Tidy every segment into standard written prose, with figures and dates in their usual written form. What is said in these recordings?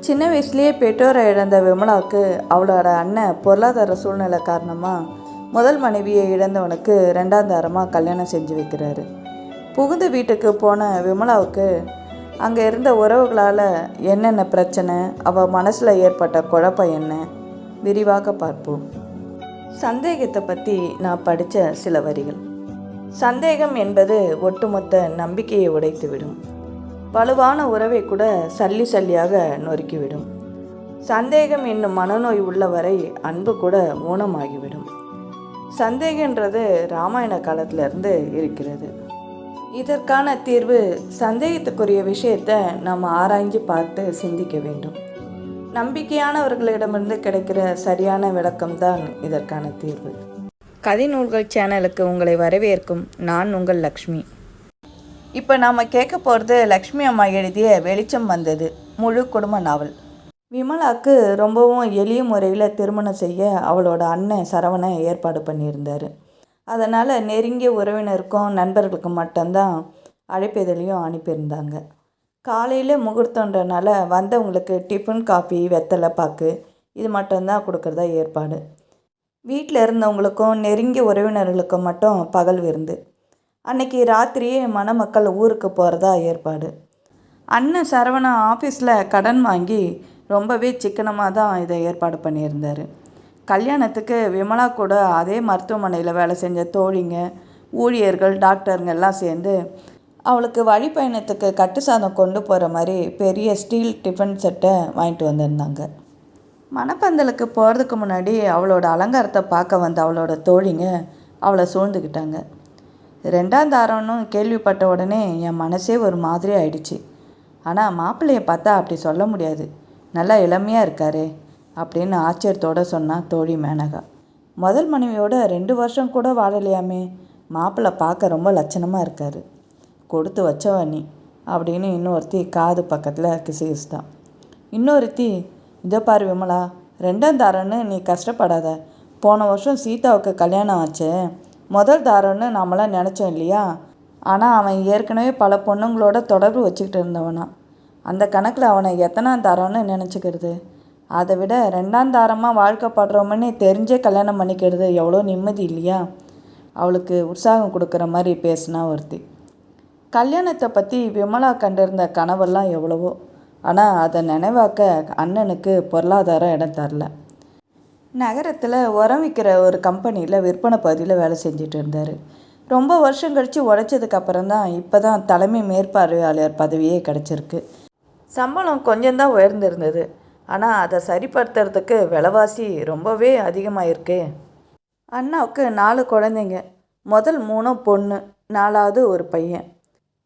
சின்ன வயசுலேயே பெற்றோரை இழந்த விமலாவுக்கு அவளோட அண்ணன் பொருளாதார சூழ்நிலை காரணமாக முதல் மனைவியை இழந்தவனுக்கு ரெண்டாம் தாரமாக கல்யாணம் செஞ்சு வைக்கிறாரு. புகுந்த வீட்டுக்கு போன விமலாவுக்கு அங்கே இருந்த உறவுகளால் என்னென்ன பிரச்சனை, அவள் மனசில் ஏற்பட்ட குழப்பம் என்ன, விரிவாக பார்ப்போம். சந்தேகத்தை பற்றி நான் படித்த சில வரிகள். சந்தேகம் என்பது ஒட்டுமொத்த நம்பிக்கையை உடைத்துவிடும். வலுவான உறவை கூட சல்லி சல்லியாக நொறுக்கிவிடும். சந்தேகம் என்னும் மனநோய் உள்ளவரை அன்பு கூட ஊனமாகிவிடும். சந்தேகன்றது ராமாயண காலத்திலிருந்து இருக்கிறது. இதற்கான தீர்வு சந்தேகத்துக்குரிய விஷயத்தை நாம் ஆராய்ஞ்சு பார்த்து சிந்திக்க வேண்டும். நம்பிக்கையானவர்களிடமிருந்து கிடைக்கிற சரியான விளக்கம்தான் இதற்கான தீர்வு. கதை நூல்கள் சேனலுக்கு உங்களை வரவேற்கும் நான் உங்கள் லக்ஷ்மி. இப்போ நாம் கேட்க போகிறது லக்ஷ்மி அம்மா எழுதிய வெளிச்சம் வந்தது முழு குடும்ப நாவல். விமலாவுக்கு ரொம்பவும் எளிய முறையில் திருமணம் செய்ய அவளோட அண்ணன் சரவணன் ஏற்பாடு பண்ணியிருந்தார். அதனால் நெருங்கிய உறவினருக்கும் நண்பர்களுக்கும் மட்டும்தான் அழைப்பிதழையும் அனுப்பியிருந்தாங்க. காலையில் முகூர்த்தன்றனால வந்தவங்களுக்கு டிஃபன், காஃபி, வெத்தலை பாக்கு இது மட்டும்தான் கொடுக்குறதா ஏற்பாடு. வீட்டில் இருந்தவங்களுக்கும் நெருங்கிய உறவினர்களுக்கும் மட்டும் பகல் விருந்து. அன்னைக்கு ராத்திரியே மணமக்கள் ஊருக்கு போகிறதா ஏற்பாடு. அண்ணன் சரவணன் ஆஃபீஸில் கடன் வாங்கி ரொம்பவே சிக்கனமாக தான் இதை ஏற்பாடு பண்ணியிருந்தார். கல்யாணத்துக்கு விமலா கூட அதே மருத்துவமனையில் வேலை செஞ்ச தோழிங்க, ஊழியர்கள், டாக்டருங்க எல்லாம் சேர்ந்து அவளுக்கு வழிப்பயணத்துக்கு கட்டு சாதம் கொண்டு போகிற மாதிரி பெரிய ஸ்டீல் டிஃபன் செட்டை வாங்கிட்டு வந்திருந்தாங்க. மணப்பந்தலுக்கு போகிறதுக்கு முன்னாடி அவளோட அலங்காரத்தை பார்க்க வந்த அவளோட தோழிங்க அவளை சூழ்ந்துக்கிட்டாங்க. ரெண்டாம் தாரம்னு கேள்விப்பட்ட உடனே என் மனசே ஒரு மாதிரி ஆயிடுச்சு. ஆனால் மாப்பிள்ளையை பார்த்தா அப்படி சொல்ல முடியாது, நல்லா இளமையாக இருக்காரே அப்படின்னு ஆச்சரியத்தோடு சொன்னான் தோழி மேனகா. முதல் மனைவியோட 2 வருஷம் கூட வாழலையாமே, மாப்பிள்ளை பார்க்க ரொம்ப லட்சணமாக இருக்கார், கொடுத்து வச்சவண்ணி அப்படின்னு இன்னொருத்தி காது பக்கத்தில் கிசுகிசுதான். இன்னொருத்தி, இதோ பாரு விமலா, ரெண்டாம் தாரன்னு நீ கஷ்டப்படாத, போன வருஷம் சீதாவுக்கு கல்யாணம் ஆச்சு, முதல் தாரன்னு நாமெல்லாம் நினச்சோம் இல்லையா, ஆனால் அவன் ஏற்கனவே பல பொண்ணுங்களோட தொடர்பு வச்சுக்கிட்டு இருந்தவனா, அந்த கணக்கில் அவனை எத்தனாம் தாரம்னு நினச்சிக்கிறது, அதை விட ரெண்டாம் தாரமாக வாழ்க்கைப்படுறோம்னே தெரிஞ்சே கல்யாணம் பண்ணிக்கிறது எவ்வளோ நிம்மதி இல்லையா, அவளுக்கு உற்சாகம் கொடுக்குற மாதிரி பேசினா ஒருத்தி. கல்யாணத்தை பற்றி விமலா கண்டிருந்த கனவெல்லாம் எவ்வளவோ, ஆனால் அதை நினைவாக்க அண்ணனுக்கு பொருளாதாரம் இடம் தரல. நகரத்தில் உரம் விற்கிற ஒரு கம்பெனியில் விற்பனை பகுதியில் வேலை செஞ்சுட்டு இருந்தார். ரொம்ப வருஷம் கழித்து உழைச்சதுக்கப்புறம்தான் இப்போ தான் தலைமை மேற்பார்வையாளர் பதவியே கிடச்சிருக்கு. சம்பளம் கொஞ்சம்தான் உயர்ந்திருந்தது, ஆனால் அதை சரிப்படுத்துறதுக்கு விலைவாசி ரொம்பவே அதிகமாகிருக்கு. அண்ணாவுக்கு 4 குழந்தைங்க. முதல் 3 பொண்ணு, 4வது ஒரு பையன்.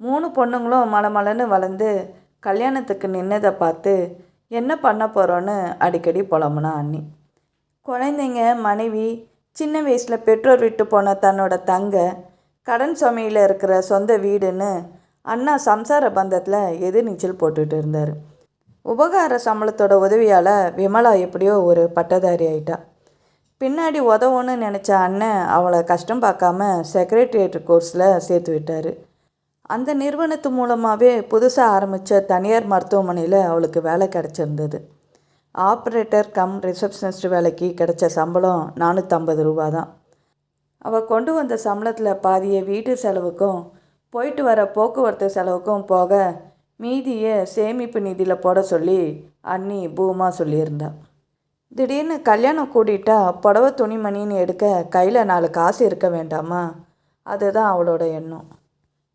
3 பொண்ணுங்களும் மலமலன்னு வளர்ந்து கல்யாணத்துக்கு நின்னதை பார்த்து என்ன பண்ண போகிறோன்னு அடிக்கடி புலம்புனா அண்ணி. குழந்தைங்க, மனைவி, சின்ன வயசில் பெற்றோர் விட்டு போன தன்னோட தங்க, கடன் சுமையில் இருக்கிற சொந்த வீடுன்னு அண்ணா சம்சார பந்தத்தில் எதிர்நீச்சல் போட்டுட்டு இருந்தார். உபகார சம்பளத்தோட உதவியால் விமலா எப்படியோ ஒரு பட்டதாரி ஆயிட்டா. பின்னாடி உதவுன்னு நினச்ச அண்ணன் அவளை கஷ்டம் பார்க்காம செக்ரட்டரியேட் கோர்ஸில் சேர்த்து விட்டார். அந்த நிறுவனத்து மூலமாகவே புதுசாக ஆரம்பித்த தனியார் மருத்துவமனையில் அவளுக்கு வேலை கிடச்சிருந்தது. ஆப்ரேட்டர் கம் ரிசப்ஷனிஸ்ட் வேலைக்கு கிடைச்ச சம்பளம் 450 ரூபா தான். அவள் கொண்டு வந்த சம்பளத்தில் பாதியை வீட்டு செலவுக்கும் போயிட்டு வர போக்குவரத்து செலவுக்கும் போக மீதியை சேமிப்பு நிதியில் போட சொல்லி அண்ணி பூமா சொல்லியிருந்தா. திடீர்னு கல்யாணம் கூட்டிட்டா புடவை துணிமணின்னு எடுக்க கையில் 4 காசு இருக்க வேண்டாமா, அதுதான் அவளோட எண்ணம்.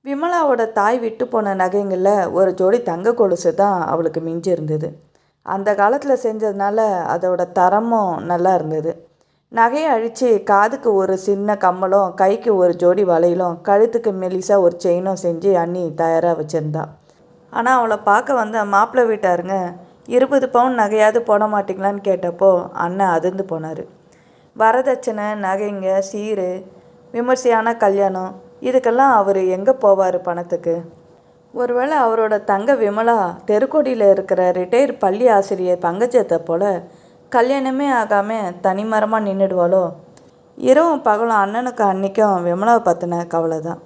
விமலாவோட தாய் விட்டு போன நகைங்களில் ஒரு ஜோடி தங்க கொலுசு தான் அவளுக்கு மிஞ்சி இருந்தது. அந்த காலத்தில் செஞ்சதுனால அதோட தரமும் நல்லா இருந்தது. நகையை அழித்து காதுக்கு ஒரு சின்ன கம்மலும், கைக்கு ஒரு ஜோடி வளையலும், கழுத்துக்கு மெலிசாக ஒரு செயினும் செஞ்சு அண்ணி தயாராக வச்சுருந்தா. ஆனால் அவளை பார்க்க வந்த மாப்பிள்ளை வீட்டாருங்க 20 பவுன் நகையாவது போட மாட்டிங்களான்னு கேட்டப்போ அண்ணன் அதிர்ந்து போனார். வரதட்சணை, நகைங்க, சீரு, விமர்சையான கல்யாணம், இதுக்கெல்லாம் அவர் எங்கே போவார் பணத்துக்கு? ஒருவேளை அவரோட தங்க விமலா தெருக்கோடியில் இருக்கிற ரிட்டையர் பள்ளி ஆசிரியர் பங்கஜத்தை போல் கல்யாணமே ஆகாமல் தனிமரமாக நின்றுடுவாளோ? இரவும் பகலும் அண்ணனுக்கு அன்னைக்கும் விமலாவை பற்றின கவலை தான்.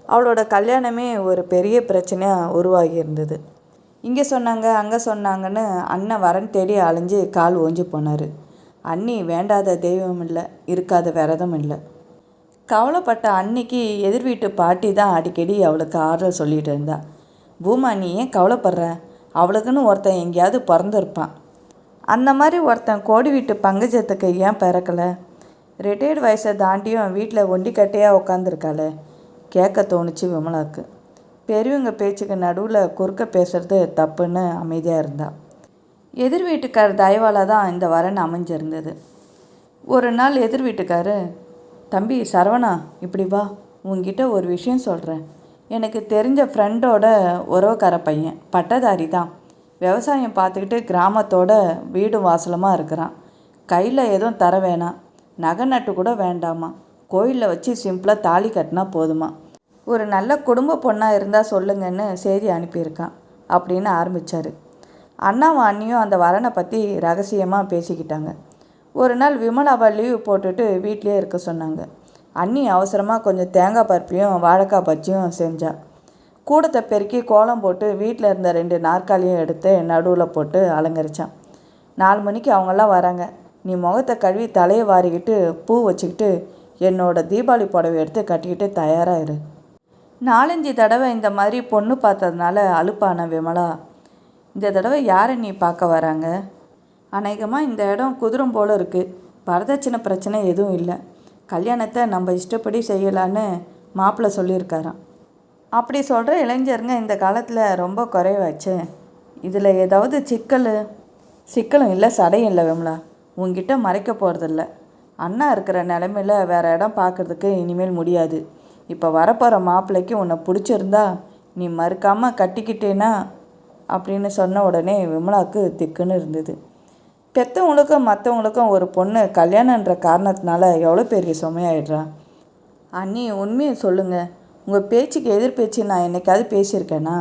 அவளோட கல்யாணமே ஒரு பெரிய பிரச்சனையாக உருவாகி இருந்தது. இங்கே சொன்னாங்க அங்கே சொன்னாங்கன்னு அண்ணன் வரன் தேடி அலைஞ்சு கால் ஓஞ்சி போனார். அண்ணி வேண்டாத தெய்வம் இல்லை, இருக்காத விரதம் இல்லை. கவலைப்பட்ட அன்னிக்கு எதிர் வீட்டு பாட்டி தான் அடிக்கடி அவளுக்கு ஆறுதல் சொல்லிகிட்டு இருந்தா. பூமா, நீ ஏன் கவலைப்படுற? அவளுக்குன்னு ஒருத்தன் எங்கேயாவது பிறந்திருப்பான். அந்த மாதிரி ஒருத்தன் கோடி வீட்டு பங்கஜத்துக்கு ஏன் பிறக்கலை? ரிட்டையர்டு வயசை தாண்டியும் வீட்டில் ஒண்டிக்கட்டையாக உட்காந்துருக்காளே. கேட்க தோணுச்சு விமலாவுக்கு. பெரியவங்க பேச்சுக்கு நடுவில் குறுக்க பேசுறது தப்புன்னு அமைதியாக இருந்தா. எதிர் வீட்டுக்கார் தயவால் தான் இந்த வரன் அமைஞ்சிருந்தது. ஒரு நாள் எதிர் வீட்டுக்காரு, தம்பி சரவணா, இப்படி வா, உங்ககிட்ட ஒரு விஷயம் சொல்கிறேன். எனக்கு தெரிஞ்ச ஃப்ரெண்டோட உறவுக்கார பையன், பட்டதாரி தான். விவசாயம் பார்த்துக்கிட்டு கிராமத்தோட வீடும் வாசலமாக இருக்கிறான். கையில் எதுவும் தர வேணாம், நகை நட்டு கூட வேண்டாமா, கோயிலில் வச்சு சிம்பிளாக தாலி கட்டினா போதுமா. ஒரு நல்ல குடும்ப பொண்ணாக இருந்தால் சொல்லுங்கன்னு செய்தி அனுப்பியிருக்கான் அப்படின்னு ஆரம்பித்தார். அண்ணாவும் அண்ணியும் அந்த வரனை பற்றி ரகசியமாக பேசிக்கிட்டாங்க. ஒரு நாள் விமலாவை லீவு போட்டுட்டு வீட்டிலே இருக்க சொன்னாங்க. அண்ணி அவசரமாக கொஞ்சம் தேங்காய் பருப்பியும் வாழைக்காய் பச்சியும் செஞ்சா. கூடத்தை பெருக்கி கோலம் போட்டு வீட்டில் இருந்த 2 நாற்காலியும் எடுத்து நடுவில் போட்டு அலங்கரித்தான். 4 மணிக்கு அவங்கெல்லாம் வராங்க. நீ முகத்தை கழுவி தலையை வாரிக்கிட்டு பூ வச்சுக்கிட்டு என்னோட தீபாவளி புடவை எடுத்து கட்டிக்கிட்டு தயாராக இரு. 4-5 தடவை இந்த மாதிரி பொண்ணு பார்த்ததுனால அலுப்பான விமலா, இந்த தடவை யாரை நீ பார்க்க வராங்க? அநேகமாக இந்த இடம் குதிரம் போல் இருக்குது. வரதட்சணை பிரச்சனை எதுவும் இல்லை. கல்யாணத்தை நம்ம இஷ்டப்படி செய்யலான்னு மாப்பிள்ளை சொல்லியிருக்காராம். அப்படி சொல்கிற இளைஞருங்க இந்த காலத்தில் ரொம்ப குறைவாச்சு. இதில் ஏதாவது சிக்கலும் இல்லை, சடையும் இல்லை விமலா. உங்ககிட்ட மறைக்க போகிறதில்ல. அண்ணா இருக்கிற நிலமையில் வேறு இடம் பார்க்குறதுக்கு இனிமேல் முடியாது. இப்போ வரப்போகிற மாப்பிள்ளைக்கு உன்னை பிடிச்சிருந்தா நீ மறுக்காமல் கட்டிக்கிட்டேனா அப்படின்னு சொன்ன உடனே விமலாவுக்கு திக்குன்னு இருந்தது. பெற்றவங்களுக்கும் மற்றவங்களுக்கும் ஒரு பொண்ணு கல்யாணன்ற காரணத்தினால எவ்வளோ பெரிய சுமையாயிடுறா. அண்ணி, உண்மையை சொல்லுங்கள். உங்கள் பேச்சுக்கு எதிர்பேச்சு நான் என்னைக்காவது பேசியிருக்கேனா?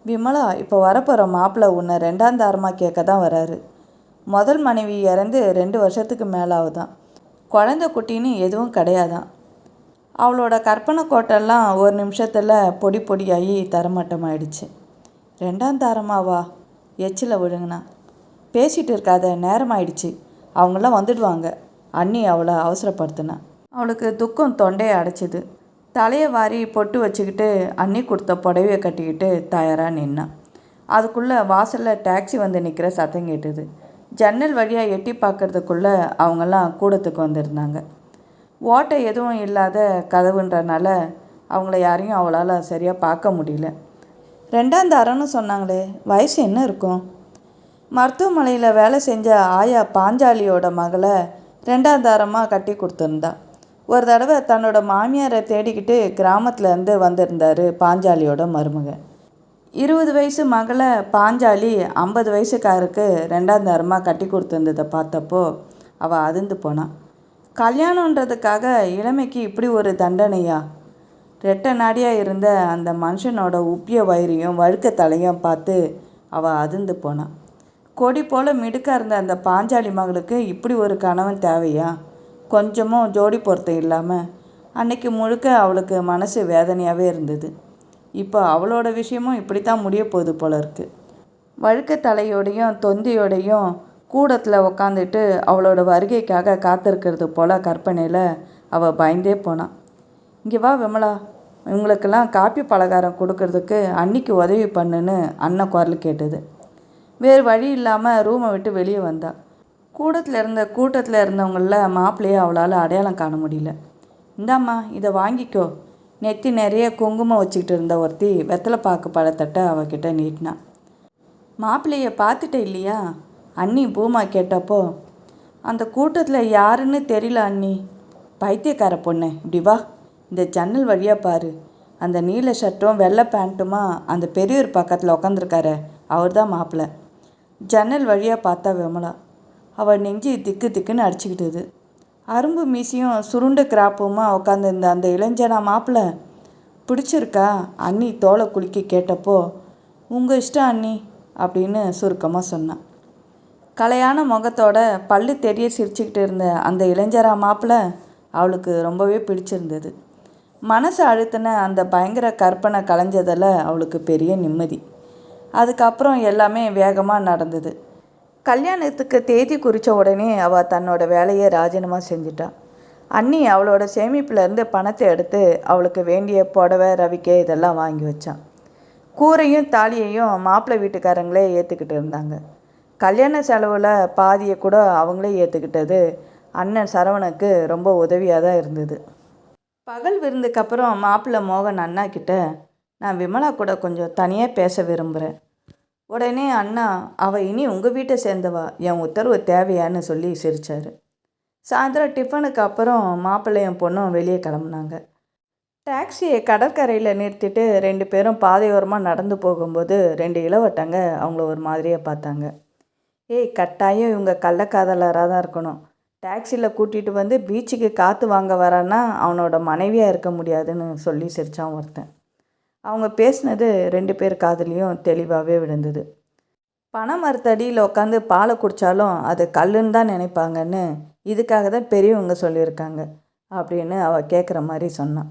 விமலா, இப்போ வரப்போகிற மாப்பிள்ளை உன்னை 2ஆம் தாரமாக கேட்க தான் வராரு. முதல் மனைவி இறந்து 2 வருஷத்துக்கு மேலாவுதான். குழந்தை குட்டின்னு எதுவும் கிடையாதான். அவளோட கற்பனை கோட்டெல்லாம் ஒரு நிமிஷத்தில் பொடி பொடியாகி தரமட்டமாயிடுச்சு. 2ஆம் தாரமாவா? எச்சில் விழுங்கினா. பேசிகிட்டு இருக்காத, நேரமாயிடுச்சு, அவங்களாம் வந்துடுவாங்க. அண்ணி அவளை அவசரப்படுத்தினா. அவளுக்கு துக்கம் தொண்டையை அடைச்சிது. தலையை வாரி பொட்டு வச்சுக்கிட்டு அண்ணி கொடுத்த புடவையை கட்டிக்கிட்டு தயாராக நின்னான். அதுக்குள்ளே வாசலில் டாக்ஸி வந்து நிற்கிற சத்தம் கேட்டுது. ஜன்னல் வழியாக எட்டி பார்க்குறதுக்குள்ளே அவங்கெல்லாம் கூடத்துக்கு வந்திருந்தாங்க. ஓட்டை எதுவும் இல்லாத கதவுன்றனால அவங்கள யாரையும் அவளால் சரியாக பார்க்க முடியல. 2ஆம் தாரம்னு சொன்னாங்களே, வயசு என்ன இருக்கும்? மருத்துவமனையில் வேலை செஞ்ச ஆயா பாஞ்சாலியோட மகளை 2ஆம் தாரமாக கட்டி கொடுத்துருந்தா. ஒரு தடவை தன்னோட மாமியாரை தேடிக்கிட்டு கிராமத்துலேருந்து வந்திருந்தார் பாஞ்சாலியோட மருமகன். 20 வயசு மகளை பாஞ்சாலி 50 வயசுக்காருக்கு 2ஆம் தாரமாக கட்டி கொடுத்துருந்ததை பார்த்தப்போ அவள் அதிர்ந்து போனான். கல்யாணன்றதுக்காக இளமைக்கு இப்படி ஒரு தண்டனையா? ரெட்டை நாடியாக இருந்த அந்த மனுஷனோட உப்பிய வயிறையும் வழுக்க தலையும் பார்த்து அவள் அதிர்ந்து போனான். கொடி போல் மிடுக்காக இருந்த அந்த பாஞ்சாலி மகளுக்கு இப்படி ஒரு கணவன் தேவையா? கொஞ்சமும் ஜோடி பொருத்தம் இல்லாமல் அன்னைக்கு முழுக்க அவளுக்கு மனசு வேதனையாகவே இருந்தது. இப்போ அவளோட விஷயமும் இப்படித்தான் முடிய போகுது போல இருக்குது. வழுக்க தலையோடையும் தொந்தியோடையும் கூடத்தில் உக்காந்துட்டு அவளோட வருகைக்காக காத்திருக்கிறது போல் கற்பனையில் அவள் பயந்தே போனான். இங்கே வா விமலா, இவங்களுக்கெல்லாம் காப்பி பலகாரம் கொடுக்கறதுக்கு அன்னிக்கு உதவி பண்ணுன்னு அண்ணன் குரல் கேட்டது. வேறு வழி இல்லாமல் ரூமை விட்டு வெளியே வந்தா. கூட்டத்தில் இருந்தவங்களில் மாப்பிள்ளையை அவளால் அடையாளம் காண முடியல. இந்தாம்மா, இதை வாங்கிக்கோ. நெத்தி நிறைய குங்குமம் வச்சுக்கிட்டு இருந்த ஒருத்தி வெத்தலை பாக்கு பழத்தட்டை அவகிட்ட நீட்டினான். மாப்பிள்ளையை பார்த்துட்ட இல்லையா? அண்ணி பூமா கேட்டப்போ, அந்த கூட்டத்தில் யாருன்னு தெரியல அண்ணி. பைத்தியக்கார பொண்ணு, இப்படி வா, இந்த ஜன்னல் வழியாக பாரு. அந்த நீல ஷர்ட்டும் வெள்ளை பேண்ட்டுமா அந்த பெரியவர் பக்கத்தில் உக்காந்துருக்காரு, அவர் தான் மாப்பிள்ளை. ஜன்னல் வழியாக பார்த்தா விமலா. அவள் நெஞ்சு திக்கு திக்குன்னு அடிச்சுக்கிட்டுது. அரும்பு மீசியும் சுருண்டு கிராப்புமா உட்காந்துருந்த அந்த இளைஞனா மாப்பிள்ளை. பிடிச்சிருக்கா? அண்ணி தோலை குலுக்கி கேட்டப்போ, உங்கள் இஷ்டம் அண்ணி அப்படின்னு சுருக்கமாக சொன்னான். கலையான முகத்தோட பல்லு தெரிய சிரிச்சுக்கிட்டு இருந்த அந்த இளைஞரா மாப்பிள்ளை அவளுக்கு ரொம்பவே பிடிச்சிருந்தது. மனசை அழுத்தின அந்த பயங்கர கற்பனை கலைஞ்சதில் அவளுக்கு பெரிய நிம்மதி. அதுக்கப்புறம் எல்லாமே வேகமாக நடந்தது. கல்யாணத்துக்கு தேதி குறித்த உடனே அவள் தன்னோட வேலையை ராஜினாமா செஞ்சிட்டாள். அண்ணி அவளோட சேமிப்புலேருந்து பணத்தை எடுத்து அவளுக்கு வேண்டிய புடவை ரவிக்கை இதெல்லாம் வாங்கி வச்சான். கூரையும் தாலியையும் மாப்பிள்ளை வீட்டுக்காரங்களே ஏற்றுக்கிட்டு இருந்தாங்க. கல்யாண செலவில் பாதியை கூட அவங்களே ஏற்றுக்கிட்டது அண்ணன் சரவணனுக்கு ரொம்ப உதவியாக தான் இருந்தது. பகல் விருந்துக்கு அப்புறம் மாப்பிள்ளை மோகன் அண்ணா கிட்ட, நான் விமலா கூட கொஞ்சம் தனியாக பேச விரும்புகிறேன். உடனே அண்ணா, அவள் இனி உங்கள் வீட்டை சேர்ந்தவா, என் உத்தரவு தேவையான்னு சொல்லி சிரித்தார். சாயந்தரம் டிஃபனுக்கு அப்புறம் மாப்பிள்ளையும் பொண்ணும் வெளியே கிளம்புனாங்க. டாக்ஸியை கடற்கரையில் நிறுத்திட்டு 2 பேரும் பாதையோரமாக நடந்து போகும்போது 2 இளவட்டங்க அவங்கள ஒரு மாதிரியாக பார்த்தாங்க. ஏய், கட்டாயம் இவங்க கள்ளக்காதலராக தான் இருக்கணும். டாக்ஸியில் கூட்டிகிட்டு வந்து பீச்சுக்கு காற்று வாங்க வரான்னா அவனோட மனைவியாக இருக்க முடியாதுன்னு சொல்லி சிரித்தான் ஒருத்தன். அவங்க பேசினது 2 பேர் காதுலேயும் தெளிவாகவே விழுந்தது. பனை மரத்தடியில் உட்காந்து பாலை குடித்தாலும் அது கல்லுன்னு தான் நினைப்பாங்கன்னு இதுக்காக தான் பெரியவங்க சொல்லியிருக்காங்க அப்படின்னு அவள் கேட்குற மாதிரி சொன்னான்.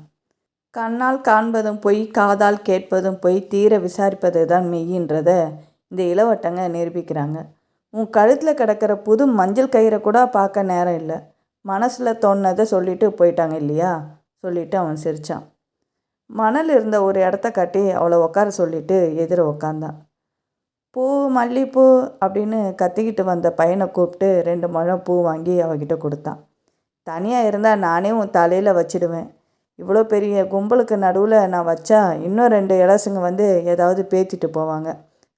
கண்ணால் காண்பதும் பொய், காதால் கேட்பதும் பொய், தீர விசாரிப்பது தான் மெய்யின்றத இந்த இளவட்டங்க நிரூபிக்கிறாங்க. உன் கழுத்தில் கிடக்கிற புது மஞ்சள் கயிறை கூட பார்க்க நேரம் இல்லை. மனசில் தோணுனதை சொல்லிட்டு போயிட்டாங்க இல்லையா, சொல்லிவிட்டு அவன் சிரித்தான். மணல் இருந்த ஒரு இடத்த காட்டி அவளை உட்கார சொல்லிவிட்டு எதிர உக்காந்தான். பூ, மல்லிப்பூ அப்படின்னு கத்திக்கிட்டு வந்த பையனை கூப்பிட்டு 2 முழம் பூ வாங்கி அவகிட்ட கொடுத்தான். தனியாக இருந்தால் நானே உன் தலையில் வச்சிடுவேன். இவ்வளோ பெரிய கும்பலுக்கு நடுவில் நான் வச்சா இன்னும் 2 இளசுங்க வந்து ஏதாவது பேத்திட்டு போவாங்க.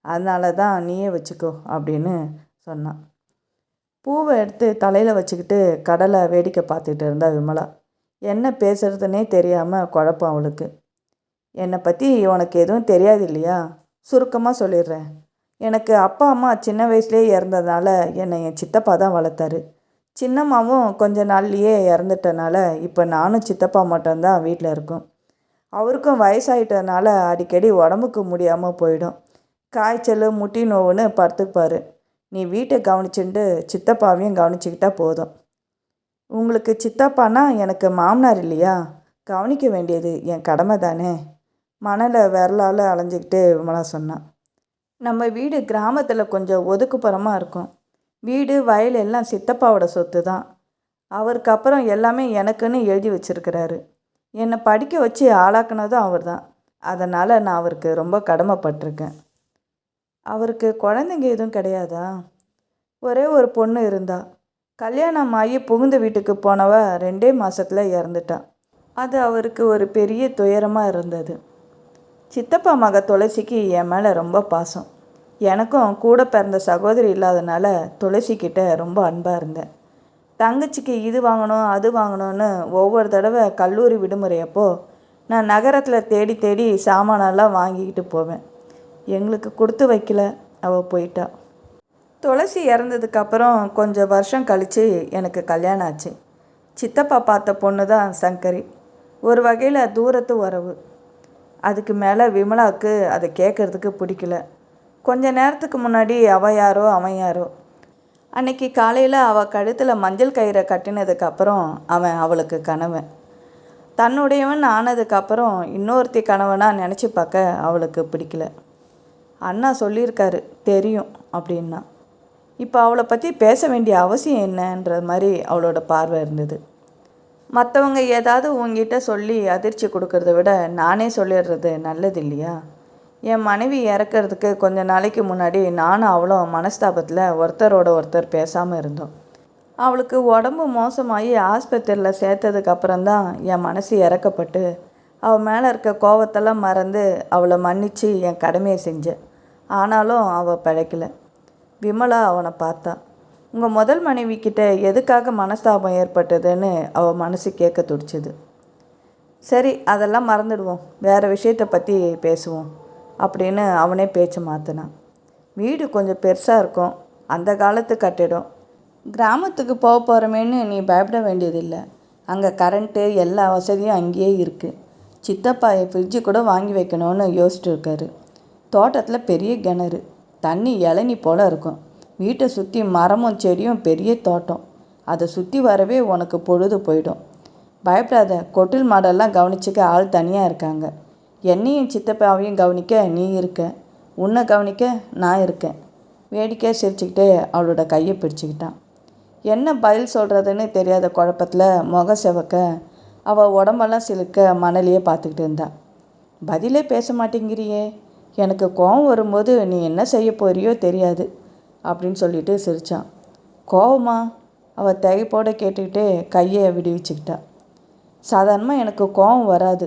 அதனால தான் நீயே வச்சுக்கோ அப்படின்னு சொன்னான். பூவை எடுத்து தலையில் வச்சுக்கிட்டு கடலை வேடிக்கை பார்த்துட்டு இருந்தா விமலா. என்ன பேசுகிறதுனே தெரியாமல் குழப்பம் அவளுக்கு. என்னை பற்றி உனக்கு எதுவும் தெரியாது இல்லையா? சுருக்கமாக சொல்லிடுறேன். எனக்கு அப்பா அம்மா சின்ன வயசுலேயே இறந்ததுனால என்னை என் சித்தப்பா தான் வளர்த்தாரு. சின்னம்மாவும் கொஞ்ச நாள்லேயே இறந்துட்டனால இப்போ நானும் சித்தப்பா மட்டும்தான் வீட்டில் இருக்கோம். அவருக்கும் வயசாகிட்டதுனால அடிக்கடி உடம்புக்கு முடியாமல் போயிடும். காய்ச்சல், முட்டி நோவுன்னு படுத்துப்பார். நீ வீட்டை கவனிச்சுட்டு சித்தப்பாவையும் கவனிச்சிக்கிட்டா போதும். உங்களுக்கு சித்தப்பானா எனக்கு மாமனார் இல்லையா? கவனிக்க வேண்டியது என் கடமை தானே. மணலை விரலால் அலைஞ்சிக்கிட்டு விமலா சொன்னான். நம்ம வீடு கிராமத்தில் கொஞ்சம் ஒதுக்குப்புறமாக இருக்கும். வீடு வயல் எல்லாம் சித்தப்பாவோட சொத்து தான். அவருக்கு அப்புறம் எல்லாமே எனக்குன்னு எழுதி வச்சிருக்கிறாரு. என்னை படிக்க வச்சு ஆளாக்குனதும் அவர் தான். அதனால் நான் அவருக்கு ரொம்ப கடமைப்பட்டிருக்கேன். அவருக்கு குழந்தைங்க எதுவும் கிடையாதா? ஒரே ஒரு பொண்ணு இருந்தா. கல்யாணம் ஆகி புகுந்த வீட்டுக்கு போனவ 2 மாதத்தில் இறந்துட்டான். அது அவருக்கு ஒரு பெரிய துயரமாக இருந்தது. சித்தப்பா மக துளசிக்கு என் மேலே ரொம்ப பாசம். எனக்கும் கூட பிறந்த சகோதரி இல்லாதனால துளசிக்கிட்ட ரொம்ப அன்பாக இருந்தேன். தங்கச்சிக்கு இது வாங்கணும் அது வாங்கணும்னு ஒவ்வொரு தடவை கல்லூரி விடுமுறையப்போ நான் நகரத்தில் தேடி தேடி சாமானெல்லாம் வாங்கிக்கிட்டு போவேன். எங்களுக்கு கொடுத்து வைக்கல, அவள் போயிட்டா. துளசி இறந்ததுக்கப்புறம் கொஞ்சம் வருஷம் கழித்து எனக்கு கல்யாணம் ஆச்சு. சித்தப்பா பார்த்த பொண்ணு தான் சங்கரி. ஒரு வகையில் தூரத்து உறவு. அதுக்கு மேலே விமலாவுக்கு அதை கேட்குறதுக்கு பிடிக்கல. கொஞ்ச நேரத்துக்கு முன்னாடி அவள் யாரோ அவன் யாரோ. அன்னைக்கு காலையில் அவள் கழுத்தில் மஞ்சள் கயிறை கட்டினதுக்கப்புறம் அவன் அவளுக்கு கணவன். தன்னுடையவன் ஆனதுக்கப்புறம் இன்னொருத்தி கணவனாக நினச்சி பார்க்க அவளுக்கு பிடிக்கல. அண்ணா சொல்லியிருக்காரு தெரியும் அப்படின்னா. இப்போ அவளை பற்றி பேச வேண்டிய அவசியம் என்னன்ற மாதிரி அவளோட பார்வை இருந்தது. மற்றவங்க ஏதாவது உங்ககிட்ட சொல்லி அதிர்ச்சி கொடுக்கறத விட நானே சொல்லிடுறது நல்லது இல்லையா? என் மனைவி இறக்கிறதுக்கு கொஞ்ச நாளைக்கு முன்னாடி நானும் அவளும் மனஸ்தாபத்தில் ஒருத்தரோட ஒருத்தர் பேசாமல் இருந்தோம். அவளுக்கு உடம்பு மோசமாகி ஆஸ்பத்திரியில் சேர்த்ததுக்கப்புறம்தான் என் மனசு இறக்கப்பட்டு அவள் மேலே இருக்க கோவத்தெல்லாம் மறந்து அவளை மன்னித்து என் கடமையை செஞ்சேன். ஆனாலும் அவள் பிழைக்கல. விமலா அவனை பார்த்தா. உங்கள் முதல் மனைவிக்கிட்ட எதுக்காக மனஸ்தாபம் ஏற்பட்டதுன்னு அவள் மனசு கேட்க துடிச்சுது. சரி, அதெல்லாம் மறந்துடுவோம், வேறு விஷயத்தை பற்றி பேசுவோம் அப்படின்னு அவனே பேச்சு மாற்றினான். வீடு கொஞ்சம் பெருசாக இருக்கும். அந்த காலத்து கட்டிடம். கிராமத்துக்கு போக போகிறோமேன்னு நீ பயப்பட வேண்டியதில்லை. அங்கே கரண்ட்டு எல்லா வசதியும் அங்கேயே இருக்குது. சித்தப்பா ஃப்ரிட்ஜு கூட வாங்கி வைக்கணும்னு யோசிச்சுட்டு இருக்காரு. தோட்டத்தில் பெரிய கிணறு, தண்ணி இளநி போல் இருக்கும். வீட்டை சுற்றி மரமும் செடியும், பெரிய தோட்டம். அதை சுற்றி வரவே உனக்கு பொழுது போயிடும். பயப்படாத, கொட்டில் மாடெல்லாம் கவனிச்சிக்க ஆள் தனியாக இருக்காங்க. என்னையும் சித்தப்பாவையும் கவனிக்க நீ இருக்க. உன்னை கவனிக்க நான் இருக்கேன். வேடிக்கையாக சிரிச்சுக்கிட்டே அவளோட கையை பிடிச்சிக்கிட்டான். என்ன பதில் சொல்கிறதுன்னு தெரியாத குழப்பத்தில் முக செவக்க அவள் உடம்பெல்லாம் சிலுக்க மணலையே பார்த்துக்கிட்டு இருந்தான். பதிலே பேச மாட்டேங்கிறியே, எனக்கு கோவம் வரும்போது நீ என்ன செய்ய போறியோ தெரியாது அப்படின்னு சொல்லிட்டு சிரித்தான். கோவமா? அவள் திகைப்போட கேட்டுக்கிட்டே கையை விடுவிச்சுக்கிட்டா. சாதாரணமாக எனக்கு கோவம் வராது,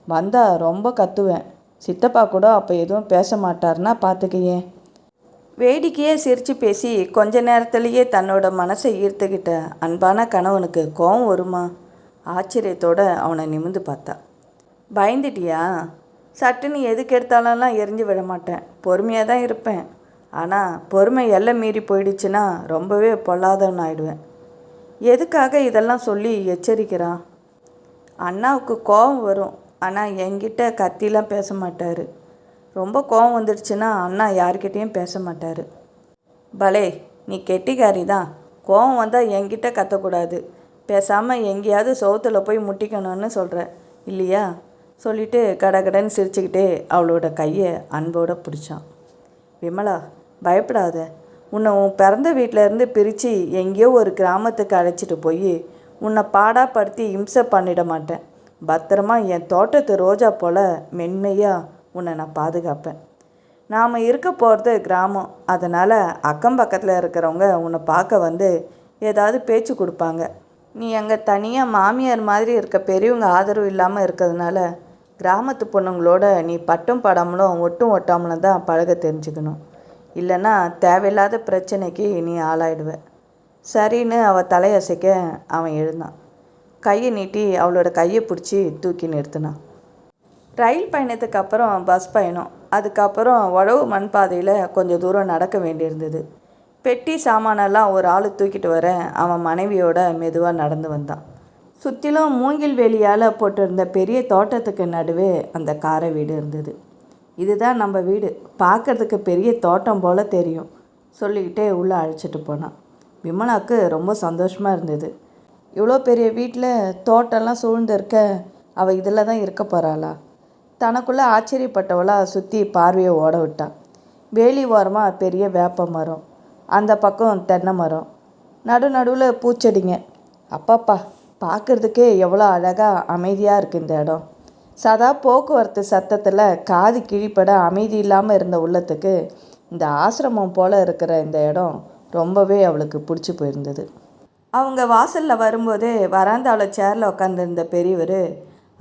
வந்தால் ரொம்ப கத்துவேன். சித்தப்பா கூட அப்போ எதுவும் பேச மாட்டார்னா பார்த்துக்கையே. வேடிக்கையே சிரித்து பேசி கொஞ்ச நேரத்துலேயே தன்னோட மனசை ஈர்த்துக்கிட்ட அன்பான கணவனுக்கு கோவம் வருமா? ஆச்சரியத்தோடு அவனை நிமிர்ந்து பார்த்தா. பயந்துட்டியா? சட்டுன்னு எதுக்கு எடுத்தாலெல்லாம் எரிஞ்சு விட மாட்டேன், பொறுமையாக தான் இருப்பேன். ஆனால் பொறுமை எல்லாம் மீறி போயிடுச்சுன்னா ரொம்பவே பொல்லாதவன் ஆயிடுவேன். எதுக்காக இதெல்லாம் சொல்லி எச்சரிக்கிறான்? அண்ணாவுக்கு கோபம் வரும், ஆனால் என்கிட்ட கத்திலாம் பேச மாட்டார். ரொம்ப கோபம் வந்துடுச்சுன்னா அண்ணா யார்கிட்டையும் பேச மாட்டார். பலே, நீ கெட்டிக்காரி தான். கோபம் வந்தால் என்கிட்ட கத்தக்கூடாது, பேசாமல் எங்கேயாவது சோத்தில் போய் முட்டிக்கணும்னு சொல்கிற இல்லையா? சொல்லிவிட்டு கடகடன்னு சிரிச்சுக்கிட்டே அவளோட கையை அன்போடு பிடிச்சான். விமலா, பயப்படாத. உன்னை உன் பிறந்த வீட்டிலேருந்து பிரித்து எங்கேயோ ஒரு கிராமத்துக்கு அழைச்சிட்டு போய் உன்னை பாடாப்படுத்தி இம்சை பண்ணிட மாட்டேன். பத்திரமா என் தோட்டத்து ரோஜா போல் மென்மையாக உன்னை நான் பாதுகாப்பேன். நாம் இருக்க போகிறது கிராமம், அதனால் அக்கம் பக்கத்தில் இருக்கிறவங்க உன்னை பார்க்க வந்து ஏதாவது பேச்சு கொடுப்பாங்க. நீ அங்கே தனியாக மாமியார் மாதிரி இருக்க பெரியவங்க ஆதரவு இல்லாமல் இருக்கிறதுனால கிராமத்து பொண்ணுங்களோட நீ பட்டும் படாமலும் ஒட்டும் ஒட்டாமலும் தான் பழக தெரிஞ்சுக்கணும். இல்லைன்னா தேவையில்லாத பிரச்சனைக்கு நீ ஆளாயிடுவ. சரின்னு அவள் தலையசைக்க அவன் எழுந்தான். கையை நீட்டி அவளோட கையை பிடிச்சி தூக்கி நிறுத்தினான். ரயில் பயணத்துக்கு அப்புறம் பஸ் பயணம், அதுக்கப்புறம் உழவு மண் பாதையில் கொஞ்சம் தூரம் நடக்க வேண்டியிருந்தது. பெட்டி சாமானெல்லாம் ஒரு ஆள் தூக்கிட்டு வர அவன் மனைவியோட மெதுவாக நடந்து வந்தான். சுற்றிலும் மூங்கில் வேலியால் போட்டிருந்த பெரிய தோட்டத்துக்கு நடுவே அந்த காரை வீடு இருந்தது. இதுதான் நம்ம வீடு, பார்க்குறதுக்கு பெரிய தோட்டம் போல் தெரியும் சொல்லிக்கிட்டே உள்ளே அழைச்சிட்டு போனான். விமலாவுக்கு ரொம்ப சந்தோஷமாக இருந்தது. இவ்வளோ பெரிய வீட்டில் தோட்டம்லாம் சூழ்ந்து இருக்க அவள் இதில் தான் இருக்க போகிறாளா? தனக்குள்ளே ஆச்சரியப்பட்டவளா சுற்றி பார்வையை ஓட விட்டான். வேலி ஓரமாக பெரிய வேப்ப மரம், அந்த பக்கம் தென்னை மரம், நடுவில் பூச்செடிங்க. அப்பாப்பா, பார்க்குறதுக்கே எவ்வளோ அழகாக அமைதியாக இருக்குது இந்த இடம். சதா போக்குவரத்து சத்தத்தில் காது கிழிப்பட அமைதி இல்லாமல் இருந்த உள்ளத்துக்கு இந்த ஆசிரமம் போல் இருக்கிற இந்த இடம் ரொம்பவே அவளுக்கு பிடிச்சி போயிருந்தது. அவங்க வாசலில் வரும்போதே வராந்தாவில் சேரில் உட்காந்துருந்த பெரியவர்,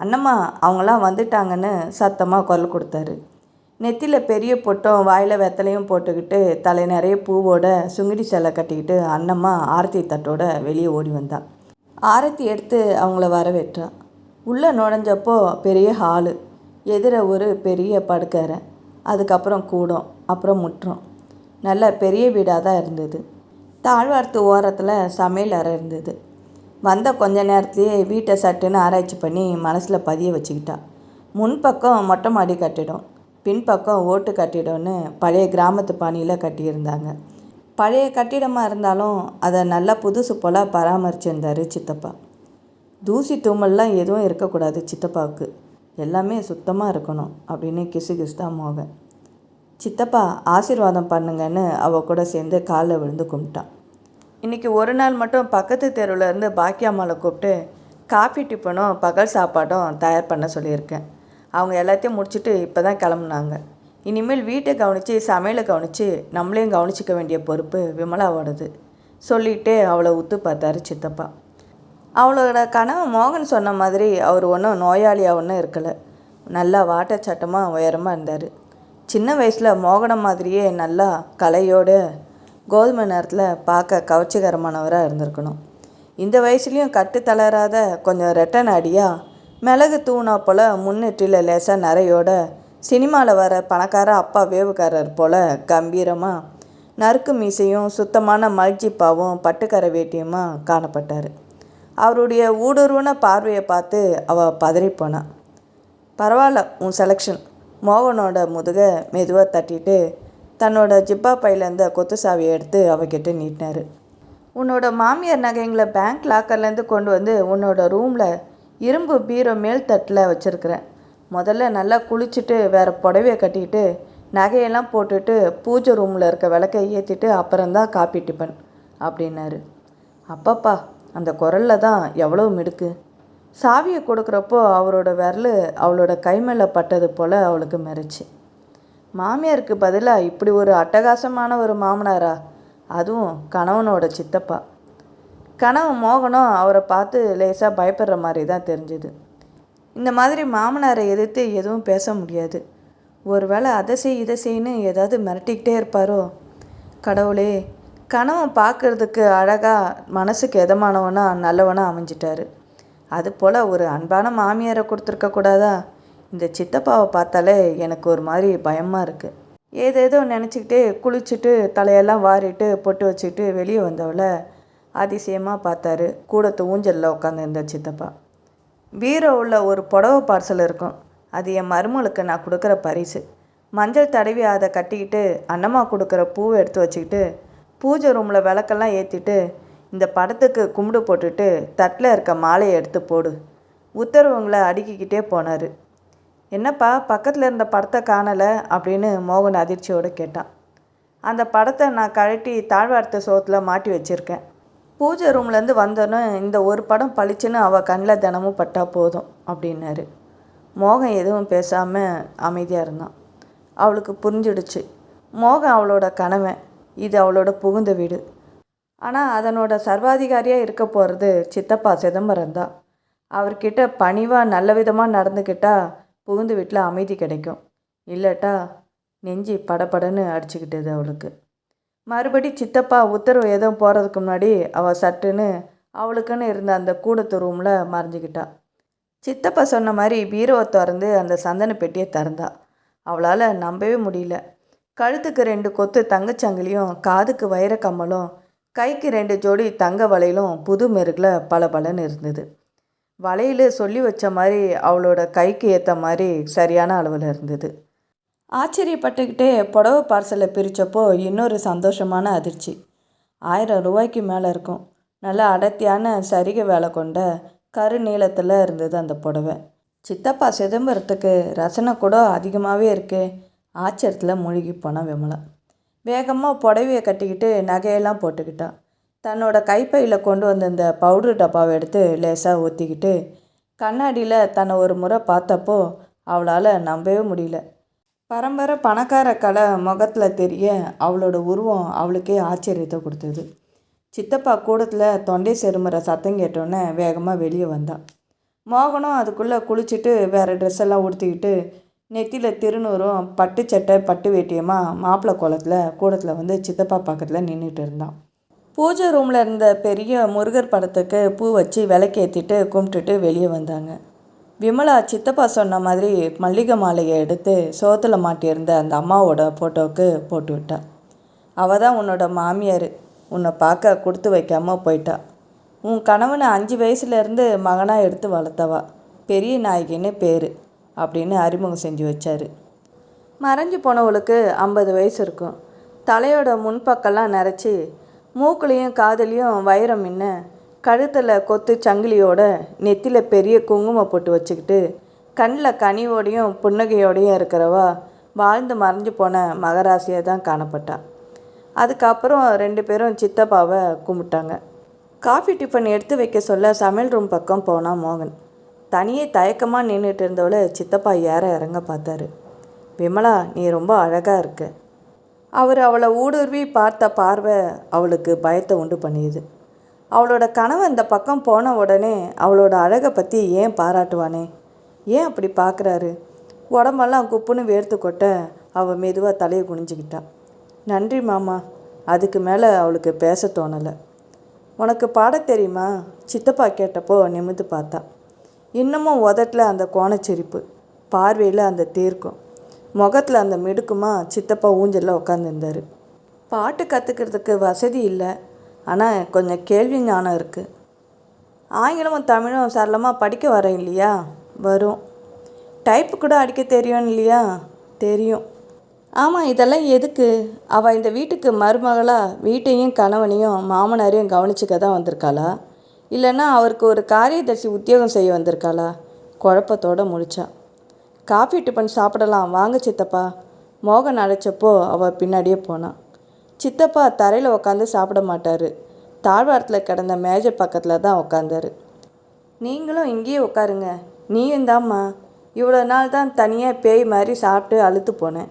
அண்ணம்மா அவங்களாம் வந்துட்டாங்கன்னு சத்தமாக குரல் கொடுத்தாரு. நெத்தியில் பெரிய பொட்டும் வாயில் வெத்தலையும் போட்டுக்கிட்டு தலை நிறைய பூவோட சுங்கிடி சேலை கட்டிக்கிட்டு அண்ணம்மா ஆரத்தி தட்டோட வெளியே ஓடி வந்தாள். ஆரத்தி எடுத்து அவங்கள வரவேற்றா. உள்ளே நுழைஞ்சப்போ பெரிய ஹாலு, எதிர ஒரு பெரிய படுக்கறை, அதுக்கப்புறம் கூடம், அப்புறம் முற்றம். நல்ல பெரிய வீடாக தான் இருந்தது. தாழ்வாரத்து ஓரத்தில் சமையல் அறை இருந்தது. வந்த கொஞ்ச நேரத்துலேயே வீட்டை சட்டுன்னு ஆராய்ச்சி பண்ணி மனசில் பதிய வச்சுக்கிட்டா. முன்பக்கம் மொட்டை மாடி கட்டிடம், பின்பக்கம் ஓட்டு கட்டிடம்னு பழைய கிராமத்து பாணியில் கட்டியிருந்தாங்க. பழைய கட்டிடமாக இருந்தாலும் அதை நல்லா புதுசு போல் பராமரிச்சிருந்தார் சித்தப்பா. தூசி தூமல்லாம் எதுவும் இருக்கக்கூடாது சித்தப்பாவுக்கு, எல்லாமே சுத்தமாக இருக்கணும் அப்படின்னு கிசுகிசுதான் மோகன். சித்தப்பா ஆசீர்வாதம் பண்ணுங்கன்னு அவள் கூட சேர்ந்து காலில் விழுந்து கும்பிட்டான். இன்றைக்கி ஒரு நாள் மட்டும் பக்கத்து தெருவில் இருந்து பாக்கியம்மாவை கூப்பிட்டு காஃபி டிஃபனும் பகல் சாப்பாடும் தயார் பண்ண சொல்லியிருக்கேன். அவங்க எல்லாத்தையும் முடிச்சுட்டு இப்போ தான் கிளம்புனாங்க. இனிமேல் வீட்டை கவனித்து சமையலை கவனித்து நம்மளையும் கவனிச்சிக்க வேண்டிய பொறுப்பு விமலாவோடது சொல்லிகிட்டே அவளை உத்து பார்த்தாரு சித்தப்பா. அவளோட கனவு மோகன் சொன்ன மாதிரி அவர் ஒன்றும் நோயாளியாக ஒன்றும் இருக்கலை. நல்லா வாட்டச்சட்டமாக உயரமாக இருந்தார். சின்ன வயசில் மோகனம் மாதிரியே நல்லா கலையோடு கோதுமை நேரத்தில் பார்க்க கவர்ச்சிகரமானவராக இருந்திருக்கணும். இந்த வயசுலேயும் கட்டு தளராத கொஞ்சம் ரெட்டன் அடியாக மிளகு தூணா போல் முன்னெற்றியில் லேசாக நிறையோட சினிமாவில் வர பணக்கார அப்பா வேவுக்காரர் போல் கம்பீரமாக நறுக்கு மீசையும் சுத்தமான மல்ஜிப்பாவும் பட்டுக்கரை வேட்டியுமா காணப்பட்டார். அவருடைய ஊடுருவன பார்வையை பார்த்து அவள் பதறிப்போனான். பரவாயில்ல, உன் செலெக்ஷன். மோகனோட முதுகை மெதுவாக தட்டிட்டு தன்னோட ஜிப்பா பையிலேருந்து கொத்து சாவியை எடுத்து அவகிட்ட நீட்டினார். உன்னோட மாமியார் நகைங்களை பேங்க் லாக்கர்லேருந்து கொண்டு வந்து உன்னோட ரூமில் இரும்பு பீரோ மேல் தட்டில் வச்சுருக்கிறேன். முதல்ல நல்லா குளிச்சுட்டு வேறு புடவையை கட்டிக்கிட்டு நகையெல்லாம் போட்டுட்டு பூஜை ரூமில் இருக்க விளக்கை ஏற்றிட்டு அப்புறம்தான் காப்பி டிஃபன் அப்படின்னாரு. அப்பப்பா, அந்த குரலில் தான் எவ்வளோ மிடுக்கு. சாவியை கொடுக்குறப்போ அவரோட விரல் அவளோட கை மேலே பட்டது போல் அவளுக்கு மிரச்சு. மாமியாருக்கு பதிலாக இப்படி ஒரு அட்டகாசமான ஒரு மாமனாரா, அதுவும் கணவனோட சித்தப்பா. கணவன் மோகனும் அவரை பார்த்து லேசாக பயப்படுற மாதிரி தான் தெரிஞ்சுது. இந்த மாதிரி மாமனாரை எதிர்த்து எதுவும் பேச முடியாது. ஒரு வேளை அதை செய் இதை செய்யன்னு ஏதாவது மிரட்டிக்கிட்டே இருப்பாரோ. கடவுளே, கணவன் பார்க்குறதுக்கு அழகாக மனசுக்கு எதமானவனா நல்லவனாக அமைஞ்சிட்டாரு. அதுபோல் ஒரு அன்பான மாமியாரை கொடுத்துருக்க கூடாதா? இந்த சித்தப்பாவை பார்த்தாலே எனக்கு ஒரு மாதிரி பயமாக இருக்குது. ஏதேதோ நினச்சிக்கிட்டே குளிச்சுட்டு தலையெல்லாம் வாரிட்டு பொட்டு வச்சுக்கிட்டு வெளியே வந்தவளை அதிசயமாக பார்த்தாரு கூடத்து ஊஞ்சலில் உட்காந்துருந்த சித்தப்பா. பீரோவில் ஒரு புடவை பார்சல் இருக்கும். அது என் மருமகளுக்கு நான் கொடுக்குற பரிசு. மஞ்சள் தடவி அதை கட்டிக்கிட்டு அன்னம்மா கொடுக்குற பூவை எடுத்து வச்சுக்கிட்டு பூஜை ரூமில் விளக்கெல்லாம் ஏற்றிட்டு இந்த படத்துக்கு கும்பிடு போட்டுட்டு தட்டில் இருக்க மாலையை எடுத்து போடு உத்தரவுங்களை அடுக்கிக்கிட்டே போனார். என்னப்பா, பக்கத்தில் இருந்த படத்தை காணலை அப்படின்னு மோகன் அதிர்ச்சியோடு கேட்டான். அந்த படத்தை நான் கழட்டி தாழ்வார்த்த சோத்தில் மாட்டி வச்சுருக்கேன். பூஜை ரூம்லேருந்து வந்தோன்னு இந்த ஒரு படம் பளிச்சுன்னு அவள் கண்ணில் தினமும் பட்டா போதும் அப்படின்னாரு. மோகன் எதுவும் பேசாமல் அமைதியாக இருந்தான். அவளுக்கு புரிஞ்சிடுச்சு, மோகன் அவளோட கணவன், இது அவளோட புகுந்த வீடு. ஆனால் அதனோட சர்வாதிகாரியாக இருக்க போகிறது சித்தப்பா சிதம்பரம் தான். அவர்கிட்ட பணிவாக நல்ல விதமாக நடந்துக்கிட்டால் புகுந்த வீட்டில் அமைதி கிடைக்கும். இல்லட்டா நெஞ்சி படபடன்னு அடிச்சுக்கிட்டது அவளுக்கு. மறுபடி சித்தப்பா உத்தரவு எதுவும் போகிறதுக்கு முன்னாடி அவள் சட்டுன்னு அவளுக்குன்னு இருந்த அந்த கூடத்து ரூமில் மறைஞ்சிக்கிட்டா. சித்தப்பா சொன்ன மாதிரி பீரோவை திறந்து அந்த சந்தன பெட்டியை திறந்தா. அவளால் நம்பவே முடியல. கழுத்துக்கு 2 கொத்து தங்கச்சங்கிலியும், காதுக்கு வைர கம்மலும், கைக்கு 2 ஜோடி தங்க வளையலும் புது மெருகில் பளபளன்னு இருந்தது. வளையல் சொல்லி வச்ச மாதிரி அவளோட கைக்கு ஏற்ற மாதிரி சரியான அளவில் இருந்தது. ஆச்சரியப்பட்டுக்கிட்டே புடவை பார்சலை பிரித்தப்போ இன்னொரு சந்தோஷமான அதிர்ச்சி. 1000 ரூபாய்க்கு மேலே இருக்கும். நல்ல அடர்த்தியான சரிகை வேலை கொண்ட கரு நீளத்தில் இருந்தது அந்த புடவை. சித்தப்பா சிதம்பரத்துக்கு ரசனை கூட அதிகமாகவே இருக்கே. ஆச்சரியத்தில் மூழ்கி போனான் விமலா. வேகமாக புடவையை கட்டிக்கிட்டு நகையெல்லாம் போட்டுக்கிட்டான். தன்னோட கைப்பையில் கொண்டு வந்திருந்த பவுட்ரு டப்பாவை எடுத்து லேசாக ஊற்றிக்கிட்டு கண்ணாடியில் தன்னை ஒரு முறை பார்த்தப்போ அவளால் நம்பவே முடியல. பரம்பரை பணக்கார கலை முகத்தில் தெரிய அவளோட உருவம் அவளுக்கே ஆச்சரியத்தை கொடுத்தது. சித்தப்பா கூடத்தில் தொண்டை செருமுறை சத்தம் கேட்டோன்னே வேகமாக வெளியே வந்தான். மோகனும் அதுக்குள்ளே குளிச்சுட்டு வேறு ட்ரெஸ் எல்லாம் உடுத்திக்கிட்டு நெத்தியில் திருநூறும் பட்டு சட்டை பட்டு வேட்டியமாக மாப்பிள்ளை கோலத்தில் கூடத்தில் வந்து சித்தப்பா பக்கத்தில் நின்றுட்டு இருந்தான். பூஜை ரூமில் இருந்த பெரிய முருகர் படத்துக்கு பூ வச்சு விளக்கேற்றிட்டு கும்பிட்டுட்டு வெளியே வந்தாங்க. விமலா சித்தப்பா சொன்ன மாதிரி மல்லிகை மாலையை எடுத்து சோத்தில் மாட்டியிருந்த அந்த அம்மாவோட ஃபோட்டோவுக்கு போட்டு விட்டா. அவள் தான் உன்னோட மாமியார், உன்னை பார்க்க கொடுத்து வைக்காமல் போயிட்டா. உன் கணவனை 5 வயசுலேருந்து மகனாக எடுத்து வளர்த்தவா, பெரிய நாயகின்னு பேர் அப்படின்னு அறிமுகம் செஞ்சு வச்சார். மறைஞ்சு போனவளுக்கு 50 வயசு இருக்கும். தலையோட முன்பக்கெல்லாம் நிறச்சி மூக்குலையும் காதலையும் வைரம் மின்ன, கழுத்தில் கொத்து சங்கிலியோட நெத்தியில் பெரிய குங்குமம் போட்டு வச்சுக்கிட்டு கண்ணில் கனிவோடையும் புன்னகையோடையும் இருக்கிறவா வாழ்ந்து மறைஞ்சு போன மகராசியாக தான் காணப்பட்டா. அதுக்கப்புறம் 2 பேரும் சித்தப்பாவை கும்பிட்டாங்க. காஃபி டிஃபன் எடுத்து வைக்க சொல்ல சமையல் ரூம் பக்கம் போனான் மோகன். தனியே தயக்கமாக நின்றுட்டு இருந்தவளை சித்தப்பா ஏற இறங்க பார்த்தாரு. விமலா, நீ ரொம்ப அழகாக இருக்க. அவர் அவளை ஊடுருவி பார்த்த பார்வை அவளுக்கு பயத்தை உண்டு பண்ணியது. அவளோட கணவன் இந்த பக்கம் போன உடனே அவளோட அழகை பற்றி ஏன் பாராட்டுவானே? ஏன் அப்படி பார்க்குறாரு? உடம்பெல்லாம் குப்புன்னு வேர்த்து கொட்ட அவள் மெதுவாக தலையை குனிஞ்சிக்கிட்டான். நன்றி மாமா. அதுக்கு மேலே அவளுக்கு பேச தோணலை. உனக்கு பாட தெரியுமா? சித்தப்பா கேட்டப்போ நிமிர்ந்து பார்த்தா. இன்னமும் உதட்டில் அந்த கோணச்சிரிப்பு, பார்வையில் அந்த தீர்க்கம், முகத்தில் அந்த மிடுக்குமா சித்தப்பா ஊஞ்சலில் உட்காந்துருந்தார். பாட்டு கற்றுக்கிறதுக்கு வசதி இல்லை, ஆனால் கொஞ்சம் கேள்வி ஞானம் இருக்குது. ஆங்கிலமும் தமிழும் சரளமாக படிக்க வரேன் இல்லையா? வரும். டைப்பு கூட அடிக்க தெரியும் இல்லையா? தெரியும். ஆமாம், இதெல்லாம் எதுக்கு? அவள் இந்த வீட்டுக்கு மருமகளாக வீட்டையும் கணவனையும் மாமனாரையும் கவனிச்சிக்க தான் வந்திருக்காளா, இல்லைன்னா அவருக்கு ஒரு காரியதர்சி உத்தியோகம் செய்ய வந்திருக்காளா? குழப்பத்தோடு முழிச்சா. காஃபி டிஃபன் சாப்பிடலாம் வாங்க சித்தப்பா. மோகன் அழைச்சப்போ அவள் பின்னாடியே போனான். சித்தப்பா தரையில் உட்காந்து சாப்பிட மாட்டார். தாழ்வாரத்தில் கிடந்த மேஜை பக்கத்தில் தான் உட்காந்தாரு. நீங்களும் இங்கேயே உட்காருங்க, நீயும் தாம்மா. இவ்வளோ நாள் தான் தனியாக பேய் மாதிரி சாப்பிட்டு அழுத்து போனேன்.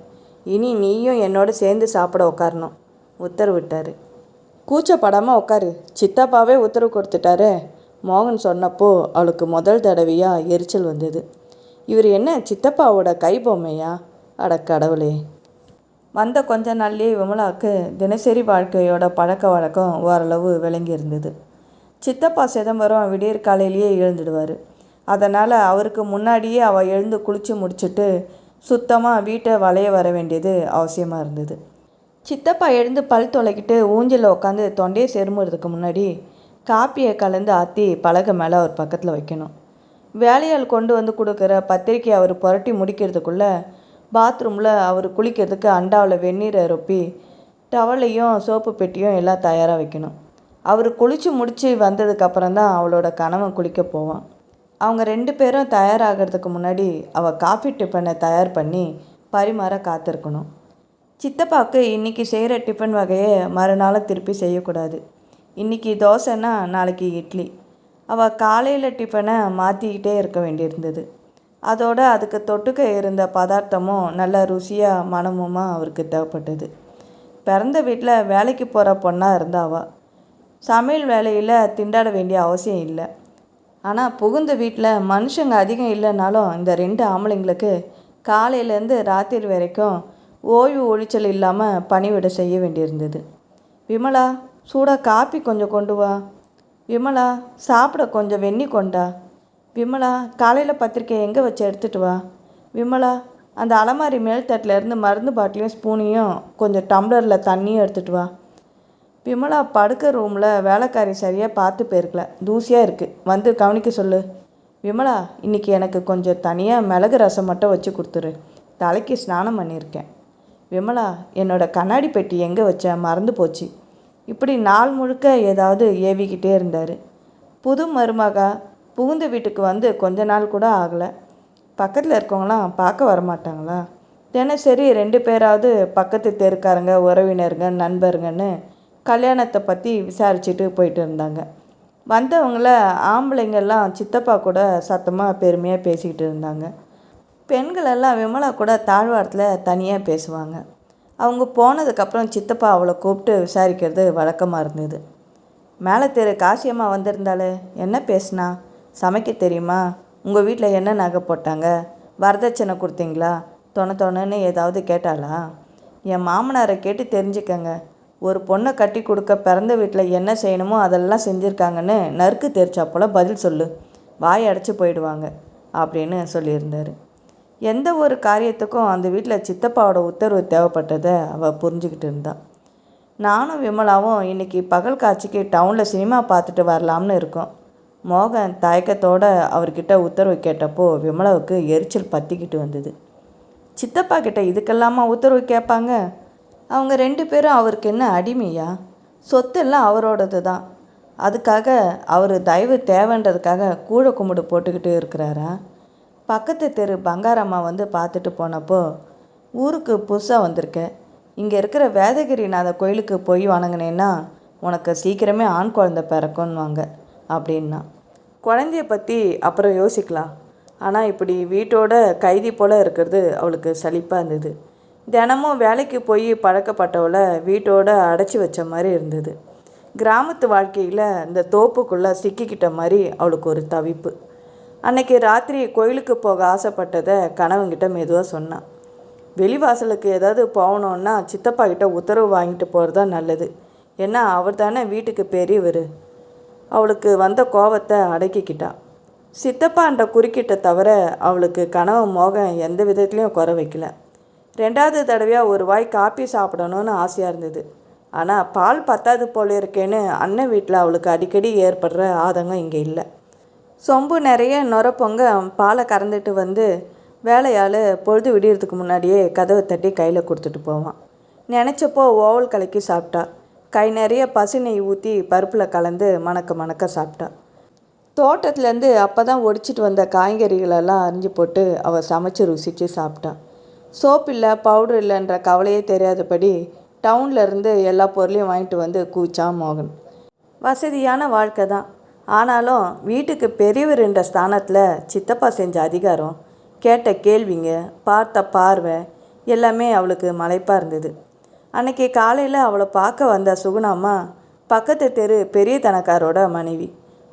இனி நீயும் என்னோட சேர்ந்து சாப்பிட உட்காரணும் உத்தரவிட்டார். கூச்சப்படாமல் உட்காரு, சித்தப்பாவே உத்தரவு கொடுத்துட்டாரு. மோகன் சொன்னப்போ அவளுக்கு முதல் தடவையாக எரிச்சல் வந்தது. இவர் என்ன சித்தப்பாவோட கை பொம்மையா? அட கடவுளே! வந்த கொஞ்ச நாள்லேயே விமலாவுக்கு தினசரி வாழ்க்கையோட பழக்க வழக்கம் ஓரளவு விளங்கி இருந்தது. சித்தப்பா சிதம்பரம் விடியற் காலையிலேயே எழுந்துடுவார். அதனால் அவருக்கு முன்னாடியே அவள் எழுந்து குளித்து முடிச்சுட்டு சுத்தமாக வீட்டை வளைய வர வேண்டியது அவசியமாக இருந்தது. சித்தப்பா எழுந்து பல் துளைக்கிட்டு ஊஞ்சலில் உட்காந்து தொண்டையை செருமுறதுக்கு முன்னாடி காப்பியை கலந்து ஆற்றி பலகை மேலே அவர் பக்கத்தில் வைக்கணும். வேலையால் கொண்டு வந்து கொடுக்குற பத்திரிக்கையை அவர் புரட்டி முடிக்கிறதுக்குள்ளே பாத்ரூமில் அவர் குளிக்கிறதுக்கு அண்டாவில் வெந்நீரை ரொப்பி டவலையும் சோப்பு பெட்டியும் எல்லாம் தயாராக வைக்கணும். அவர் குளித்து முடித்து வந்ததுக்கப்புறம் தான் அவளோட கணவன் குளிக்க போவான். அவங்க 2 பேரும் தயாராகிறதுக்கு முன்னாடி அவள் காஃபி டிஃபனை தயார் பண்ணி பரிமாற காத்திருக்கணும். சித்தப்பாவுக்கு இன்றைக்கி செய்கிற டிஃபன் வகையை மறுநாள் திருப்பி செய்யக்கூடாது. இன்றைக்கி தோசைன்னா நாளைக்கு இட்லி. அவள் காலையில் டிஃபனை மாற்றிக்கிட்டே இருக்க வேண்டியிருந்தது. அதோடு அதுக்கு தொட்டுக்க இருந்த பதார்த்தமும் நல்ல ருசியாக மனமுமா அவருக்கு தேவைப்பட்டது. பிறந்த வீட்டில் வேலைக்கு போகிற பொண்ணாக இருந்தாவா சமையல் வேலையில் திண்டாட வேண்டிய அவசியம் இல்லை. ஆனால் புகுந்த வீட்டில் மனுஷங்க அதிகம் இல்லைனாலும் இந்த 2 ஆம்பளைங்களுக்கு காலையிலேருந்து ராத்திரி வரைக்கும் ஓய்வு ஒழிச்சல் இல்லாமல் பணிவிட செய்ய வேண்டியிருந்தது. விமலா, சூடாக காப்பி கொஞ்சம் கொண்டு வா. விமலா, சாப்பிட கொஞ்சம் வெந்நி கொண்டா. விமலா, காலையில் பத்திரிக்கை எங்கே வச்சு எடுத்துகிட்டு வா. விமலா, அந்த அலமாரி மேல் தட்டிலேருந்து மருந்து பாட்டிலையும் ஸ்பூனையும் கொஞ்சம் டம்ளரில் தண்ணியும் எடுத்துகிட்டு வா. விமலா படுக்க ரூமில் வேலைக்காரி சரியாக பார்த்து போயிருக்கல, தூசியாக இருக்குது, வந்து கவனிக்க சொல்லு. விமலா, இன்றைக்கி எனக்கு கொஞ்சம் தனியாக மிளகு ரசம் மட்டும் வச்சு கொடுத்துரு, தலைக்கு ஸ்நானம் பண்ணியிருக்கேன். விமலா, என்னோடய கண்ணாடி பெட்டி எங்கே வச்ச, மறந்து போச்சு. இப்படி நாள் முழுக்க ஏதாவது ஏவிக்கிட்டே இருந்தார். புது மருமகா புகுந்த வீட்டுக்கு வந்து கொஞ்ச நாள் கூட ஆகலை. பக்கத்தில் இருக்கவங்களாம் பார்க்க வரமாட்டாங்களா? தினசரி 2 பேராவது பக்கத்து தெருக்காரங்க, உறவினருங்க, நண்பருங்கன்னு கல்யாணத்தை பற்றி விசாரிச்சுட்டு போயிட்டு இருந்தாங்க. வந்தவங்கள ஆம்பளைங்கெல்லாம் சித்தப்பா கூட சத்தமாக பெருமையாக பேசிக்கிட்டு இருந்தாங்க. பெண்களெல்லாம் விமலா கூட தாழ்வாரத்தில் தனியாக பேசுவாங்க. அவங்க போனதுக்கப்புறம் சித்தப்பா அவளை கூப்பிட்டு விசாரிக்கிறது வழக்கமாக இருந்தது. மேலே தெரு காசியம்மா வந்திருந்தாலே, என்ன பேசுனா? சமைக்க தெரியுமா? உங்கள் வீட்டில் என்ன நகை போட்டாங்க? வரதட்சணை கொடுத்தீங்களா? தொணன்னு ஏதாவது கேட்டாளா? என் மாமனாரை கேட்டு தெரிஞ்சுக்கங்க. ஒரு பொண்ணை கட்டி கொடுக்க பிறந்த வீட்டில் என்ன செய்யணுமோ அதெல்லாம் செஞ்சுருக்காங்கன்னு நறுக்கு தெரிச்சா போல் பதில் சொல்லு, வாய் அடைச்சி போயிடுவாங்க அப்படின்னு சொல்லியிருந்தார். எந்த ஒரு காரியத்துக்கும் அந்த வீட்டில் சித்தப்பாவோட உத்தரவு தேவைப்பட்டதை அவள் புரிஞ்சுக்கிட்டு இருந்தாள். நானும் விமலாவும் இன்றைக்கி பகல் காட்சிக்கு டவுனில் சினிமா பார்த்துட்டு வரலாம்னு இருக்கோம். மோகன் தயக்கத்தோடு அவர்கிட்ட உத்தரவு கேட்டப்போ விமலாவுக்கு எரிச்சல் பற்றிக்கிட்டு வந்தது. சித்தப்பா கிட்ட இதுக்கெல்லாமா உத்தரவு கேட்பாங்க? அவங்க 2 பேரும் அவருக்கு என்ன அடிமையா? சொத்தெல்லாம் அவரோடது தான். அதுக்காக அவர் தயவு தேவைன்றதுக்காக கூழ கும்பிடு போட்டுக்கிட்டு இருக்கிறாரா? பக்கத்து தெரு பங்காரம்மா வந்து பார்த்துட்டு போனப்போ, ஊருக்கு புதுசாக வந்திருக்கேன், இங்கே இருக்கிற வேதகிரிநாத கோயிலுக்கு போய் வணங்கினேன்னா உனக்கு சீக்கிரமே ஆண் குழந்தை பிறக்கும்வாங்க அப்படின்னா. குழந்தைய பற்றி அப்புறம் யோசிக்கலாம். ஆனால் இப்படி வீட்டோட கைதி போல் இருக்கிறது அவளுக்கு சலிப்பாக இருந்தது. தினமும் வேலைக்கு போய் பழக்கப்பட்டவளை வீட்டோட அடைச்சி வச்ச மாதிரி இருந்தது. கிராமத்து வாழ்க்கையில் இந்த தோப்புக்குள்ளே சிக்கிக்கிட்ட மாதிரி அவளுக்கு ஒரு தவிப்பு. அன்னைக்கு ராத்திரி கோயிலுக்கு போக ஆசைப்பட்டதை கணவன்கிட்ட மெதுவாக சொன்னான். வெளிவாசலுக்கு ஏதாவது போகணுன்னா சித்தப்பா கிட்ட உத்தரவு வாங்கிட்டு போகிறது தான் நல்லது, ஏன்னா அவர் தானே வீட்டுக்கு பெரியவர். அவளுக்கு வந்த கோபத்தை அடக்கிக்கிட்டா. சித்தப்பான்ற குறுக்கிட்ட தவிர அவளுக்கு கணவன் மோகன் எந்த விதத்துலேயும் குறை வைக்கல. 2வது தடவையாக ஒரு வாய் காப்பி சாப்பிடணும்னு ஆசையாக இருந்தது. ஆனால் பால் பத்தாது போல இருக்கேன்னு அண்ணன் வீட்டில் அவளுக்கு அடிக்கடி ஏற்படுற ஆதங்கம் இங்கே இல்லை. சொம்பு நிறைய நுர பொங்க பாலை கறந்துட்டு வந்து வேலையால் பொழுது விடியறதுக்கு முன்னாடியே கதவை தட்டி கையில் கொடுத்துட்டு போவான். நினச்சப்போ ஓவல் கலக்கி சாப்பிட்டா. கை நிறைய பசு நெய் ஊற்றி பருப்பில் கலந்து மணக்க சாப்பிட்டா. தோட்டத்துலேருந்து அப்போ தான் ஒடிச்சிட்டு வந்த காய்கறிகளெல்லாம் அரிஞ்சு போட்டு அவள் சமைச்சு ருசித்து சாப்பிட்டா. சோப் இல்லை, பவுடர் இல்லைன்ற கவலையே தெரியாதபடி டவுனில் இருந்து எல்லா பொருளையும் வாங்கிட்டு வந்து கூச்சான் மோகன். வசதியான வாழ்க்கை தான். ஆனாலும் வீட்டுக்கு பெரியவர்ன்ற ஸ்தானத்தில் சித்தப்பா செஞ்ச அதிகாரம், கேட்ட கேள்விங்க, பார்த்த பார்வை எல்லாமே அவளுக்கு மலைப்பாக இருந்தது. அன்னைக்கு காலையில் அவளை பார்க்க வந்த சுகுணாம்மா பக்கத்து தெரு பெரிய தனக்காரோட மனைவி.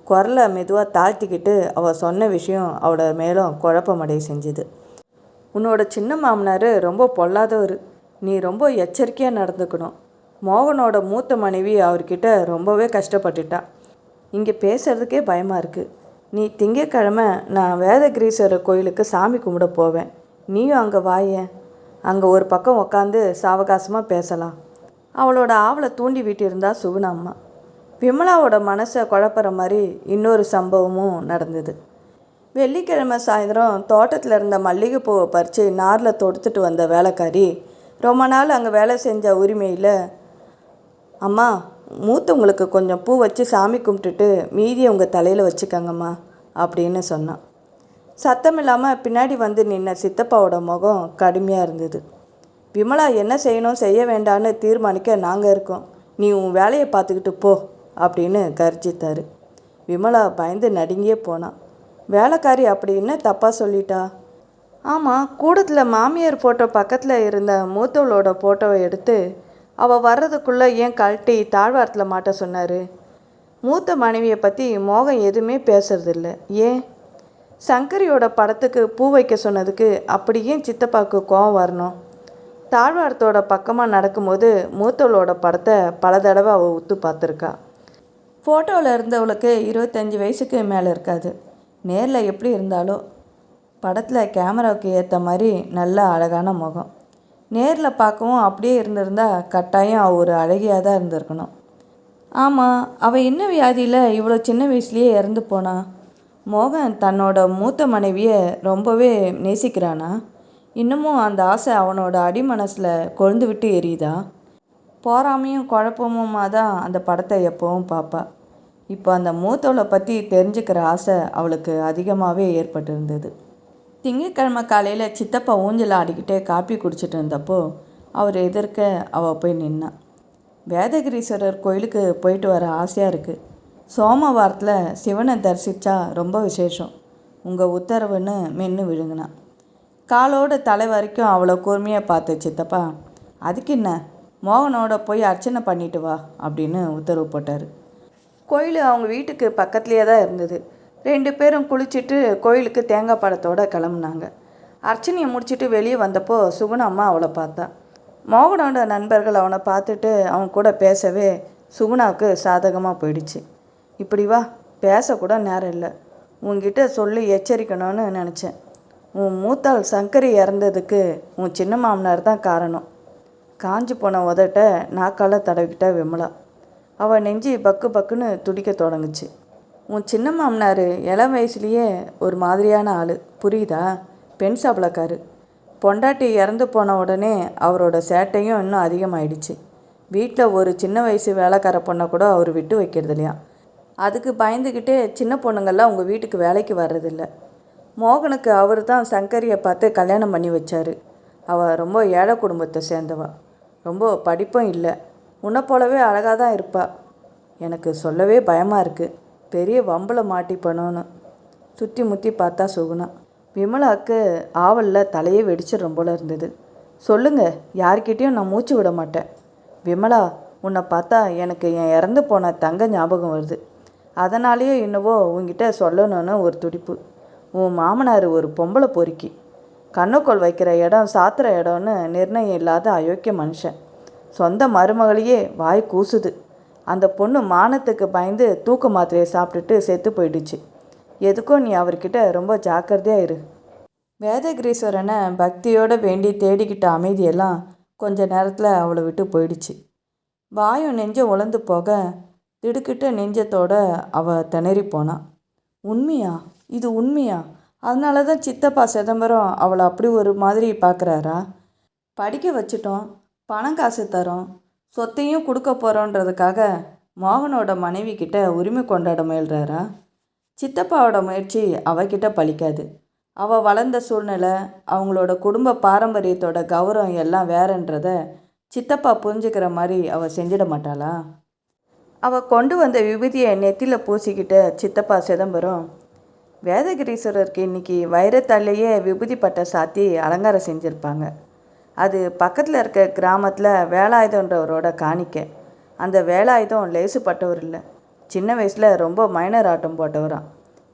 குரலை மெதுவாக தாழ்த்திக்கிட்டு அவள் சொன்ன விஷயம் அவளை மேலும் குழப்பமடைய செஞ்சுது. உன்னோட சின்ன மாமனார் ரொம்ப பொல்லாதவர். நீ ரொம்ப எச்சரிக்கையாக நடந்துக்கணும். மோகனோட மூத்த மனைவி அவர்கிட்ட ரொம்பவே கஷ்டப்பட்டுட்டா. இங்கே பேசுகிறதுக்கே பயமாக இருக்குது. நீ திங்கக்கிழமை நான் வேதகிரீஸ்வரர் கோயிலுக்கு சாமி கும்பிட போவேன். நீயும் அங்கே வாயேன். அங்கே ஒரு பக்கம் உக்காந்து சாவகாசமாக பேசலாம். அவளோட ஆவலை தூண்டி விட்டிருந்தா சுகுணாம்மா. விமலாவோட மனசை குழப்புற மாதிரி இன்னொரு சம்பவமும் நடந்தது. வெள்ளிக்கிழமை சாயந்தரம் தோட்டத்தில் இருந்த மல்லிகைப்பூவை பறித்து நாரில் தொடுத்துட்டு வந்த வேலைக்காரி ரொம்ப நாள் அங்கே வேலை செஞ்ச உரிமையில், அம்மா மூத்தவங்களுக்கு கொஞ்சம் பூ வச்சு சாமி கும்பிட்டுட்டு மீதியை உங்கள் தலையில் வச்சுக்கங்கம்மா அப்படின்னு சொன்னான். சத்தம் இல்லாமல் பின்னாடி வந்து நின்ன சித்தப்பாவோட முகம் கடுமையாக இருந்தது. விமலா என்ன செய்யணும் செய்ய வேண்டான்னு தீர்மானிக்க நாங்கள் இருக்கோம். நீ உன் வேலையை பார்த்துக்கிட்டு போ அப்படின்னு கர்ஜித்தார். விமலா பயந்து நடுங்கியே போனான். வேலைக்காரி அப்படின்னு தப்பாக சொல்லிட்டா? ஆமாம், கூடத்தில் மாமியார் ஃபோட்டோ பக்கத்தில் இருந்த மூத்தவளோட ஃபோட்டோவை எடுத்து அவள் வர்றதுக்குள்ளே ஏன் கழட்டி தாழ்வாரத்தில் மாட்ட சொன்னார்? மூத்த மனைவியை பற்றி மோகன் எதுவுமே பேசுறதில்ல. ஏன்? சங்கரியோட படத்துக்கு பூ வைக்க சொன்னதுக்கு அப்படி ஏன் சித்தப்பாவுக்கு கோவம் வரணும்? தாழ்வாரத்தோட பக்கமாக நடக்கும்போது மூத்தவளோட படத்தை பல தடவை அவள் உத்து பார்த்துருக்கா. ஃபோட்டோவில் இருந்தவளுக்கு 25 வயசுக்கு மேலே இருக்காது. நேரில் எப்படி இருந்தாலோ படத்தில் கேமராவுக்கு ஏற்ற மாதிரி நல்ல அழகான முகம். நேரில் பார்க்கவும் அப்படியே இருந்திருந்தா கட்டாயம் அவள் ஒரு அழகியாக தான் இருந்திருக்கணும். ஆமாம், அவள் என்ன வியாதியில் இவ்வளோ சின்ன வயசுலேயே இறந்து போனா? மோகன் தன்னோட மூத்த மனைவியை ரொம்பவே நேசிக்கிறானா? இன்னமும் அந்த ஆசை அவனோட அடி மனசில் கொழுந்து விட்டு எரியுதா? போராமையும் குழப்பமுமா தான் அந்த படத்தை எப்போவும் பார்ப்பா. இப்போ அந்த மூத்தவளை பற்றி தெரிஞ்சுக்கிற ஆசை அவளுக்கு அதிகமாகவே ஏற்பட்டிருந்தது. திங்கட்கிழமை காலையில் சித்தப்பா ஊஞ்சல் ஆடிக்கிட்டே காப்பி குடிச்சிட்டு இருந்தப்போ அவர் எதிர்க்க அவள் போய் நின்னான். வேதகிரீஸ்வரர் கோயிலுக்கு போயிட்டு வர ஆசையாக இருக்குது. சோமவாரத்தில் சிவனை தரிசித்தா ரொம்ப விசேஷம். உங்கள் உத்தரவுன்னு மென்று விழுங்கினான். காலோட தலை வரைக்கும் அவ்வளோ கூர்மையாக பார்த்த சித்தப்பா, அதுக்கு என்ன, மோகனோட போய் அர்ச்சனை பண்ணிட்டு வா அப்படின்னு உத்தரவு போட்டார். கோயில் அவங்க வீட்டுக்கு பக்கத்துலேயே தான் இருந்தது. 2 பேரும் குளிச்சுட்டு கோயிலுக்கு தேங்காய் பழத்தோடு கிளம்புனாங்க. அர்ச்சனையை முடிச்சுட்டு வெளியே வந்தப்போ சுகுணாம்மா அவளை பார்த்தா. மோகனோட நண்பர்கள் அவனை பார்த்துட்டு அவன் கூட பேசவே சுகுணாவுக்கு சாதகமாக போயிடுச்சு. இப்படி வா, பேசக்கூட நேரம் இல்லை. உன்கிட்ட சொல்லி எச்சரிக்கணும்னு நினச்சேன். உன் மூத்தாள் சங்கரி இறந்ததுக்கு உன் சின்ன மாமனார் தான் காரணம். காஞ்சி போன உதட்ட நாக்கால் தடவிக்கிட்டா விமலா. அவள் நெஞ்சு பக்கு பக்குன்னு துடிக்க தொடங்குச்சு. உன் சின்ன மாமனார் இளம் வயசுலேயே ஒரு மாதிரியான ஆள், புரியுதா? பெண் சபலக்காரு. பொண்டாட்டி இறந்து போன உடனே அவரோட சேட்டையும் இன்னும் அதிகமாகிடுச்சு. வீட்டில் ஒரு சின்ன வயசு வேலைக்கார பொண்ணை கூட அவர் விட்டு வைக்கிறது இல்லையா. அதுக்கு பயந்துக்கிட்டே சின்ன பொண்ணுங்கள்லாம் உங்கள் வீட்டுக்கு வேலைக்கு வர்றதில்ல. மோகனுக்கு அவர் தான் சங்கரியை பார்த்து கல்யாணம் பண்ணி வச்சார். அவள் ரொம்ப ஏழை குடும்பத்தை சேர்ந்தவா. ரொம்ப படிப்பும் இல்லை. உன்னை போலவே அழகாக தான் இருப்பா. எனக்கு சொல்லவே பயமாக இருக்குது. பெரிய வம்பில் மாட்டிப்பணும்னு. சுற்றி முற்றி பார்த்தா சுகுணா. விமலாவுக்கு ஆவலில் தலையே வெடிச்சிடும் போல இருந்தது. சொல்லுங்கள், யார்கிட்டேயும் நான் மூச்சு விட மாட்டேன். விமலா, உன்னை பார்த்தா எனக்கு என் இறந்து போன தங்க ஞாபகம் வருது. அதனாலேயே என்னவோ உங்ககிட்ட சொல்லணும்னு ஒரு துடிப்பு. உன் மாமனார் ஒரு பொம்பளை பொறுக்கி. கண்ணுக்கோள் வைக்கிற இடம் சாத்துற இடம்னு நிர்ணயம் இல்லாத அயோக்கிய மனுஷன். சொந்த மருமகளையே வாய் கூசுது. அந்த பொண்ணு மானத்துக்கு பயந்து தூக்க மாத்திரையை சாப்பிட்டுட்டு செத்து போயிடுச்சு. எதுக்கும் நீ அவர்கிட்ட ரொம்ப ஜாக்கிரதையாக இரு. வேதகிரீஸ்வரனை பக்தியோடு வேண்டி தேடிக்கிட்ட அமைதியெல்லாம் கொஞ்ச நேரத்தில் அவளை விட்டு போயிடுச்சு. வாயும் நெஞ்சம் உலர்ந்து போக திடுக்கிட்ட நெஞ்சத்தோட அவள் திணறி போனான். உண்மையா? இது உண்மையா? அதனால தான் சித்தப்பா சிதம்பரம் அவளை அப்படி ஒரு மாதிரி பார்க்குறாரா? படிக்க வச்சுட்டோம், பணம் காசு தரோம், சொத்தையும் கொடுக்க போகிறோன்றதுக்காக மோகனோட மனைவி கிட்ட உரிமை கொண்டாட முயல்றாரா? சித்தப்பாவோட முயற்சி அவகிட்ட பலிக்காது. அவள் வளர்ந்த சூழ்நிலை, அவங்களோட குடும்ப பாரம்பரியத்தோட கௌரவம் எல்லாம் வேறன்றத சித்தப்பா புரிஞ்சுக்கிற மாதிரி அவள் செஞ்சிட மாட்டாளா? அவள் கொண்டு வந்த விபூதியை நெத்தியில் பூசிக்கிட்ட சித்தப்பா சிதம்பரம், வேதகிரீஸ்வரருக்கு இன்னைக்கு வைரத்தாலேயே விபூதி பட்டை சாத்தி அலங்காரம் செஞ்சுருப்பாங்க. அது பக்கத்தில் இருக்க கிராமத்தில் வேலாயுதன்றவரோட காணிக்கை. அந்த வேலாயுதம் லேசுப்பட்டவர் இல்லை. சின்ன வயசில் ரொம்ப மைனர் ஆட்டம் போட்டவராம்.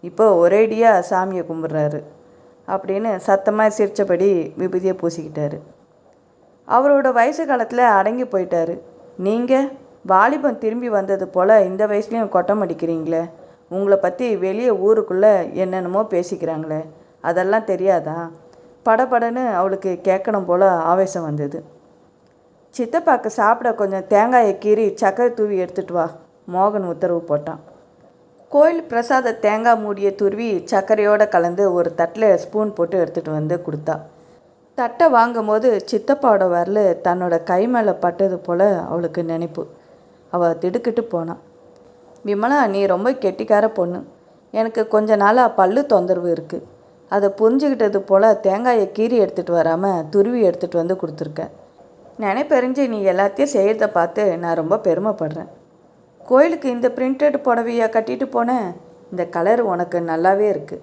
இப்போ ஒரேடியாக சாமியை கும்பிட்றாரு அப்படின்னு சத்தமாக சிரித்தபடி விபூதியை பூசிக்கிட்டாரு. அவரோட வயசு காலத்தில் அடங்கி போயிட்டாரு. நீங்கள் வாலிபம் திரும்பி வந்தது போல் இந்த வயசுலேயும் கொட்டம் அடிக்கிறீங்களே, உங்களை பற்றி வெளியே ஊருக்குள்ளே என்னென்னமோ பேசிக்கிறாங்களே, அதெல்லாம் தெரியாதா? படபடன்னு அவளுக்கு கேட்கணும் போல் ஆவேசம் வந்தது. சித்தப்பாக்கு சாப்பிட கொஞ்சம் தேங்காயை கீறி சக்கரை தூவி எடுத்துகிட்டு வா, மோகன் உத்தரவு போட்டான். கோயில் பிரசாத தேங்காய் மூடியை துருவி சர்க்கரையோடு கலந்து ஒரு தட்டில் ஸ்பூன் போட்டு எடுத்துகிட்டு வந்து கொடுத்தா. தட்டை வாங்கும் போது சித்தப்பாவோட வரல தன்னோட கை மேலே பட்டது போல் அவளுக்கு நினைப்பு. அவள் திடுக்கிட்டு போனான். விமலா, நீ ரொம்ப கெட்டிக்கார பொண்ணு. எனக்கு கொஞ்ச நாளாக பல்லு தொந்தரவு இருக்குது. அதை புரிஞ்சுக்கிட்டது போல் தேங்காயை கீறி எடுத்துகிட்டு வராமல் துருவி எடுத்துகிட்டு வந்து கொடுத்துருக்க. நினைப்பெறிஞ்சு நீ எல்லாத்தையும் செய்கிறத பார்த்து நான் ரொம்ப பெருமைப்படுறேன். கோயிலுக்கு இந்த பிரிண்டட் புடவையை கட்டிட்டு போனேன். இந்த கலர் உனக்கு நல்லாவே இருக்குது.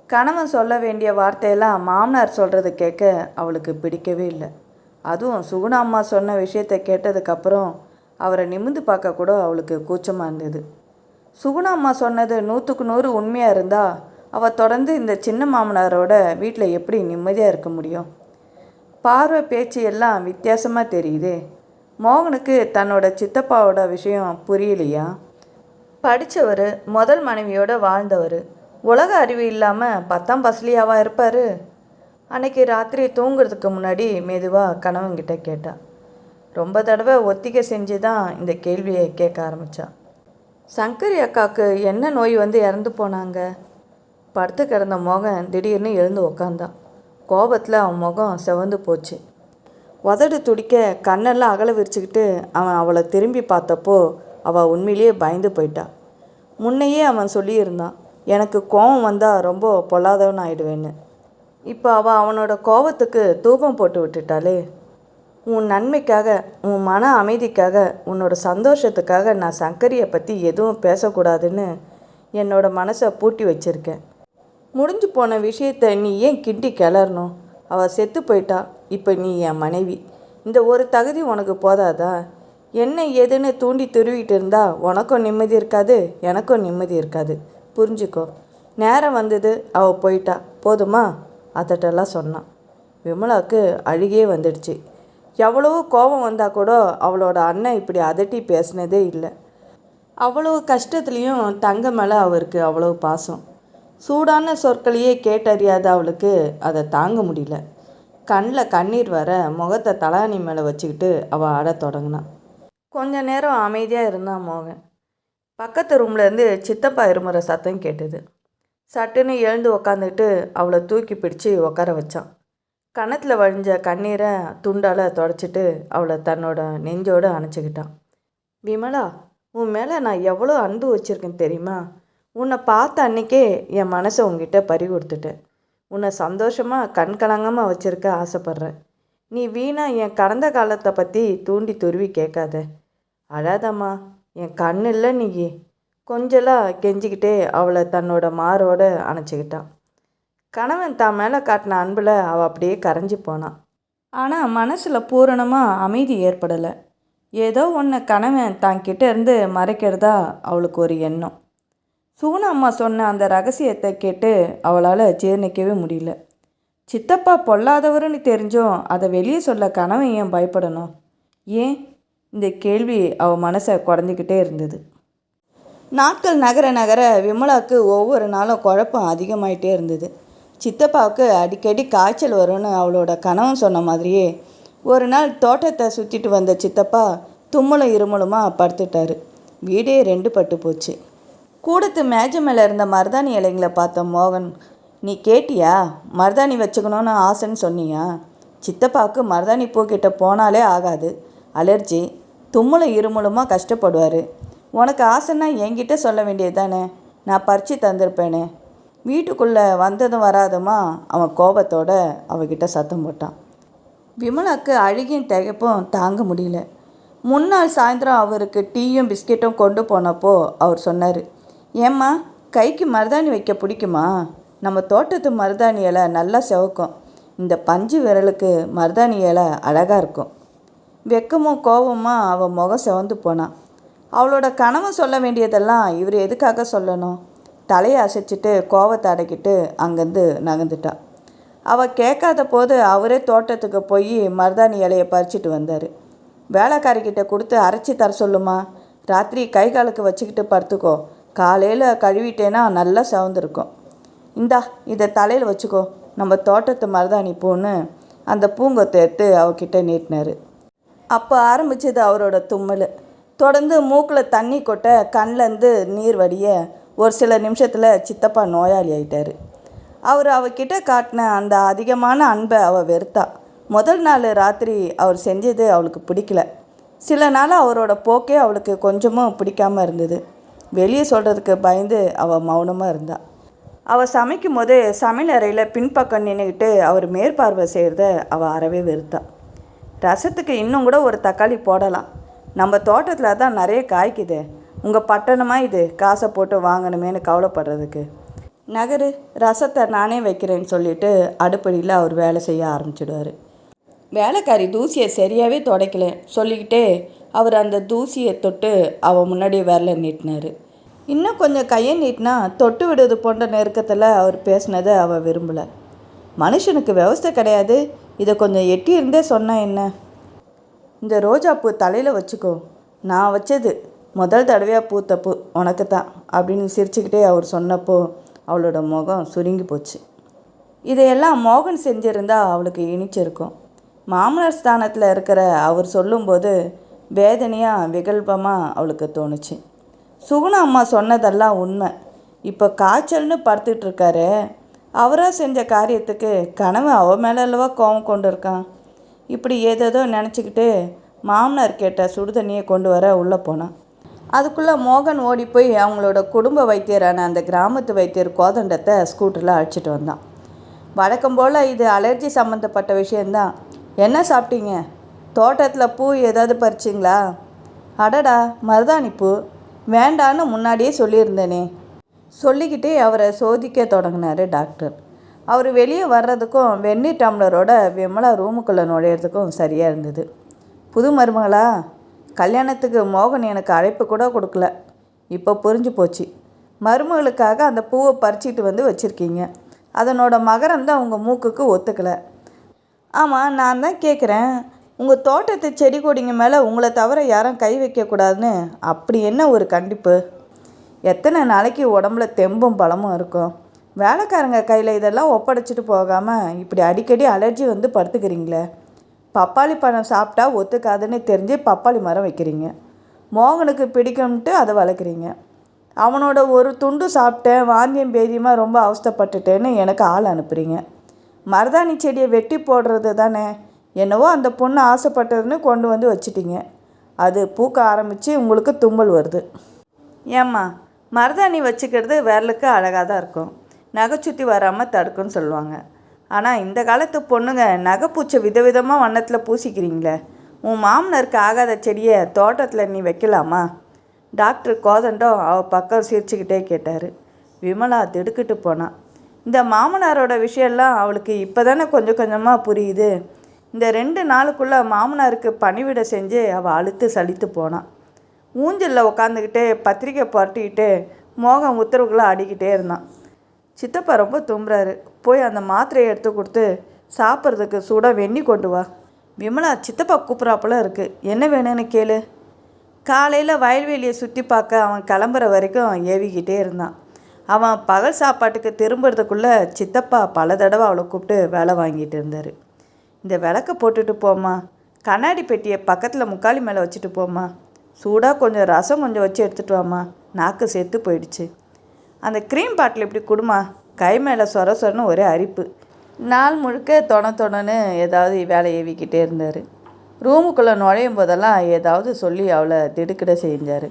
கணவன் சொல்ல வேண்டிய வார்த்தையெல்லாம் மாமனார் சொல்கிறது கேட்க அவளுக்கு பிடிக்கவே இல்லை. அதுவும் சுகுணா அம்மா சொன்ன விஷயத்தை கேட்டதுக்கப்புறம் அவரை நிமிர்ந்து பார்க்க கூட அவளுக்கு கூச்சமாக இருந்தது. சுகுணா அம்மா சொன்னது 100க்கு 100 உண்மையாக இருந்தால் அவள் தொடர்ந்து இந்த சின்ன மாமனாரோட வீட்டில் எப்படி நிம்மதியாக இருக்க முடியும்? பார்வை பேச்சு எல்லாம் வித்தியாசமாக தெரியுதே. மோகனுக்கு தன்னோட சித்தப்பாவோட விஷயம் புரியலையா? படித்தவர், முதல் மனைவியோடு வாழ்ந்தவர், உலக அறிவு இல்லாமல் 10ஆம் பசலியாவா இருப்பார்? அன்னைக்கு ராத்திரி தூங்குறதுக்கு முன்னாடி மெதுவாக கணவன்கிட்ட கேட்டா. ரொம்ப தடவை ஒத்திகை செஞ்சு தான் இந்த கேள்வியை கேட்க ஆரம்பித்தான். சங்கரி அக்காவுக்கு என்ன நோய் வந்து இறந்து போனாங்க? படுத்து கிடந்த மோகன் திடீர்னு எழுந்து உக்காந்தான். கோபத்தில் அவன் முகம் செவந்து போச்சு. உதடு துடிக்க கண்ணெல்லாம் அகல விரிச்சுக்கிட்டு அவன் அவளை திரும்பி பார்த்தப்போ அவள் உண்மையிலேயே பயந்து போயிட்டா. முன்னையே அவன் சொல்லியிருந்தான், எனக்கு கோபம் வந்தால் ரொம்ப பொல்லாதவன் ஆயிடுவேன்னு. இப்போ அவள் அவனோட கோபத்துக்கு தூபம் போட்டு விட்டுட்டாளே. உன் நன்மைக்காக, உன் மன அமைதிக்காக, உன்னோட சந்தோஷத்துக்காக நான் சங்கரியை பற்றி எதுவும் பேசக்கூடாதுன்னு என்னோட மனசை பூட்டி வச்சுருக்கேன். முடிஞ்சு போன விஷயத்தை நீ ஏன் கிண்டி கிளறணும்? அவள் செத்து போயிட்டா. இப்போ நீ என் மனைவி. இந்த ஒரு தகுதி உனக்கு போதாதா? என்ன ஏதுன்னு தூண்டி துருவிட்டு இருந்தா உனக்கும் நிம்மதி இருக்காது, எனக்கும் நிம்மதி இருக்காது. புரிஞ்சுக்கோ. நேரம் வந்தது, அவள் போயிட்டா, போதுமா? அதட்டெல்லாம் சொன்னான். விமலாவுக்கு அழுகே வந்துடுச்சு. எவ்வளவோ கோபம் வந்தால் கூட அவளோட அண்ணன் இப்படி அதட்டி பேசினதே இல்லை. அவ்வளோ கஷ்டத்துலேயும் தங்க மேலே அவருக்கு அவ்வளோ பாசம். சூடான சொற்களையே கேட்டறியாத அவளுக்கு அதை தாங்க முடியல. கண்ணில் கண்ணீர் வர முகத்தை தலானி மேலே வச்சுக்கிட்டு அவள் ஆட தொடங்கினான். கொஞ்ச நேரம் அமைதியாக இருந்தான் மோகன். பக்கத்து ரூம்லேருந்து சித்தப்பா இருமுறை சத்தம் கேட்டது. சட்டுன்னு எழுந்து உக்காந்துட்டு அவளை தூக்கி பிடிச்சி உட்கார வச்சான். கன்னத்தில் வழிஞ்ச கண்ணீரை துண்டால் தொடச்சிட்டு அவளை தன்னோட நெஞ்சோடு அணைச்சிக்கிட்டான். விமலா, உன் மேலே நான் எவ்வளோ அன்பு வச்சுருக்கேன் தெரியுமா? உன்னை பார்த்த அன்றைக்கே என் மனசை உங்ககிட்ட பறி கொடுத்துட்டேன். உன்னை சந்தோஷமாக கண் கலங்காமல் வச்சுருக்க ஆசைப்பட்றேன். நீ வீணாக என் கடந்த காலத்தை பற்றி தூண்டி துருவி கேட்காத. அழாதம்மா, என் கண்ணில்லை நீ. கொஞ்சலாம் கெஞ்சிக்கிட்டே அவளை தன்னோட மாரோடு அணைச்சிக்கிட்டான். கணவன் தான் மேலே காட்டின அன்பில் அவள் அப்படியே கரைஞ்சி போனான். ஆனால் மனசில் பூரணமாக அமைதி ஏற்படலை. ஏதோ ஒன்று கணவன் தான் கிட்டே இருந்து மறைக்கிறதா அவளுக்கு ஒரு எண்ணம். சுகுணா அம்மா சொன்ன அந்த ரகசியத்தை கேட்டு அவளால் ஜீர்ணிக்கவே முடியல. சித்தப்பா பொல்லாதவருன்னு தெரிஞ்சும் அதை வெளியே சொல்ல கணவன் ஏன் பயப்படணும்? ஏன்? இந்த கேள்வி அவள் மனசை குறைஞ்சிக்கிட்டே இருந்தது. நாட்கள் நகர நகர விமலாவுக்கு ஒவ்வொரு நாளும் குழப்பம் அதிகமாயிட்டே இருந்தது. சித்தப்பாவுக்கு அடிக்கடி காய்ச்சல் வரும்னு அவளோட கணவன் சொன்ன மாதிரியே ஒரு நாள் தோட்டத்தை சுற்றிட்டு வந்த சித்தப்பா தும்முலும் இருமலுமாக படுத்துட்டார். வீடே 2 பட்டு போச்சு. கூடத்து மேஜை மேலே இருந்த மருதாணி இலைங்களை பார்த்த மோகன், நீ கேட்டியா? மருதாணி வச்சுக்கணுன்னு ஆசைன்னு சொன்னியா? சித்தப்பாவுக்கு மருதாணி பூக்கிட்ட போனாலே ஆகாது, அலர்ஜி, தும்முலும் இருமலுமாக கஷ்டப்படுவார். உனக்கு ஆசைன்னா என்கிட்ட சொல்ல வேண்டியது தானே, நான் பறித்து தந்திருப்பேனே. வீட்டுக்குள்ளே வந்ததும் வராதுமா அவன் கோபத்தோட அவகிட்ட சத்தம் போட்டான். விமலாக்கு அழுகியும் திகைப்பும் தாங்க முடியல. முன்னாள் சாயந்தரம் அவருக்கு டீயும் பிஸ்கெட்டும் கொண்டு போனப்போ அவர் சொன்னார், ஏம்மா கைக்கு மருதாணி வைக்க பிடிக்குமா? நம்ம தோட்டத்து மருதாணி இலை நல்லா செவக்கும். இந்த பஞ்சு விரலுக்கு மருதாணி இலை அழகாக இருக்கும். வெக்கமும் கோபமாக அவள் முகம் செவந்து போனான். அவளோட கணவன் சொல்ல வேண்டியதெல்லாம் இவர் எதுக்காக சொல்லணும்? தலையை அசைச்சிட்டு கோபத்தை அடக்கிட்டு அங்கேருந்து நகர்ந்துட்டான். அவள் கேட்காத போது அவரே தோட்டத்துக்கு போய் மருதாணி இலையை பறிச்சிட்டு வந்தார். வேலைக்காரிக்கிட்ட கொடுத்து அரைச்சி தர சொல்லுமா, ராத்திரி கை காலுக்கு வச்சுக்கிட்டு படுத்துக்கோ, காலையில் கழுவிட்டேன்னா நல்லா செவந்திருக்கும். இந்தா இதை தலையில் வச்சுக்கோ, நம்ம தோட்டத்து மருதாணி பூன்னு அந்த பூங்கொத்தை எடுத்து அவகிட்ட நீட்டினார். அப்போ ஆரம்பிச்சது அவரோட தும்மல். தொடர்ந்து மூக்கில் தண்ணி கொட்ட, கண்ணிலேருந்து நீர் வடிய ஒரு சில நிமிஷத்தில் சித்தப்பா நோயாளி ஆகிட்டார். அவர் அவகிட்ட காட்டின அந்த அதிகமான அன்பை அவள் வெறுத்தா. முதல் நாள் ராத்திரி அவர் செஞ்சது அவளுக்கு பிடிக்கல. சில நாள் அவரோட போக்கே அவளுக்கு கொஞ்சமும் பிடிக்காமல் இருந்தது. வெளியே சொல்கிறதுக்கு பயந்து அவள் மௌனமாக இருந்தாள். அவள் சமைக்கும் போது சமையல் அறையில் பின்பக்கம் நின்றுக்கிட்டு அவர் மேற்பார்வை செய்கிறத அவள் அறவே வெறுத்தா. ரசத்துக்கு இன்னும் கூட ஒரு தக்காளி போடலாம், நம்ம தோட்டத்தில் தான் நிறைய காய்க்குது, உங்கள் பட்டணமாக இது காசை போட்டு வாங்கணுமேனு கவலைப்படுறதுக்கு. நகரு, ரசத்தை நானே வைக்கிறேன்னு சொல்லிவிட்டு அடுப்படியில் அவர் வேலை செய்ய ஆரம்பிச்சிடுவார். வேலைக்காரி தூசியை சரியாகவே துடைக்கல சொல்லிக்கிட்டே அவர் அந்த தூசியை தொட்டு அவள் முன்னாடி விரல நீட்டினார். இன்னும் கொஞ்சம் கையை நீட்டினா தொட்டு விடுவது போன்ற நெருக்கத்தில் அவர் பேசினதை அவள் விரும்பலை. மனுஷனுக்கு விவஸ்தை கிடையாது, இதை கொஞ்சம் எட்டி இருந்தே சொன்னால் என்ன? இந்த ரோஜாப்பூ தலையில் வச்சுக்கோ, நான் வச்சது, முதல் தடவையாக பூத்த பூ உனக்கு தான் அப்படின்னு சிரிச்சுக்கிட்டே அவர் சொன்னப்போ அவளோட முகம் சுருங்கி போச்சு. இதையெல்லாம் மோகன் செஞ்சிருந்தா அவளுக்கு இனிச்சிருக்கும். மாமனார் ஸ்தானத்தில் இருக்கிற அவர் சொல்லும்போது வேதனையாக விகல்பமாக அவளுக்கு தோணுச்சு. சுகுணா அம்மா சொன்னதெல்லாம் உண்மை. இப்போ காய்ச்சல்னு படுத்துட்ருக்காரு. அவராக செஞ்ச காரியத்துக்கு கனவு அவ மேலே அல்லவா கோவம் கொண்டு இருக்கான். இப்படி ஏதேதோ நினச்சிக்கிட்டு மாமனார் கேட்ட சுடுதண்ணியை கொண்டு வர உள்ளே போனான். அதுக்குள்ளே மோகன் ஓடி போய் அவங்களோட குடும்ப வைத்தியரான அந்த கிராமத்து வைத்தியர் கோதண்டத்தை ஸ்கூட்டரில் அழைச்சிட்டு வந்தான். வழக்கம் போல் இது அலர்ஜி சம்மந்தப்பட்ட விஷயந்தான். என்ன சாப்பிட்டீங்க? தோட்டத்தில் பூ ஏதாவது பறிச்சிங்களா? அடடா, மருதாணி பூ வேண்டான்னு முன்னாடியே சொல்லியிருந்தேனே. சொல்லிக்கிட்டே அவரை சோதிக்க தொடங்கினார் டாக்டர். அவர் வெளியே வர்றதுக்கும் வெந்நீர் டம்ளரோட விமலா ரூமுக்குள்ளே நுழையிறதுக்கும் சரியாக இருந்தது. புது மருமகளா? கல்யாணத்துக்கு மோகன் எனக்கு அழைப்பு கூட கொடுக்கல. இப்போ புரிஞ்சு போச்சு. மருமகளுக்காக அந்த பூவை பறிச்சிட்டு வந்து வச்சுருக்கீங்க. அதனோட மகரம் தான் உங்கள் மூக்குக்கு ஒத்துக்கலை. ஆமாம், நான் தான் கேட்குறேன், உங்கள் தோட்டத்து செடி கொடிங்க மேலே உங்களை தவிர யாரும் கை வைக்கக்கூடாதுன்னு அப்படி என்ன ஒரு கண்டிப்பு? எத்தனை நாளைக்கு உடம்புல தெம்பும் பலமும் இருக்கும்? வேலைக்காரங்க கையில் இதெல்லாம் ஒப்படைச்சிட்டு போகாமல் இப்படி அடிக்கடி அலர்ஜி வந்து படுத்துக்கிறீங்களே. பப்பாளி பழம் சாப்பிட்டா ஒத்துக்காதுன்னு தெரிஞ்சு பப்பாளி மரம் வைக்கிறீங்க. மோகனுக்கு பிடிக்கும்ட்டு அதை வளர்க்குறீங்க. அவனோட ஒரு துண்டு சாப்பிட்டேன், வாந்தியம் பேதியமாக ரொம்ப அவஸ்தைப்பட்டுட்டேன்னு எனக்கு ஆள் அனுப்புகிறீங்க. மருதாணி செடியை வெட்டி போடுறது தானே. என்னவோ அந்த பொண்ணு ஆசைப்பட்டதுன்னு கொண்டு வந்து வச்சிட்டிங்க. அது பூக்க ஆரம்பித்து உங்களுக்கு தும்மல் வருது. ஏம்மா, மருதாணி வச்சுக்கிறது விரலுக்கு அழகாக தான் இருக்கும், நகை சுற்றி வராமல் தடுக்குன்னு சொல்லுவாங்க. ஆனால் இந்த காலத்து பொண்ணுங்க நகைப்பூச்சை விதவிதமாக வண்ணத்தில் பூசிக்கிறீங்களே. உன் மாமனருக்கு ஆகாத செடியை தோட்டத்தில் நீ வைக்கலாமா? டாக்டர் கோதண்டம் அவள் பக்கம் சிரிச்சுக்கிட்டே கேட்டார். விமலா திடுக்கிட்டு போனான். இந்த மாமனாரோட விஷயம்லாம் அவளுக்கு இப்போ தானே கொஞ்சம் கொஞ்சமாக புரியுது. இந்த 2 நாளுக்குள்ளே மாமனாருக்கு பணிவிட செஞ்சு அவள் அழுத்து சலித்து போனான். ஊஞ்சலில் உட்காந்துக்கிட்டே பத்திரிக்கை புரட்டிக்கிட்டு மோகன் உத்தரவுகளை ஆடிக்கிட்டே இருந்தான். சித்தப்பா ரொம்ப தும்புறாரு, போய் அந்த மாத்திரையை எடுத்து கொடுத்து சாப்பிட்றதுக்கு சூடாக வெண்ணி கொண்டு வா. விமலா, சித்தப்பா கூப்பிட்றாப்புல இருக்குது, என்ன வேணும்னு கேளு. காலையில் வயல்வெளியை சுற்றி பார்க்க அவன் கிளம்புற வரைக்கும் ஏவிக்கிட்டே இருந்தான். அவன் பகல் சாப்பாட்டுக்கு திரும்புறதுக்குள்ளே சித்தப்பா பல தடவை அவளை கூப்பிட்டு வேலை வாங்கிட்டு இருந்தார். இந்த விளக்கை போட்டுட்டு போம்மா, கண்ணாடி பெட்டியை பக்கத்தில் முக்காலி மேலே வச்சுட்டு போம்மா, சூடாக கொஞ்சம் ரசம் கொஞ்சம் வச்சு எடுத்துகிட்டு வாம்மா, நாக்கு செத்து போயிடுச்சு. அந்த க்ரீம் பாட்டில் இப்படி கொடுமா. கை மேலே சொர சொரன்னு ஒரே அரிப்பு. நாள் முழுக்க தொணன்னு ஏதாவது வேலை ஏவிக்கிட்டே இருந்தார். ரூமுக்குள்ளே நுழையும் போதெல்லாம் ஏதாவது சொல்லி அவளை திடுக்கிட செஞ்சார்.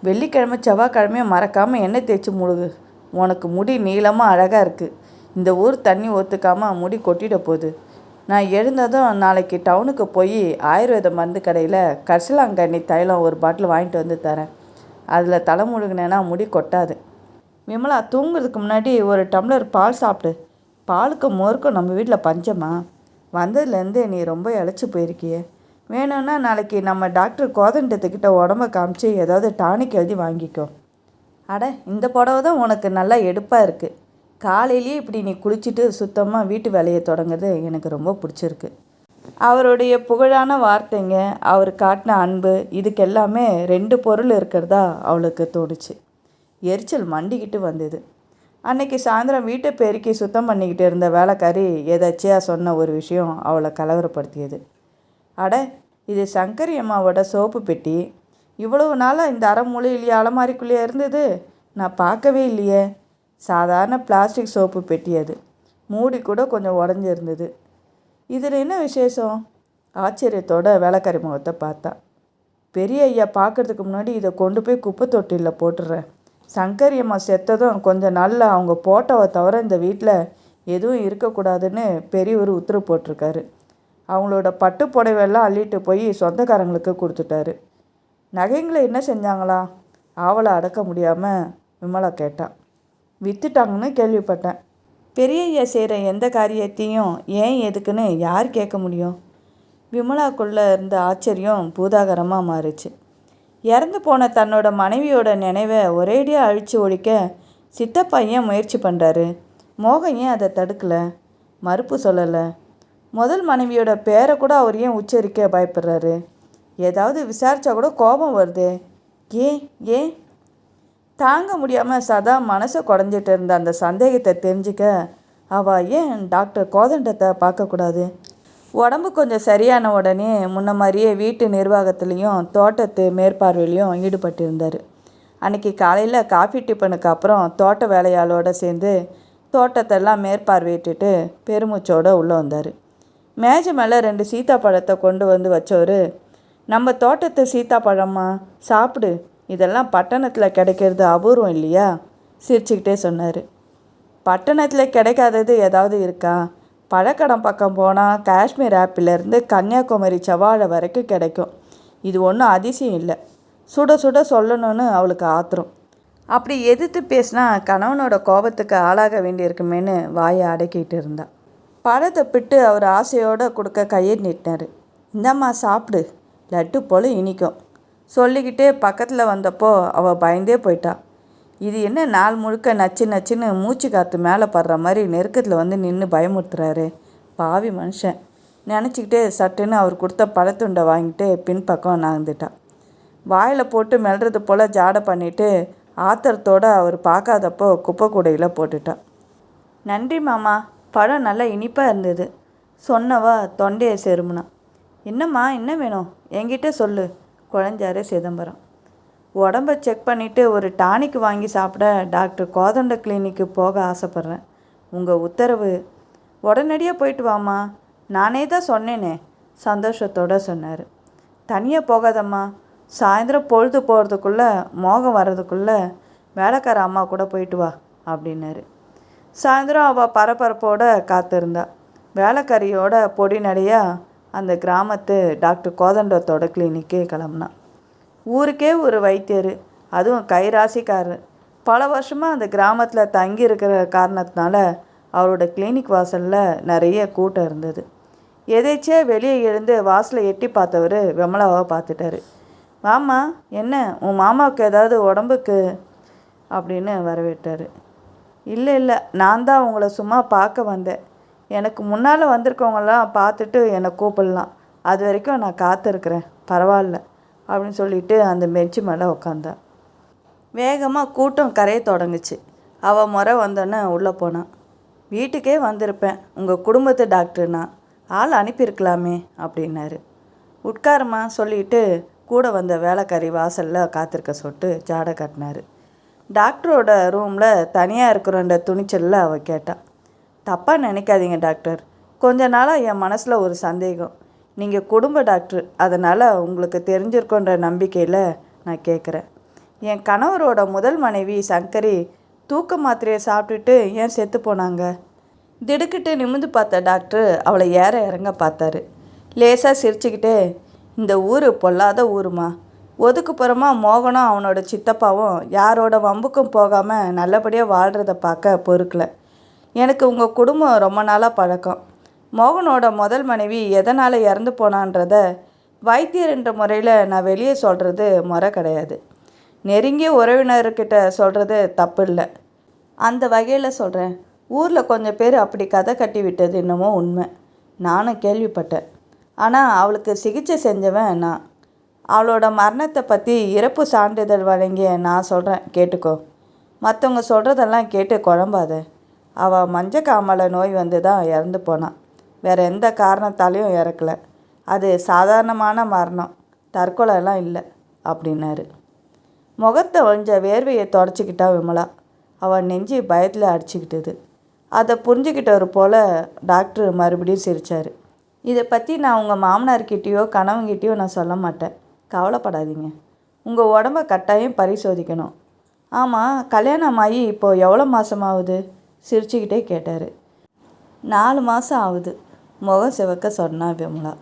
வெள்ளிக்கிழமை செவ்வாய்க்கிழமையும் மறக்காமல் எண்ணெய் தேய்ச்சி முழுகு, உனக்கு முடி நீளமாக அழகாக இருக்குது. இந்த ஊர் தண்ணி ஒத்துக்காமல் முடி கொட்டிட போகுது. நான் எழுந்ததும் நாளைக்கு டவுனுக்கு போய் ஆயுர்வேத மருந்து கடையில் கரிசலாங்கண்ணி தைலம் ஒரு பாட்டில் வாங்கிட்டு வந்து தரேன். அதில் தலை முழுகினேன்னா முடி கொட்டாது. விமலா, தூங்குறதுக்கு முன்னாடி ஒரு டம்ளர் பால் சாப்பிடு. பாலுக்கும் மோருக்கும் நம்ம வீட்டில் பஞ்சமா? வந்ததுலேருந்து நீ ரொம்ப இழைச்சி போயிருக்கியே. வேணும்னா நாளைக்கு நம்ம டாக்டர் கோதண்டத்துக்கிட்ட உடம்ப காமிச்சு ஏதாவது டானிக் எழுதி வாங்கிக்கோ. அட, இந்த புடவை தான் உனக்கு நல்லா எடுப்பாக இருக்குது. காலையிலேயே இப்படி நீ குளிச்சுட்டு சுத்தமாக வீட்டு வேலையை தொடங்குறது எனக்கு ரொம்ப பிடிச்சிருக்கு. அவருடைய புகழான வார்த்தைங்க, அவர் காட்டின அன்பு, இதுக்கெல்லாமே 2 பொருள் இருக்கிறதா அவளுக்கு தோணுச்சு. எரிச்சல் மண்டிக்கிட்டு வந்தது. அன்னைக்கு சாயந்தரம் வீட்டை பெருக்கி சுத்தம் பண்ணிக்கிட்டு இருந்த வேலைக்காரி எதாச்சியாக சொன்ன ஒரு விஷயம் அவளை கலவரப்படுத்தியது. அட, இது சங்கரி அம்மாவோட சோப்பு பெட்டி. இவ்வளவு நாளாக இந்த அரைமூலையிலேயே அலமாரிக்குள்ளேயே இருந்தது. நான் பார்க்கவே இல்லையே. சாதாரண பிளாஸ்டிக் சோப்பு பெட்டி அது. மூடி கூட கொஞ்சம் உடஞ்சிருந்தது. இதில் என்ன விசேஷம்? ஆச்சரியத்தோட வேலைக்காரி முகத்தை பார்த்தா. பெரிய ஐயா பார்க்குறதுக்கு முன்னாடி இதை கொண்டு போய் குப்பை தொட்டியில் போட்டுடுறேன். சங்கரி அம்மா செத்ததும் கொஞ்ச நாளில் அவங்க போட்டோவை தவிர இந்த வீட்டில் எதுவும் இருக்கக்கூடாதுன்னு பெரியவர் உத்தரவு போட்டிருக்காரு. அவங்களோட பட்டு புடவையெல்லாம் அள்ளிட்டு போய் சொந்தக்காரங்களுக்கு கொடுத்துட்டாரு. நகைங்களை என்ன செஞ்சாங்களா? ஆவலை அடக்க முடியாமல் விமலா கேட்டா. விற்றுட்டாங்கன்னு கேள்விப்பட்டேன். பெரிய ஐயா செய்கிற எந்த காரியத்தையும் ஏன் எதுக்குன்னு யார் கேட்க முடியும்? விமலாக்குள்ளே இருந்த ஆச்சரியம் பூதாகரமாக மாறிச்சு. இறந்து போன தன்னோட மனைவியோட நினைவை ஒரேடியாக அழித்து ஒழிக்க சித்தப்பா ஏன் முயற்சி பண்ணுறாரு? மோகன் ஏன் அதை தடுக்கலை, மறுப்பு சொல்லலை? முதல் மனைவியோட பேரை கூட அவர் ஏன் உச்சரிக்க பயப்படுறாரு? ஏதாவது விசாரித்தா கூட கோபம் வருது. ஏன் ஏன் தாங்க முடியாமல் சதா மனசை குடஞ்சிட்டு இருந்த அந்த சந்தேகத்தை தெரிஞ்சுக்க அவள் ஏன் டாக்டர் கோதண்டத்தை பார்க்கக்கூடாது? உடம்பு கொஞ்சம் சரியான உடனே முன்ன மாதிரியே வீட்டு நிர்வாகத்துலேயும் தோட்டத்து மேற்பார்வையிலையும் ஈடுபட்டிருந்தார். அன்றைக்கி காலையில் காஃபி டிஃபனுக்கு அப்புறம் தோட்ட வேலையாளோடு சேர்ந்து தோட்டத்தெல்லாம் மேற்பார்வையிட்டுட்டு பெருமூச்சோடு உள்ளே வந்தார். மேஜை மேலே 2 சீத்தாப்பழத்தை கொண்டு வந்து வச்சவர், நம்ம தோட்டத்து சீத்தாப்பழம்மா, சாப்பிடு, இதெல்லாம் பட்டணத்தில் கிடைக்கிறது அபூர்வம் இல்லையா? சிரிச்சுக்கிட்டே சொன்னார். பட்டணத்தில் கிடைக்காதது ஏதாவது இருக்கா? பழக்கடம் பக்கம் போனால் காஷ்மீர் ஆப்பிலேருந்து கன்னியாகுமரி செவ்வாழை வரைக்கும் கிடைக்கும். இது ஒன்றும் அதிசயம் இல்லை. சுட சுட சொல்லணும்னு அவளுக்கு ஆத்திரம். அப்படி எதிர்த்து பேசினா கணவனோட கோபத்துக்கு ஆளாக வேண்டியிருக்குமேன்னு வாயை அடக்கிட்டு இருந்தா. பழத்தை பிட்டு அவர் ஆசையோடு கொடுக்க கையை நீட்டினார். இந்தம்மா சாப்பிடு, லட்டு போல் இனிக்கும் சொல்லிக்கிட்டே பக்கத்தில் வந்தப்போ அவள் பயந்தே போயிட்டா. இது என்ன நாள் முழுக்க நச்சு நச்சுன்னு மூச்சு காற்று மேலே படுற மாதிரி நெருக்கத்தில் வந்து நின்று பயமுறுத்துறாரு பாவி மனுஷன் நினச்சிக்கிட்டே சட்டுன்னு அவர் கொடுத்த பழத்துண்டை வாங்கிட்டு பின்பக்கம் நகர்ந்துட்டான். வாயில் போட்டு மெல்றது போல் ஜாடை பண்ணிவிட்டு ஆத்திரத்தோடு அவர் பார்க்காதப்போ குப்பை கூடையில் போட்டுட்டான். நன்றி மாமா, பழம் நல்லா இனிப்பாக இருந்தது சொன்னவா தொண்டையை செருமுனா. என்னம்மா, என்ன வேணும் என்கிட்ட சொல்லு, குழஞ்சாரு சிதம்பரம். உடம்பை செக் பண்ணிவிட்டு ஒரு டானிக் வாங்கி சாப்பிட டாக்டர் கோதண்ட கிளினிக்கு போக ஆசைப்பட்றேன். உங்கள் உத்தரவு. உடனடியாக போயிட்டு வாம்மா, நானே தான் சொன்னேனே, சந்தோஷத்தோடு சொன்னார். தனியாக போகாதம்மா, சாயந்தரம் பொழுது போகிறதுக்குள்ளே மோகம் வர்றதுக்குள்ளே வேலைக்கார அம்மா கூட போயிட்டு வா அப்படின்னாரு. சாயந்தரம் அவள் பரபரப்போடு காத்திருந்தா. வேலைக்காரியோட பொடி நடையாக அந்த கிராமத்து டாக்டர் கோதண்டத்தோட கிளினிக்கு கிளம்புனான். ஊருக்கே ஒரு வைத்தியர், அதுவும் கைராசிக்காரர். பல வருஷமாக அந்த கிராமத்தில் தங்கி இருக்கிற காரணத்தினால அவரோட கிளினிக் வாசலில் நிறைய கூட்டம் இருந்தது. எதேச்சியாக வெளியே எழுந்து வாசலை எட்டி பார்த்தவர் விமலாவை பார்த்துட்டாரு. மாமா, என்ன உன் மாமாவுக்கு ஏதாவது உடம்புக்கு அப்படின்னு வரவேற்றார். இல்லை இல்லை, நான் தான் உங்களை சும்மா பார்க்க வந்தேன். எனக்கு முன்னால் வந்திருக்கவங்களாம் பார்த்துட்டு என்னை கூப்பிடலாம், அது வரைக்கும் நான் காத்திருக்கிறேன், பரவாயில்ல அப்படின்னு சொல்லிட்டு அந்த பெஞ்சு மேலே உக்காந்தா. வேகமாக கூட்டம் கரையை தொடங்குச்சு. அவள் முறை வந்தோன்னே உள்ளே போனான். வீட்டுக்கே வந்திருப்பேன், உங்கள் குடும்பத்து டாக்டர்னா, ஆள் அனுப்பியிருக்கலாமே அப்படின்னாரு. உட்காரமா சொல்லிட்டு கூட வந்த வேலைக்காரி வாசலில் காத்திருக்க சொட்டு ஜாடை காட்டினார். டாக்டரோட ரூமில் தனியாக இருக்கிறோன்ற துணிச்சலில் அவள் கேட்டாள். தப்பாக நினைக்காதீங்க டாக்டர், கொஞ்ச நாளாக என் மனசில் ஒரு சந்தேகம். நீங்கள் குடும்ப டாக்டர், அதனால் உங்களுக்கு தெரிஞ்சிருக்கோன்ற நம்பிக்கையில் நான் கேட்குறேன். என் கணவரோட முதல் மனைவி சங்கரி தூக்க மாத்திரையை சாப்பிட்டுட்டு ஏன் செத்து போனாங்க? திடுக்கிட்டு நிமிந்து பார்த்த டாக்டர் அவளை ஏற இறங்க பார்த்தாரு. லேசாக சிரிச்சுக்கிட்டே, இந்த ஊர் பொல்லாத ஊருமா. ஒதுக்குப்புறமா மோகனும் அவனோட சித்தப்பாவும் யாரோட வம்புக்கும் போகாமல் நல்லபடியாக வாழ்கிறத பார்க்க பொறுக்கலை. எனக்கு உங்கள் குடும்பம் ரொம்ப நாளாக பழக்கம். மோகனோட முதல் மனைவி எதனால் இறந்து போனான்றத வைத்தியர் என்ற முறையில் நான் வெளியே சொல்கிறது முறை கிடையாது. நெருங்கிய உறவினர்கிட்ட சொல்கிறது தப்பு இல்லை. அந்த வகையில் சொல்கிறேன். ஊரில் கொஞ்சம் பேர் அப்படி கதை கட்டி விட்டது என்னமோ உண்மை. நானும் கேள்விப்பட்டேன். ஆனால் அவளுக்கு சிகிச்சை செஞ்சவன் நான். அவளோட மரணத்தை பற்றி இறப்பு சான்றிதழ் வழங்கிய நான் சொல்கிறேன், கேட்டுக்கோ. மற்றவங்க சொல்கிறதெல்லாம் கேட்டு குழம்பாத. அவள் மஞ்சக்காமலை நோய் வந்து தான் இறந்து போனான். வேறு எந்த காரணத்தாலையும் இறக்கலை. அது சாதாரணமான மரணம், தற்கொலைலாம் இல்லை அப்படின்னாரு. முகத்தை ஒழிஞ்ச வேர்வையை தொடச்சிக்கிட்டா விமலா. அவள் நெஞ்சு பயத்தில் அடிச்சுக்கிட்டது. அதை புரிஞ்சுக்கிட்டவர் போல் டாக்டர் மறுபடியும் சிரித்தார். இதை பற்றி நான் உங்கள் மாமனார்கிட்டேயோ கணவன்கிட்டேயோ நான் சொல்ல மாட்டேன். கவலைப்படாதீங்க. உங்கள் உடம்ப கட்டாயம் பரிசோதிக்கணும். ஆமாம், கல்யாணம் ஆகி இப்போது எவ்வளோ மாதமாகுது? சிரிச்சுக்கிட்டே கேட்டார். 4 மாதம் ஆகுது. முகம் சிவக்க சொன்னா விமலா.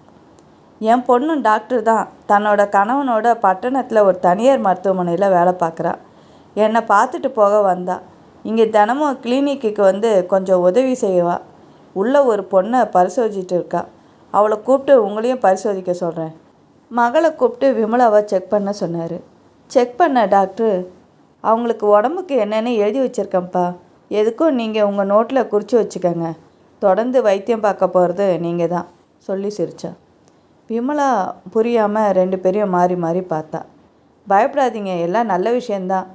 என் பொண்ணும் டாக்டர் தான். தன்னோட கணவனோட பட்டணத்தில் ஒரு தனியார் மருத்துவமனையில் வேலை பார்க்குறா. என்னை பார்த்துட்டு போக வந்தா. இங்கே தினமும் கிளினிக்கு வந்து கொஞ்சம் உதவி செய்வா. உள்ளே ஒரு பொண்ணை பரிசோதிச்சுட்டு இருக்கா. அவளை கூப்பிட்டு உங்களையும் பரிசோதிக்க சொல்கிறேன். மகளை கூப்பிட்டு விமலாவை செக் பண்ண சொன்னார். செக் பண்ண டாக்டர், அவங்களுக்கு உடம்புக்கு என்னென்னு எழுதி வச்சுருக்கேன்ப்பா. எதுக்கும் நீங்கள் உங்கள் நோட்டில் குறித்து வச்சுக்கோங்க. தொடர்ந்து வைத்தியம் பார்க்க போகிறது நீங்கள் தான் சொல்லி சிரித்தா. விமலா புரியாமல் 2 பேரையும் மாறி மாறி பார்த்தா. பயப்படாதீங்க, எல்லாம் நல்ல விஷயந்தான்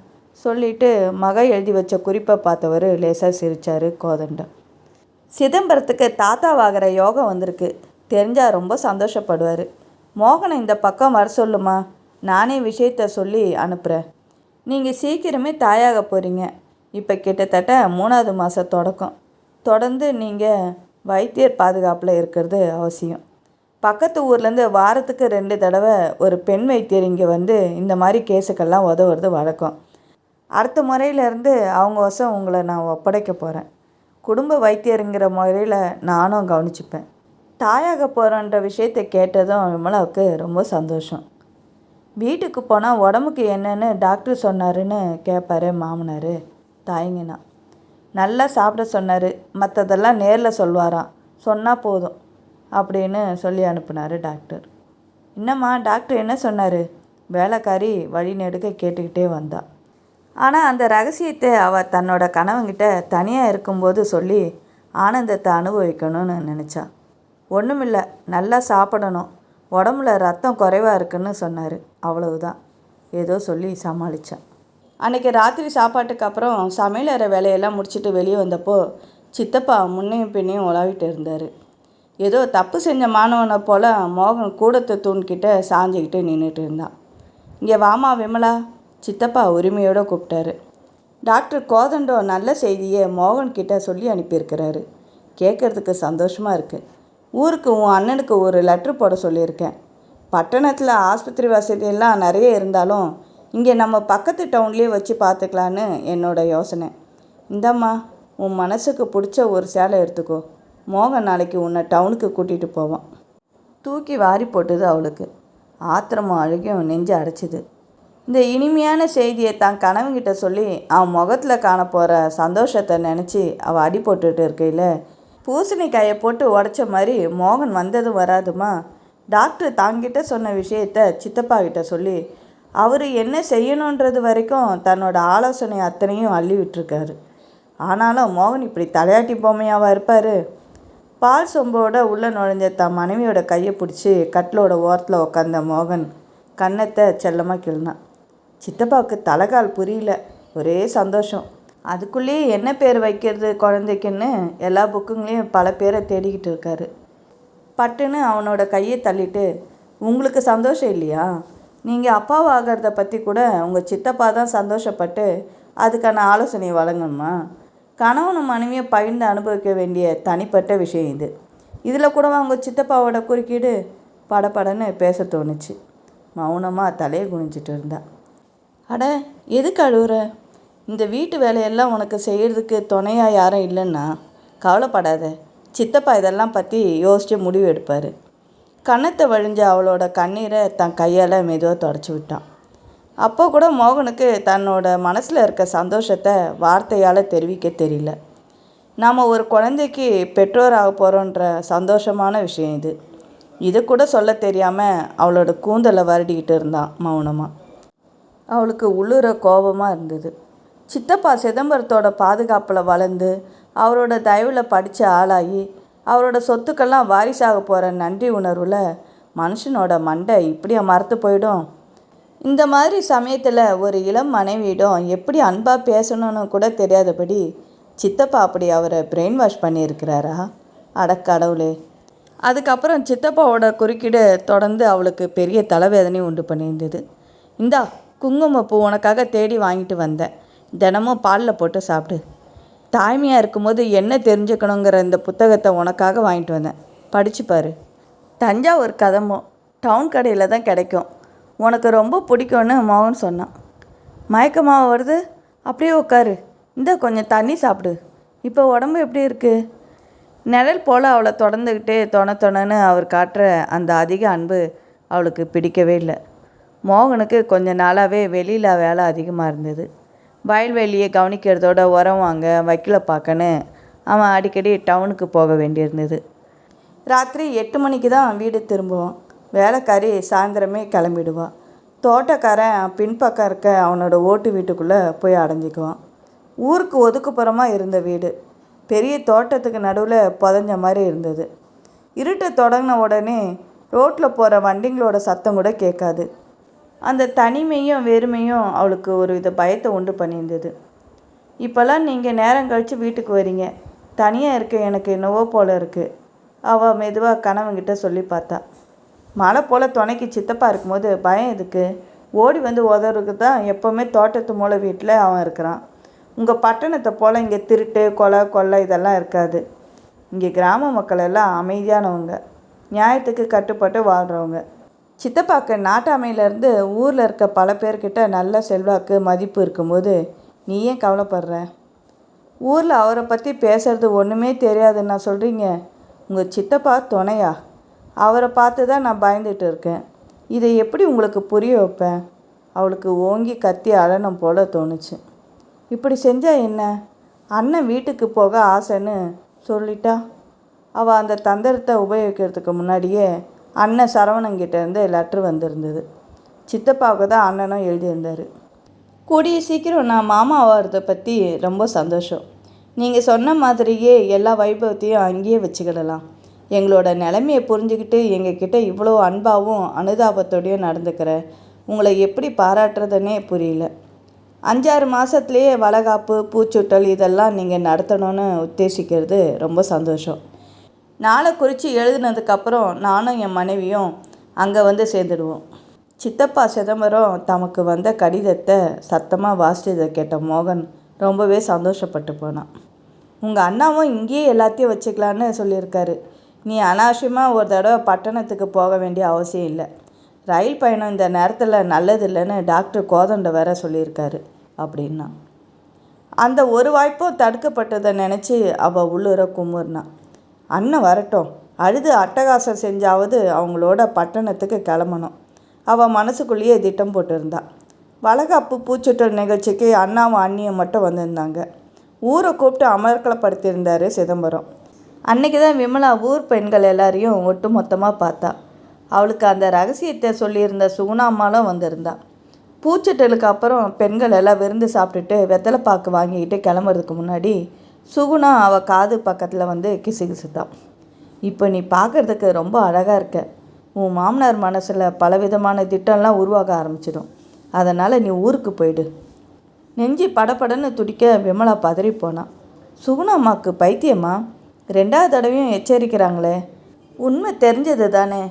சொல்லிவிட்டு மக எழுதி வச்ச குறிப்பை பார்த்தவர் லேசாக சிரித்தார் கோதண்டம். சிதம்பரத்துக்கு தாத்தாவாகிற யோகம் வந்திருக்கு. தெரிஞ்சால் ரொம்ப சந்தோஷப்படுவார். மோகனை இந்த பக்கம் வர சொல்லுமா. நானே விஷயத்த சொல்லி அனுப்புகிறேன். நீங்கள் சீக்கிரமே தாயாக போகிறீங்க. இப்போ கிட்டத்தட்ட 3வது மாதம் தொடக்கம். தொடர்ந்து நீங்கள் வைத்தியர் பாதுகாப்பில் இருக்கிறது அவசியம். பக்கத்து ஊர்லேருந்து வாரத்துக்கு 2 தடவை ஒரு பெண் வைத்தியர் இங்கே வந்து இந்த மாதிரி கேஸுக்கெல்லாம் உதவுறது வழக்கம். அடுத்த முறையிலேருந்து அவங்க வசம் உங்களை நான் ஒப்படைக்க போகிறேன். குடும்ப வைத்தியருங்கிற முறையில் நானும் கவனிச்சுப்பேன். தாயாக போகிறோன்ற விஷயத்தை கேட்டதும் விமலாவுக்கு ரொம்ப சந்தோஷம். வீட்டுக்கு போனால் உடம்புக்கு என்னன்னு டாக்டர் சொன்னாருன்னு கேட்பாரு மாமனார். தாய்ங்கண்ணா நல்லா சாப்பிட சொன்னார். மற்றதெல்லாம் நேரில் சொல்வாராம். சொன்னால் போதும் அப்படின்னு சொல்லி அனுப்புனார் டாக்டர். என்னம்மா டாக்டர் என்ன சொன்னார்? வேலைக்காரி வழி நெடுக்க கேட்டுக்கிட்டே வந்தா. ஆனால் அந்த ரகசியத்தை அவள் தன்னோட கணவன்கிட்ட தனியாக இருக்கும்போது சொல்லி ஆனந்தத்தை அனுபவிக்கணும்னு நினச்சா. ஒன்றுமில்லை, நல்லா சாப்பிடணும், உடம்புல ரத்தம் குறைவாக இருக்குன்னு சொன்னார். அவ்வளவுதான். ஏதோ சொல்லி சமாளித்தான். அன்றைக்கி ராத்திரி சாப்பாட்டுக்கு அப்புறம் சமையலறை வேலையெல்லாம் முடிச்சுட்டு வெளியே வந்தப்போ சித்தப்பா முன்னையும் பின்னையும் உலாவிட்டு இருந்தார். ஏதோ தப்பு செஞ்ச மாணவனை போல் மோகன் கூடத்தை தூண்கிட்ட சாஞ்சிக்கிட்டு நின்றுட்டு இருந்தான். இங்கே வாமா விமலா, சித்தப்பா உரிமையோடு கூப்பிட்டாரு. டாக்டர் கோதண்டம் நல்ல செய்தியை மோகன்கிட்ட சொல்லி அனுப்பியிருக்கிறாரு. கேட்குறதுக்கு சந்தோஷமாக இருக்குது. ஊருக்கு உன் அண்ணனுக்கு ஒரு லெட்ரு போட சொல்லியிருக்கேன். பட்டணத்தில் ஆஸ்பத்திரி வசதியெல்லாம் நிறைய இருந்தாலும் இங்கே நம்ம பக்கத்து டவுன்லேயே வச்சு பார்த்துக்கலான்னு என்னோட யோசனை. இந்தம்மா, உன் மனசுக்கு பிடிச்ச ஒரு சேலை எடுத்துக்கோ. மோகன் நாளைக்கு உன்னை டவுனுக்கு கூட்டிகிட்டு போவான். தூக்கி வாரி போட்டுது அவளுக்கு. ஆத்திரமும் அழுகையும் நெஞ்சு அடைச்சிது. இந்த இனிமையான செய்தியை தான் கனவுங்கிட்ட சொல்லி அவன் முகத்தில் காண போகிற சந்தோஷத்தை நினச்சி அவள் அடி போட்டுட்டு இருக்கையில் பூசணிக்காயை போட்டு உடச்ச மாதிரி மோகன் வந்ததும் வராதுமா டாக்டர் தாங்கிட்ட சொன்ன விஷயத்த சித்தப்பா கிட்ட சொல்லி அவர் என்ன செய்யணுன்றது வரைக்கும் தன்னோட ஆலோசனை அத்தனையும் அள்ளி விட்டுருக்காரு. ஆனாலும் மோகன் இப்படி தலையாட்டி பொம்மையாவாக இருப்பார்? பால் சொம்போட உள்ளே நுழைஞ்ச தன் மனைவியோட கையை பிடிச்சி கட்டிலோட ஓரத்தில் உட்காந்த மோகன் கன்னத்தை செல்லமாக கிள்னான். சித்தப்பாவுக்கு தலைகால் புரியல. ஒரே சந்தோஷம். அதுக்குள்ளேயே என்ன பேர் வைக்கிறது குழந்தைக்குன்னு எல்லா புக்குங்களையும் பல பேரை தேடிக்கிட்டு இருக்காரு. பட்டுன்னு அவனோட கையை தள்ளிட்டு, உங்களுக்கு சந்தோஷம் இல்லையா? நீங்கள் அப்பாவாகிறத பற்றி கூட உங்கள் சித்தப்பா தான் சந்தோஷப்பட்டு அதுக்கான ஆலோசனை வழங்கணுமா? கணவனும் மனைவியை பகிர்ந்து அனுபவிக்க வேண்டிய தனிப்பட்ட விஷயம் இது. இதில் கூடவா உங்கள் சித்தப்பாவோட குறுக்கீடு? படப்படன்னு பேச தோணுச்சு. மௌனமாக தலையை குனிஞ்சிட்டு இருந்தா. அட, எதுக்கு அழுவுற? இந்த வீட்டு வேலையெல்லாம் உனக்கு செய்கிறதுக்கு துணையாக யாரும் இல்லைன்னா கவலைப்படாத, சித்தப்பா இதெல்லாம் பற்றி யோசித்து முடிவு எடுப்பார். கன்னத்தை வழிஞ்ச அவளோட கண்ணீரை தன் கையால் மெதுவாக தொடச்சி விட்டான். அப்போ கூட மோகனுக்கு தன்னோட மனசில் இருக்க சந்தோஷத்தை வார்த்தையால் தெரிவிக்க தெரியல. நாம் ஒரு குழந்தைக்கு பெற்றோராக போகிறோன்ற சந்தோஷமான விஷயம் இது. இது கூட சொல்ல தெரியாமல் அவளோட கூந்தலை வருடிக்கிட்டு இருந்தான் மௌனமாக. அவளுக்கு உள்ளுர கோபமாக இருந்தது. சித்தப்பா சிதம்பரத்தோட பாதுகாப்பில் வளர்ந்து அவரோட தயவில் படித்த ஆளாகி அவரோட சொத்துக்கெல்லாம் வாரிசாக போகிற நன்றி உணர்வில் மனுஷனோட மண்டை இப்படியா மறத்து போயிடும்? இந்த மாதிரி சமயத்தில் ஒரு இளம் மனைவியிடம் எப்படி அன்பாக பேசணும்னு கூட தெரியாதபடி சித்தப்பா அப்படி அவரை பிரெயின் வாஷ் பண்ணியிருக்கிறாரா? அடக்கடவுளே! அதுக்கப்புறம் சித்தப்பாவோட குறுக்கீடு தொடர்ந்து அவளுக்கு பெரிய தலைவேதனை உண்டு பண்ணியிருந்தது. இந்தா குங்குமப்பூ உனக்காக தேடி வாங்கிட்டு வந்தேன், தினமும் பாலில் போட்டு சாப்பிடு. தாய்மையாக இருக்கும்போது என்ன தெரிஞ்சுக்கணுங்கிற இந்த புத்தகத்தை உனக்காக வாங்கிட்டு வந்தேன், படிச்சுப்பார். தஞ்சாவூர் கதம்போ டவுன் கடையில் தான் கிடைக்கும், உனக்கு ரொம்ப பிடிக்கும்னு மோகன் சொன்னான். மயக்கமாக வருது, அப்படியே உட்காரு, இந்த கொஞ்சம் தண்ணி சாப்பிடு. இப்போ உடம்பு எப்படி இருக்குது? நிழல் போல் அவளை தொடர்ந்துக்கிட்டே தொணன்னு அவர் காட்டுற அந்த அதிக அன்பு அவளுக்கு பிடிக்கவே இல்லை. மோகனுக்கு கொஞ்ச நாளாகவே வெளியில் வேலை அதிகமாக இருந்தது. வயல்வெளியை கவனிக்கிறதோட உரம் வாங்க வைக்கல பார்க்கன்னு அவன் அடிக்கடி டவுனுக்கு போக வேண்டியிருந்தது. ராத்திரி 8 மணிக்கு தான் வீடு திரும்புவான். வேலைக்காரி சாயந்தரமே கிளம்பிடுவான். தோட்டக்காரன் பின்பக்கம் இருக்க அவனோட ஓட்டு வீட்டுக்குள்ளே போய் அடைஞ்சிக்குவான். ஊருக்கு ஒதுக்குப்புறமாக இருந்த வீடு பெரிய தோட்டத்துக்கு நடுவில் புதஞ்ச மாதிரி இருந்தது. இருட்ட தொடங்கின உடனே ரோட்டில் போகிற வண்டிங்களோட சத்தம் கூட கேட்காது. அந்த தனிமையும் வெறுமையும் அவளுக்கு ஒரு வித பயத்தை உண்டு பண்ணியிருந்தது. இப்போல்லாம் நீங்கள் நேரம் கழித்து வீட்டுக்கு வரீங்க, தனியாக இருக்க எனக்கு என்னவோ போல் இருக்குது, அவள் மெதுவாக கணவன்கிட்ட சொல்லி பார்த்தா. மழை போல் துணைக்கு சித்தப்பா இருக்கும்போது பயம் எதுக்கு? ஓடி வந்து உதவுறதுக்கு தான் எப்போவுமே தோட்டத்து மூளை வீட்டில் அவன் இருக்கிறான். உங்கள் பட்டணத்தை போல் இங்கே திருட்டு கொலை இதெல்லாம் இருக்காது. இங்கே கிராம மக்கள் எல்லாம் அமைதியானவங்க, நியாயத்துக்கு கட்டுப்பட்டு வாழ்கிறவங்க. சித்தப்பாக்கு நாட்டாமையிலேருந்து ஊரில் இருக்க பல பேர்கிட்ட நல்ல செல்வாக்கு மதிப்பு இருக்கும்போது நீ ஏன் கவலைப்படுற? ஊரில் அவரை பற்றி பேசுகிறது ஒன்றுமே தெரியாதுன்னா சொல்கிறீங்க. உங்கள் சித்தப்பா துணையா? அவரை பார்த்து தான் நான் பயந்துட்டு இருக்கேன். இதை எப்படி உங்களுக்கு புரிய வைப்பேன்? அவளுக்கு ஓங்கி கத்தி அழணும் போல தோணுச்சு. இப்படி செஞ்சால் என்ன? அண்ணன் வீட்டுக்கு போக ஆசைன்னு சொல்லிட்டா. அவள் அந்த தந்திரத்தை உபயோகிக்கிறதுக்கு முன்னாடியே அண்ணன் சரவணங்கிட்டேருந்து லெட்ரு வந்திருந்தது. சித்தப்பாவுக்கு தான் அண்ணனும் எழுதியிருந்தார். கூடிய சீக்கிரம் நான் மாமா ஆகிறத பற்றி ரொம்ப சந்தோஷம். நீங்கள் சொன்ன மாதிரியே எல்லா வைபவத்தையும் அங்கேயே வச்சுக்கிடலாம். எங்களோட நிலைமையை புரிஞ்சுக்கிட்டு எங்ககிட்ட இவ்வளோ அன்பாகவும் அனுதாபத்தோடையும் நடந்துக்கிற உங்களை எப்படி பாராட்டுறதுன்னே புரியல. 5-6 மாதத்துலேயே வளகாப்பு பூச்சுட்டல் இதெல்லாம் நீங்கள் நடத்தணும்னு உத்தேசிக்கிறது ரொம்ப சந்தோஷம். நாளை குறித்து எழுதுனதுக்கப்புறம் நானும் என் மனைவியும் அங்கே வந்து சேர்ந்துடுவோம். சித்தப்பா சிதம்பரம் தமக்கு வந்த கடிதத்தை சத்தமாக வாசித்ததை கேட்ட மோகன் ரொம்பவே சந்தோஷப்பட்டு போனான். உங்கள் அண்ணாவும் இங்கேயே எல்லாத்தையும் வச்சுக்கலான்னு சொல்லியிருக்காரு. நீ அனாவசியமாக ஒரு தடவை பட்டணத்துக்கு போக வேண்டிய அவசியம் இல்லை. ரயில் பயணம் இந்த நேரத்தில் நல்லதில்லைன்னு டாக்டர் கோதண்ட வேற சொல்லியிருக்காரு அப்படின்னா. அந்த ஒரு வாய்ப்பும் தடுக்கப்பட்டதை நினச்சி அவள் உள்ளுர குமுறினான். அண்ணன் வரட்டும், அழுது அட்டகாசம் செஞ்சாவது அவங்களோட பட்டணத்துக்கு கிளம்பணும். அவள் மனசுக்குள்ளேயே திட்டம் போட்டிருந்தாள். வளகாப்பு பூச்சுட்டல் நிகழ்ச்சிக்கு அண்ணாவும் அண்ணியும் மட்டும் வந்திருந்தாங்க. ஊரை கூப்பிட்டு அமர்க்கலப்படுத்தியிருந்தார் சிதம்பரம். அன்றைக்கி தான் விமலா ஊர் பெண்கள் எல்லாரையும் ஒட்டு மொத்தமாக பார்த்தா. அவளுக்கு அந்த ரகசியத்தை சொல்லியிருந்த சுகுணாம்மாலும் வந்திருந்தா. பூச்சட்டலுக்கு அப்புறம் பெண்கள் எல்லாம் விருந்து சாப்பிட்டுட்டு வெத்தலைப்பாக்கு வாங்கிக்கிட்டு கிளம்புறதுக்கு முன்னாடி சுகுணா அவள் காது பக்கத்தில் வந்து கிசுகிசுதான். இப்போ நீ பார்க்குறதுக்கு ரொம்ப அழகாக இருக்க. உன் மாமனார் மனசில் பலவிதமான திட்டம்லாம் உருவாக ஆரம்பிச்சிடும். அதனால் நீ ஊருக்கு போயிடு. நெஞ்சி படப்படன்னு துடிக்க விமலா பதறி போனான். சுகுணா அம்மாவுக்கு பைத்தியமா? 2வது தடவையும் எச்சரிக்கிறாங்களே. உண்மை தெரிஞ்சது தானே,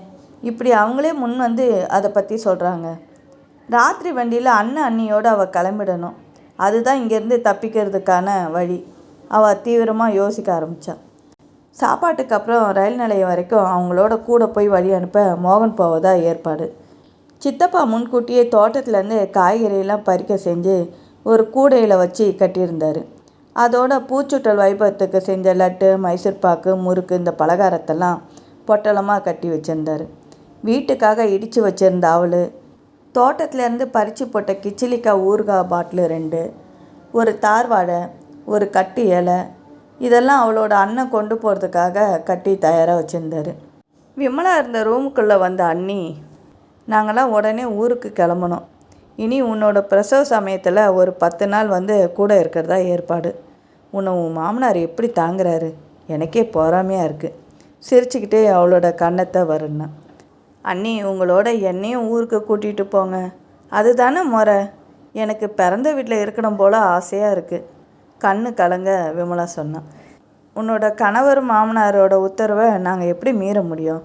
இப்படி அவங்களே முன் வந்து அதை பற்றி சொல்கிறாங்க. ராத்திரி வண்டியில் அண்ணன் அண்ணியோடு அவள் கிளம்பிடணும். அதுதான் இங்கேருந்து தப்பிக்கிறதுக்கான வழி. அவள் தீவிரமாக யோசிக்க ஆரம்பித்தாள். சாப்பாட்டுக்கு அப்புறம் ரயில் நிலையம் வரைக்கும் அவங்களோட கூட போய் வழி அனுப்ப மோகன் போவதா ஏற்பாடு. சித்தப்பா முன்கூட்டியே தோட்டத்துலேருந்து காய்கறியெல்லாம் பறிக்க செஞ்சு ஒரு கூடையில் வச்சு கட்டியிருந்தார். அதோட பூச்சுட்டல் வைபவத்துக்கு செஞ்ச லட்டு, மைசூர் பாக்கு, முறுக்கு இந்த பலகாரத்தெல்லாம் பொட்டலமாக கட்டி வச்சுருந்தார். வீட்டுக்காக இடித்து வச்சுருந்த அவள், தோட்டத்துலேருந்து பறித்து போட்ட கிச்சிலிக்காய் ஊறுகாய் பாட்டில் 2, ஒரு தார்வாழை, ஒரு கட்டு இலை, இதெல்லாம் அவளோட அண்ணன் கொண்டு போகிறதுக்காக கட்டி தயாராக வச்சுருந்தார். விமலா இருந்த ரூமுக்குள்ளே வந்த அண்ணி, நாங்களாம் உடனே ஊருக்கு கிளம்பணும். இனி உன்னோட பிரசவ சமயத்தில் ஒரு 10 நாள் வந்து கூட இருக்கிறதா ஏற்பாடு. உன் மாமனார் எப்படி தாங்குறாரு? எனக்கே பொறாமையாக இருக்குது. சிரிச்சுக்கிட்டே அவளோட கன்னத்தை வருன்னா, அண்ணி உங்களோட என்னையும் ஊருக்கு கூட்டிகிட்டு போங்க, அதுதானே முறை. எனக்கு பிறந்த வீட்டில் இருக்கணும் போல் ஆசையாக இருக்குது. கண்ணு கலங்க விமலா சொன்னான். உன்னோட கணவர் மாமனாரோட உத்தரவை நாங்கள் எப்படி மீற முடியும்?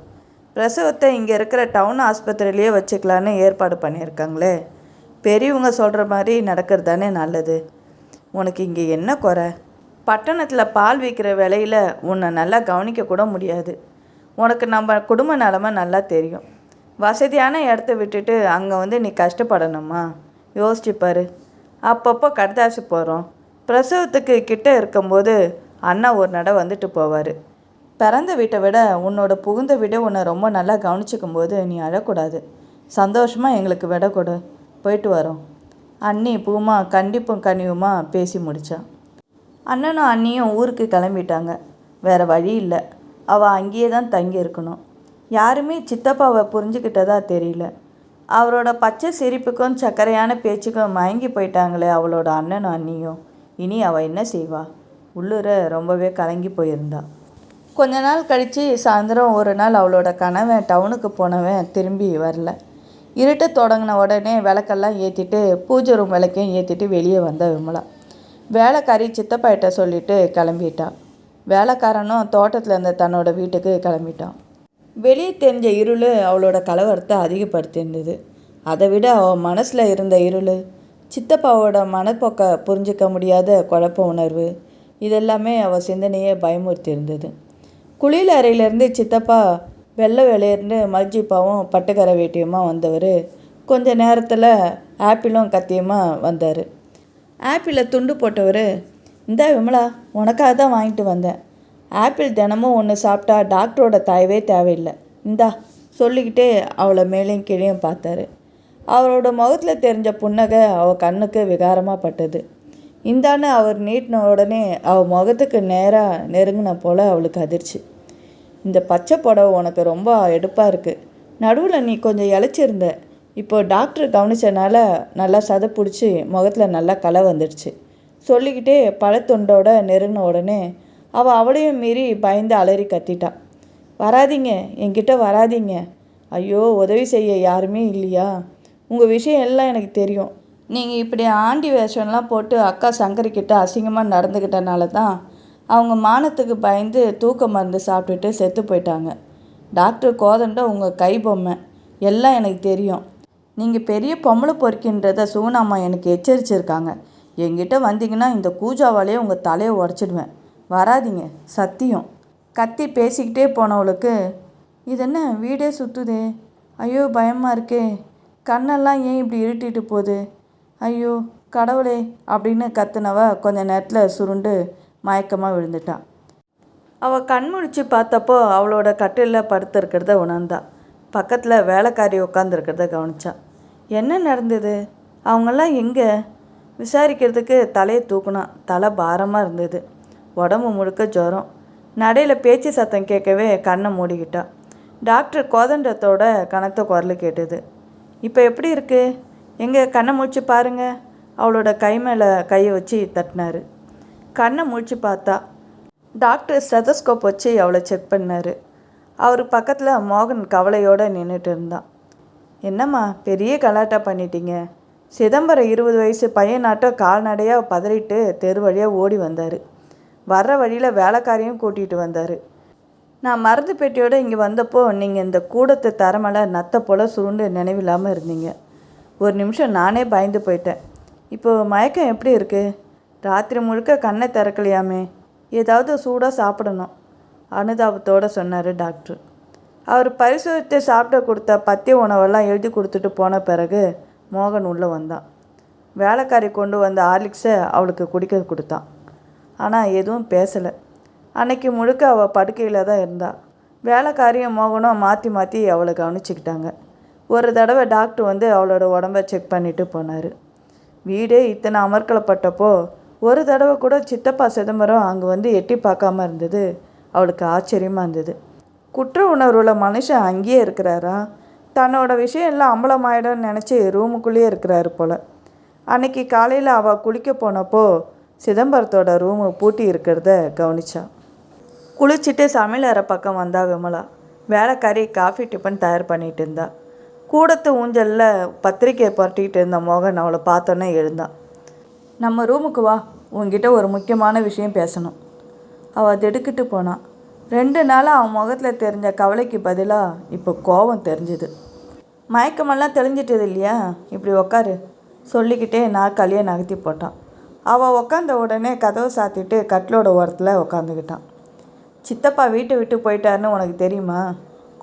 பிரசவத்தை இங்கே இருக்கிற டவுன் ஆஸ்பத்திரியிலேயே வச்சுக்கலான்னு ஏற்பாடு பண்ணியிருக்காங்களே. பெரியவங்க சொல்கிற மாதிரி நடக்கிறது தானே நல்லது. உனக்கு இங்கே என்ன குறை? பட்டணத்தில் பால் விற்கிற விலையில் உன்னை நல்லா கவனிக்க கூட முடியாது. உனக்கு நம்ம குடும்ப நிலமை நல்லா தெரியும். வசதியான இடத்த விட்டுட்டு அங்கே வந்து நீ கஷ்டப்படணுமா? யோசிச்சுப்பார். அப்பப்போ கடுதாசி போகிறோம். பிரசவத்துக்கு கிட்ட இருக்கும்போது அண்ணா ஒரு நடை வந்துட்டு போவார். பிறந்த வீட்டை விட உன்னோட புகுந்த வீடை உன்னை ரொம்ப நல்லா கவனிச்சிக்கும் போது நீ அழக்கூடாது. சந்தோஷமாக எங்களுக்கு விட கொடு. போயிட்டு வரோம். அண்ணி பூமா கண்டிப்பும் கனிவுமா பேசி முடித்தான். அண்ணனும் அண்ணியும் ஊருக்கு கிளம்பிட்டாங்க. வேறு வழி இல்லை. அவள் அங்கேயே தான் தங்கி இருக்கணும். யாருமே சித்தப்பாவை புரிஞ்சுக்கிட்டதா தெரியல. அவரோட பச்சை சிரிப்புக்கும் சர்க்கரையான பேச்சுக்கும் மயங்கி போயிட்டாங்களே அவளோட அண்ணனும் அண்ணியும். இனி அவள் என்ன செய்வா? உள்ளூர ரொம்பவே கலங்கி போயிருந்தா. கொஞ்ச நாள் கழித்து சாயந்தரம் ஒரு நாள் அவளோட கணவன் டவுனுக்கு போனவன் திரும்பி வரல. இருட்ட தொடங்கின உடனே விளக்கெல்லாம் ஏற்றிட்டு பூஜை ரூம் விளக்கையும் ஏற்றிட்டு வெளியே வந்த விமலா வேலைக்காரி சித்தப்பாயிட்ட சொல்லிவிட்டு கிளம்பிட்டான். வேலைக்காரனும் தோட்டத்தில் இருந்த தன்னோட வீட்டுக்கு கிளம்பிட்டான். வெளியே தெரிஞ்ச இருள் அவளோட கலவரத்தை அதிகப்படுத்தியிருந்தது. அதை விட அவள் மனசில் இருந்த இருள், சித்தப்பாவோட மனப்போக்கை புரிஞ்சிக்க முடியாத குழப்ப உணர்வு, இதெல்லாமே அவள் சிந்தனையை பயமுறுத்தி இருந்தது. குளியல் அறையிலேருந்து சித்தப்பா வெள்ளை வெளியேருந்து மல்ஜிப்பாவும் பட்டுக்கரை வேட்டியுமா வந்தவர் கொஞ்ச நேரத்தில் ஆப்பிளும் கத்தியுமா வந்தார். ஆப்பிளை துண்டு போட்டவர், இந்த விமலா உனக்காக தான் வாங்கிட்டு வந்தேன். ஆப்பிள் தினமும் ஒன்று சாப்பிட்டா டாக்டரோட தயவே தேவையில்லை, இந்தா சொல்லிக்கிட்டே அவளை மேலேயும் கீழேயும் பார்த்தாரு. அவரோட முகத்தில் தெரிஞ்ச புன்னகை அவள் கண்ணுக்கு விகாரமாக பட்டது. இந்தான்னு அவர் நீட்டின உடனே அவள் முகத்துக்கு நேராக நெருங்கின போல் அவளுக்கு அதிர்ச்சி. இந்த பச்சை புடவை உனக்கு ரொம்ப எடுப்பாக இருக்குது. நடுவில் நீ கொஞ்சம் இழைச்சிருந்த. இப்போ டாக்டர் கவனித்தனால நல்லா சதை பிடிச்சி முகத்தில் நல்லா களை வந்துடுச்சு. சொல்லிக்கிட்டே பழத்தொண்டோட நெருங்கின உடனே அவளையும் மீறி பயந்து அலறி கத்திட்டான். வராதிங்க, என்கிட்ட வராதிங்க. ஐயோ, உதவி செய்ய யாருமே இல்லையா? உங்கள் விஷயம் எல்லாம் எனக்கு தெரியும். நீங்கள் இப்படி ஆண்டி வேஷம்லாம் போட்டு அக்கா சங்கரிக்கிட்ட அசிங்கமாக நடந்துக்கிட்டனால தான் அவங்க மானத்துக்கு பயந்து தூக்க மருந்து சாப்பிட்டுட்டு செத்து போயிட்டாங்க. டாக்டர் கோதண்டம் உங்கள் கை பொம்மை, எல்லாம் எனக்கு தெரியும். நீங்கள் பெரிய பொம்பளை பொறுக்கின்றதை சூனாம்மா எனக்கு எச்சரிச்சிருக்காங்க. என்கிட்ட வந்தீங்கன்னா இந்த கூஜாவாலேயே உங்கள் தலையை உடச்சிடுவேன். வராதிங்க, சத்தியம். கத்தி பேசிக்கிட்டே போனவளுக்கு, இது என்ன வீடே சுற்றுதே, ஐயோ பயமாக இருக்கே, கண்ணெல்லாம் ஏன் இப்படி இருட்டிட்டு போகுது, ஐயோ கடவுளே அப்படின்னு கத்துனவ கொஞ்ச நேரத்தில் சுருண்டு மயக்கமாக விழுந்துட்டான். அவள் கண்முழிச்சு பார்த்தப்போ அவளோட கட்டிலில் படுத்துருக்கிறத உணர்ந்தா. பக்கத்தில் வேலைக்காரி உட்காந்துருக்கிறத கவனிச்சான். என்ன நடந்தது? அவங்கெல்லாம் எங்கே? விசாரிக்கிறதுக்கு தலையை தூக்குனான். தலை பாரமாக இருந்தது. உடம்பு முழுக்க ஜுரம். நடையில் பேச்சு சத்தம் கேட்கவே கண்ணை மூடிக்கிட்டான். டாக்டர் கோதண்டத்தோட கனத்த குரல் கேட்டது. இப்போ எப்படி இருக்கு? எங்கே கண்ணை முழிச்சு பாருங்க. அவளோட கை மேலே கையை வச்சு தட்டினார். கண்ணை முழிச்சு பார்த்தா. டாக்டர் ஸ்டெதஸ்கோப் வச்சு அவளை செக் பண்ணார். அவர் பக்கத்தில் மோகன் கவலையோடு நின்றுட்டு இருந்தான். என்னம்மா பெரிய கலாட்டா பண்ணிட்டீங்க? சிதம்பரம் 20 வயசு பையனாட்டம் கால்நடையாக பதறிட்டு தெரு வழியாக ஓடி வந்தார். வர்ற வழியில் வேலைக்காரையும் கூட்டிகிட்டு வந்தார். நான் மருந்து பெட்டியோடு இங்கே வந்தப்போ நீங்கள் இந்த கூடத்து தரமலை நத்தை போல் சுருண்டு நினைவில்லாமல் இருந்தீங்க. ஒரு நிமிஷம் நானே பயந்து போயிட்டேன். இப்போது மயக்கம் எப்படி இருக்குது? ராத்திரி முழுக்க கண்ணை திறக்கலையாமே, ஏதாவது சூடாக சாப்பிடணும், அனுதாபத்தோடு சொன்னார் டாக்டர். அவர் பரிசோதித்து சாப்பிட கொடுத்த பத்திய உணவெல்லாம் எழுதி கொடுத்துட்டு போன பிறகு மோகன் உள்ளே வந்தான். வேலைக்காரி கொண்டு வந்த ஹார்லிக்ஸை அவளுக்கு குடிக்க கொடுத்தான். ஆனால் எதுவும் பேசலை. அன்னைக்கு முழுக்க அவள் படுக்கையில் தான் இருந்தாள். வேலைக்காரியும் மோகனும் மாற்றி மாற்றி அவளை கவனிச்சுக்கிட்டாங்க. ஒரு தடவை டாக்டர் வந்து அவளோட உடம்பை செக் பண்ணிட்டு போனார். வீடே இத்தனை அமர்க்கலப்பட்டப்போ ஒரு தடவை கூட சித்தப்பா சிதம்பரம் அங்கே வந்து எட்டி பார்க்காம இருந்தது அவளுக்கு ஆச்சரியமாக இருந்தது. குற்ற உணர்வுள்ள மனுஷன் அங்கேயே இருக்கிறாரா? தன்னோட விஷயம் எல்லாம் அம்பலமாயிடும்னு நினச்சி ரூமுக்குள்ளேயே இருக்கிறாரு போல். அன்னைக்கு காலையில் அவள் குளிக்க போனப்போ சிதம்பரத்தோட ரூமு பூட்டி இருக்கிறத கவனிச்சா. குளிச்சுட்டு சமையல் அறை பக்கம் வந்தா விமலா. வேலைக்காரி காஃபி டிஃபன் தயார் பண்ணிகிட்டு இருந்தா. கூடத்து ஊஞ்சலில் பத்திரிக்கையை புரட்டிக்கிட்டு இருந்த மோகன் அவளை பார்த்தோன்னே எழுந்தான். நம்ம ரூமுக்கு வா, உங்ககிட்ட ஒரு முக்கியமான விஷயம் பேசணும். அவள் திடுக்கிட்டு போனான். 2 நாளாக அவன் முகத்தில் தெரிஞ்ச கவலைக்கு பதிலாக இப்போ கோபம் தெரிஞ்சுது. மயக்கமெல்லாம் தெளிஞ்சிட்டது இல்லையா? இப்படி உக்காரு சொல்லிக்கிட்டே நாற்காலியை நகர்த்தி போட்டான். அவள் உக்காந்த உடனே கதவை சாத்திட்டு கட்டிலோட ஓரத்தில் உக்காந்துக்கிட்டான். சித்தப்பா வீட்டை விட்டு போயிட்டாருன்னு உனக்கு தெரியுமா?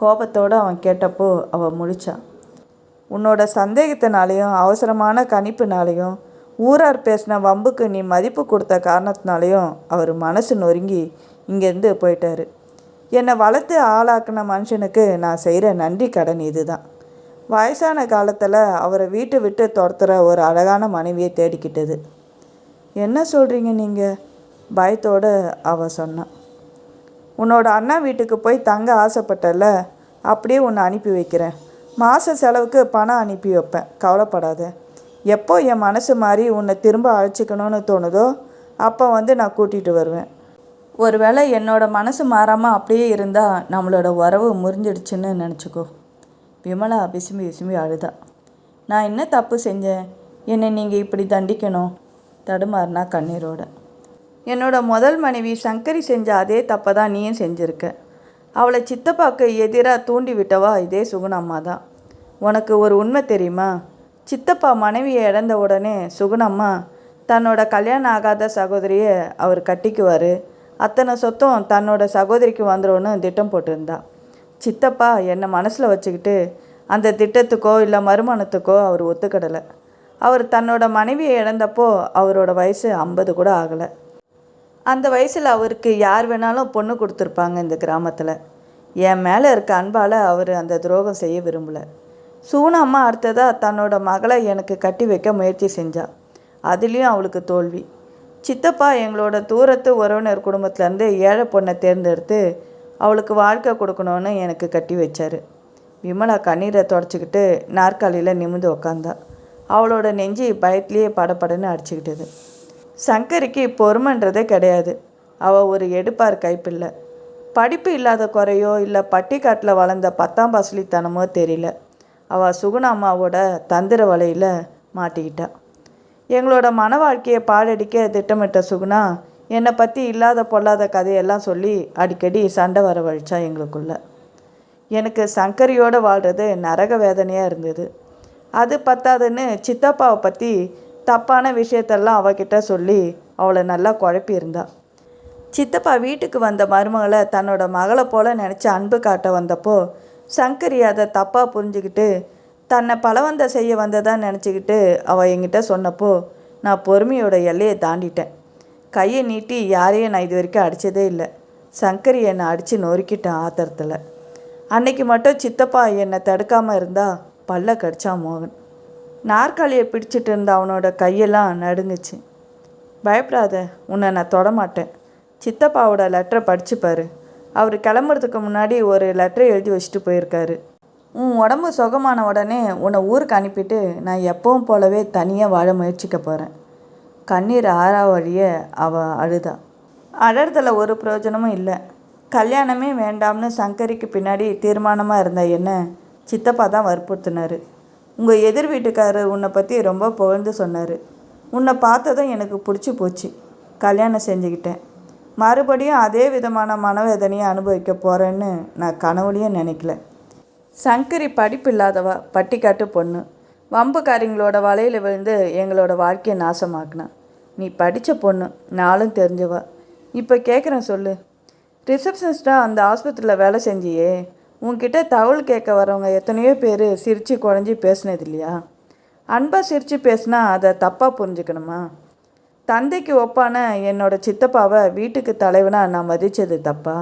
கோபத்தோடு அவன் கேட்டப்போ அவள் முழிச்சான். உன்னோட சந்தேகத்தினாலேயும் அவசரமான கணிப்புனாலேயும் ஊரார் பேசின வம்புக்கு நீ மதிப்பு கொடுத்த காரணத்தினாலேயும் அவர் மனசு நொறுங்கி இங்கேருந்து போயிட்டாரு. என்னை வளர்த்து ஆளாக்குன மனுஷனுக்கு நான் செய்கிற நன்றி கடன் இதுதான். வயசான காலத்தில் அவரை வீட்டை விட்டு துரத்துற ஒரு அழகான மனைவியை தேடிக்கிட்டது. என்ன சொல்கிறீங்க நீங்கள்? பயத்தோடு அவள் சொன்னான். உன்னோட அண்ணா வீட்டுக்கு போய் தங்க ஆசைப்பட்டல, அப்படியே உன்னை அனுப்பி வைக்கிறேன். மாத செலவுக்கு பணம் அனுப்பி வைப்பேன், கவலைப்படாத. எப்போ என் மனசு மாறி உன்னை திரும்ப அழைச்சிக்கணும்னு தோணுதோ அப்போ வந்து நான் கூட்டிகிட்டு வருவேன். ஒருவேளை என்னோட மனசு மாறாமல் அப்படியே இருந்தால் நம்மளோட உறவு முறிஞ்சிடுச்சுன்னு நினச்சிக்கோ. விமலா விசும்பி விசும்பி அழுதா. நான் என்ன தப்பு செஞ்சேன்? என்னை நீங்கள் இப்படி தண்டிக்கணும்? தடுமாறினா கண்ணீரோட. என்னோட முதல் மனைவி சங்கரி செஞ்ச அதே தப்பை தான் நீயும் செஞ்சுருக்க. அவளை சித்தப்பாக்கு எதிராக தூண்டி விட்டவா இதே சுகுணம்மா தான். உனக்கு ஒரு உண்மை தெரியுமா? சித்தப்பா மனைவியை இழந்த உடனே சுகுணம்மா தன்னோட கல்யாணம் ஆகாத சகோதரியை அவர் கட்டிக்குவார், அத்தனை சொத்தும் தன்னோட சகோதரிக்கு வந்துடும்னு திட்டம் போட்டிருந்தா. சித்தப்பா என்னை மனசில் வச்சுக்கிட்டு அந்த திட்டத்துக்கோ இல்லை மறுமணத்துக்கோ அவர் ஒத்துக்கிடலை. அவர் தன்னோட மனைவியை இழந்தப்போ அவரோட வயசு 50 கூட ஆகலை. அந்த வயசில் அவருக்கு யார் வேணாலும் பொண்ணு கொடுத்துருப்பாங்க இந்த கிராமத்தில். என் மேலே இருக்க அன்பால் அவர் அந்த துரோகம் செய்ய விரும்பலை. சூனம்மா அடுத்ததாக தன்னோட மகளை எனக்கு கட்டி வைக்க முயற்சி செஞ்சா. அதுலேயும் அவளுக்கு தோல்வி. சித்தப்பா எங்களோட தூரத்து உறவினர் குடும்பத்துலேருந்து ஏழை பொண்ணை தேர்ந்தெடுத்து அவளுக்கு வாழ்க்கை கொடுக்கணுன்னு எனக்கு கட்டி வச்சார். விமலா கண்ணீரை தொடச்சிக்கிட்டு நாற்காலியில் நிமிந்து உக்காந்தா. அவளோட நெஞ்சு பயத்திலேயே படப்படன்னு அடிச்சுக்கிட்டது. சங்கரிக்கு பொறுமைன்றதே கிடையாது. அவள் ஒரு எடுப்பார் கைப்பில்லை. படிப்பு இல்லாத குறையோ இல்லை பட்டிக்காட்டில் வளர்ந்த 10ஆம் பசலித்தனமோ தெரியல. அவள் சுகுணம்மாவோட தந்திர வலையில் மாட்டிக்கிட்டா. எங்களோட மன வாழ்க்கையை பாழடிக்க திட்டமிட்ட சுகுணா என்னை பற்றி இல்லாத பொல்லாத கதையெல்லாம் சொல்லி அடிக்கடி சண்டை வரவழைச்சா எங்களுக்குள்ள. எனக்கு சங்கரியோடு வாழ்கிறது நரக வேதனையாக இருந்தது. அது பத்தாதுன்னு சித்தப்பாவை பற்றி தப்பான விஷயத்தெல்லாம் அவகிட்ட சொல்லி அவளை நல்லா குழப்பியிருந்தா. சித்தப்பா வீட்டுக்கு வந்த மருமகளை தன்னோட மகளை போல் நினச்சி அன்பு காட்ட வந்தப்போ சங்கரி அதை தப்பாக புரிஞ்சுக்கிட்டு தன்னை பலவந்த செய்ய வந்ததாக நினச்சிக்கிட்டு அவள் என்கிட்ட சொன்னப்போ நான் பொறுமையோட எல்லையை தாண்டிட்டேன். கையை நீட்டி யாரையும் நான் இது வரைக்கும் அடித்ததே இல்லை. சங்கரி என்னை அடித்து நொறுக்கிட்டேன் ஆத்திரத்தில். அன்னைக்கு மட்டும் சித்தப்பா என்னை தடுக்காமல் இருந்தால் பல்ல கடிச்சான் மோகன். நாற்காலியை பிடிச்சிட்டு இருந்த அவனோட கையெல்லாம் நடுங்குச்சு. பயப்படாத, உன்னை நான் தொடமாட்டேன். சித்தப்பாவோட லெட்டரை படிச்சுப்பாரு. அவர் கிளம்புறதுக்கு முன்னாடி ஒரு லெட்டரை எழுதி வச்சுட்டு போயிருக்காரு. உன் உடம்பு சுகமான உடனே உன்னை ஊருக்கு அனுப்பிட்டு நான் எப்பவும் போலவே தனியாக வாழ முயற்சிக்க போகிறேன். கண்ணீர் ஆறா வழிய அவள் அழுதா. அழறதில் ஒரு பிரயோஜனமும் இல்லை. கல்யாணமே வேண்டாம்னு சங்கரிக்கு பின்னாடி தீர்மானமாக இருந்த என்ன சித்தப்பா தான் வற்புறுத்தினார். உங்கள் எதிர் வீட்டுக்காரர் உன்னை பற்றி ரொம்ப புகழ்ந்து சொன்னார். உன்னை பார்த்ததும் எனக்கு பிடிச்சி போச்சு. கல்யாணம் செஞ்சுக்கிட்டேன். மறுபடியும் அதே விதமான மனவேதனையை அனுபவிக்க போகிறேன்னு நான் கனவுலையும் நினைக்கல. சங்கரி படிப்பு இல்லாதவா, பட்டிக்காட்டு பொண்ணு, வம்புக்காரிங்களோட வலையில் விழுந்து எங்களோட வாழ்க்கையை நாசமாக்குனா. நீ படித்த பொண்ணு, நாளும் தெரிஞ்சவா. இப்போ கேட்குறேன் சொல்லு. ரிசப்ஷனிஸ்டாக அந்த ஆஸ்பத்திரியில் வேலை செஞ்சியே, உன்கிட்ட தகவல் கேட்க வரவங்க எத்தனையோ பேர் சிரித்து குழஞ்சி பேசுனது இல்லையா? அன்பாக சிரித்து பேசினா அதை தப்பாக புரிஞ்சுக்கணுமா? தந்தைக்கு ஒப்பான என்னோட சித்தப்பாவை வீட்டுக்கு தலைவனாக நான் மதித்தது தப்பா?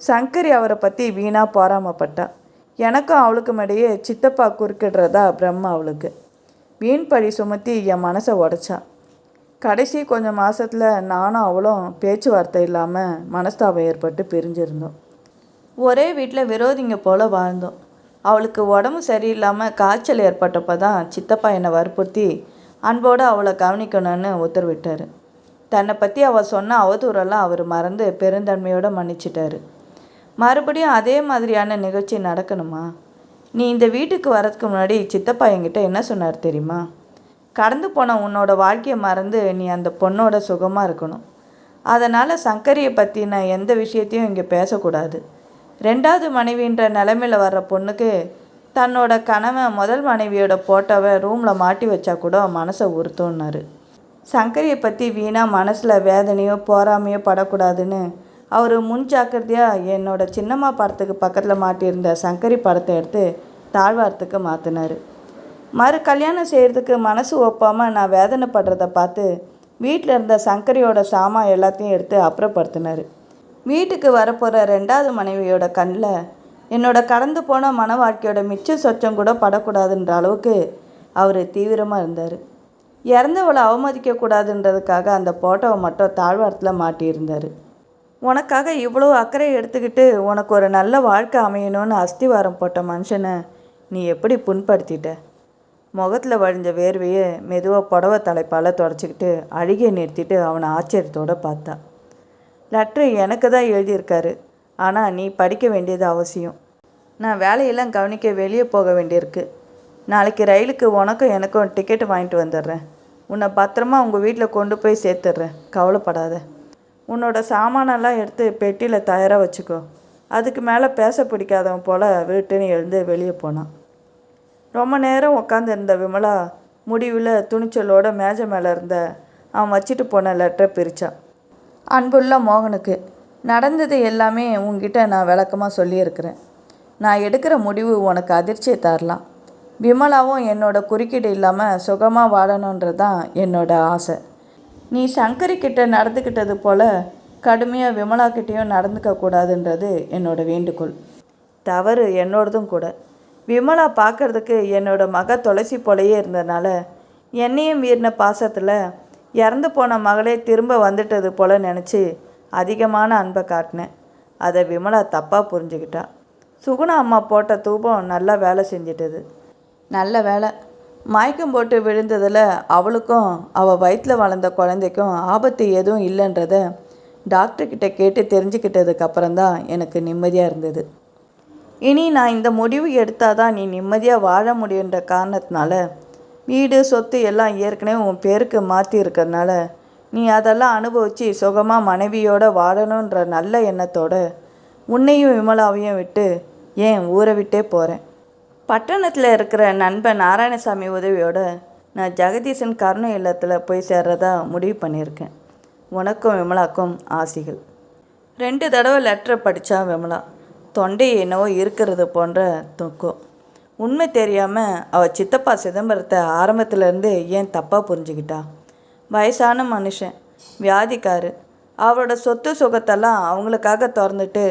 சங்கரி அவரை பற்றி வீணாக பொறாமப்பட்டா. எனக்கும் அவளுக்கும் இடையே சித்தப்பா குறுக்கிடுறதா பிரம்மா அவளுக்கு. வீண் பழி சுமத்தி என் மனசை உடைச்சா. கடைசி கொஞ்சம் மாதத்தில் நானும் அவளும் பேச்சுவார்த்தை இல்லாமல் மனஸ்தாபம் ஏற்பட்டு பிரிஞ்சிருந்தோம். ஒரே வீட்டில் விரோதிங்க போல் வாழ்ந்தோம். அவளுக்கு உடம்பு சரியில்லாமல் காய்ச்சல் ஏற்பட்டப்போ தான் சித்தப்பா என்னை வற்புறுத்தி அன்போடு அவளை கவனிக்கணும்னு உத்தரவிட்டார். தன்னை பற்றி அவள் சொன்ன அவதூறெல்லாம் அவர் மறந்து பெருந்தன்மையோடு மன்னிச்சிட்டாரு. மறுபடியும் அதே மாதிரியான நிகழ்ச்சி நடக்கணுமா? நீ இந்த வீட்டுக்கு வரதுக்கு முன்னாடி சித்தப்பா என்கிட்ட என்ன சொன்னார் தெரியுமா? கடந்து போன உன்னோட வாழ்க்கையை மறந்து நீ அந்த பொண்ணோட சுகமாக இருக்கணும். அதனால் சங்கரியை பற்றின எந்த விஷயத்தையும் இங்கே பேசக்கூடாது. 2வது மனைவின்ற நிலைமையில் வர்ற பொண்ணுக்கு தன்னோட கணவன் முதல் மனைவியோட போட்டோவை ரூமில் மாட்டி வச்சா கூட மனசை உறுத்தோன்னாரு. சங்கரியை பற்றி வீணாக மனசில் வேதனையோ போராமையோ படக்கூடாதுன்னு அவர் முன் ஜாக்கிரதையாக என்னோட சின்னம்மா படத்துக்கு பக்கத்தில் மாட்டியிருந்த சங்கரி படத்தை எடுத்து தாழ்வாரத்துக்கு மாற்றினார். மறு கல்யாணம் செய்கிறதுக்கு மனசு ஒப்பாமல் நான் வேதனைப்படுறத பார்த்து வீட்டில் இருந்த சங்கரியோட சாமான் எல்லாத்தையும் எடுத்து அப்புறப்படுத்தினார். வீட்டுக்கு வரப்போகிற 2வது மனைவியோட கண்ணில் என்னோட கடந்து போன மன வாழ்க்கையோட மிச்ச சொச்சம் கூட படக்கூடாதுன்ற அளவுக்கு அவர் தீவிரமாக இருந்தார். இறந்தவளை அவமதிக்கக்கூடாதுன்றதுக்காக அந்த போட்டோவை மட்டும் தாழ்வாரத்தில் மாட்டியிருந்தார். உனக்காக இவ்வளோ அக்கறை எடுத்துக்கிட்டு உனக்கு ஒரு நல்ல வாழ்க்கை அமையணும்னு அஸ்திவாரம் போட்ட மனுஷனை நீ எப்படி புண்படுத்திட்ட? முகத்தில் வழிஞ்ச வேர்வையை மெதுவாக புடவை தலைப்பால் தொடச்சிக்கிட்டு அழுகிய நிறுத்திட்டு அவனை ஆச்சரியத்தோடு பார்த்தா. லெட்ரு எனக்கு தான் எழுதியிருக்காரு, ஆனால் நீ படிக்க வேண்டியது அவசியம். நான் வேலையெல்லாம் கவனிக்க வெளியே போக வேண்டியிருக்கு. நாளைக்கு ரயிலுக்கு உனக்கும் எனக்கும் டிக்கெட்டு வாங்கிட்டு வந்துடுறேன். உன்னை பத்திரமா உங்கள் வீட்டில் கொண்டு போய் சேர்த்துட்றேன், கவலைப்படாத. உன்னோட சாமானெல்லாம் எடுத்து பெட்டியில் தயாராக வச்சுக்கோ. அதுக்கு மேலே பேச பிடிக்காதவன் போல் வீட்டுன்னு எழுந்து வெளியே போனான். ரொம்ப நேரம் உட்காந்துருந்த விமலா முடிவில் துணிச்சலோட மேஜை மேலே இருந்த அவன் வச்சுட்டு போன லெட்டரை பிரித்தான். அன்புள்ள மோகனுக்கு, நடந்தது எல்லாமே உங்ககிட்ட நான் விளக்கமாக சொல்லியிருக்கிறேன். நான் எடுக்கிற முடிவு உனக்கு அதிர்ச்சியை தரலாம். விமலாவும் என்னோட குறுக்கீடு இல்லாமல் சுகமாக வாழணுன்றது தான் என்னோட ஆசை. நீ சங்கரிக்கிட்ட நடந்துக்கிட்டது போல் கடுமையாக விமலாக்கிட்டேயும் நடந்துக்கக்கூடாதுன்றது என்னோட வேண்டுகோள். தவறு என்னோடதும் கூட. விமலா பார்க்குறதுக்கு என்னோட மக துளசி போலையே இருந்ததுனால என்னையும் மீறின பாசத்தில் இறந்து போன மகளே திரும்ப வந்துட்டது போல் நினச்சி அதிகமான அன்பை காட்டினேன். அதை விமலா தப்பாக புரிஞ்சுக்கிட்டா. சுகுணா அம்மா போட்ட தூபம் நல்லா வேலை செஞ்சிட்டது. நல்ல வேலை. மயக்கம் போட்டு விழுந்ததில் அவளுக்கும் அவள் வயிற்றில் வளர்ந்த குழந்தைக்கும் ஆபத்து எதுவும் இல்லைன்றத டாக்டர்கிட்ட கேட்டு தெரிஞ்சுக்கிட்டதுக்கப்புறம்தான் எனக்கு நிம்மதியாக இருந்தது. இனி நான் இந்த முடிவு எடுத்தால் தான் நீ நிம்மதியாக வாழ முடியுன்ற காரணத்தினால வீடு சொத்து எல்லாம் ஏற்கனவே உன் பேருக்கு மாற்றி இருக்கிறதுனால நீ அதெல்லாம் அனுபவித்து சுகமாக மனைவியோடு வாழணுன்ற நல்ல எண்ணத்தோடு உன்னையும் விமலாவையும் விட்டு ஏன் ஊரை விட்டே போகிறேன். பட்டணத்தில் இருக்கிற நண்பன் நாராயணசாமி உதவியோடு நான் ஜெகதீசன் கருணை இல்லத்தில் போய் சேர்றதா முடிவு பண்ணியிருக்கேன். உனக்கும் விமலாக்கும் ஆசிகள். 2 தடவை லெட்டரை படித்தா விமலா. தொண்டை என்னவோ இருக்கிறது போன்ற தூக்கம். உண்மை தெரியாமல் அவள் சித்தப்பா சிதம்பரத்தை ஆரம்பத்துலேருந்து ஏன் தப்பாக புரிஞ்சுக்கிட்டா? வயசான மனுஷன், வியாதிக்காரு. அவரோட சொத்து சுகத்தெல்லாம் அவங்களுக்காக திறந்துட்டு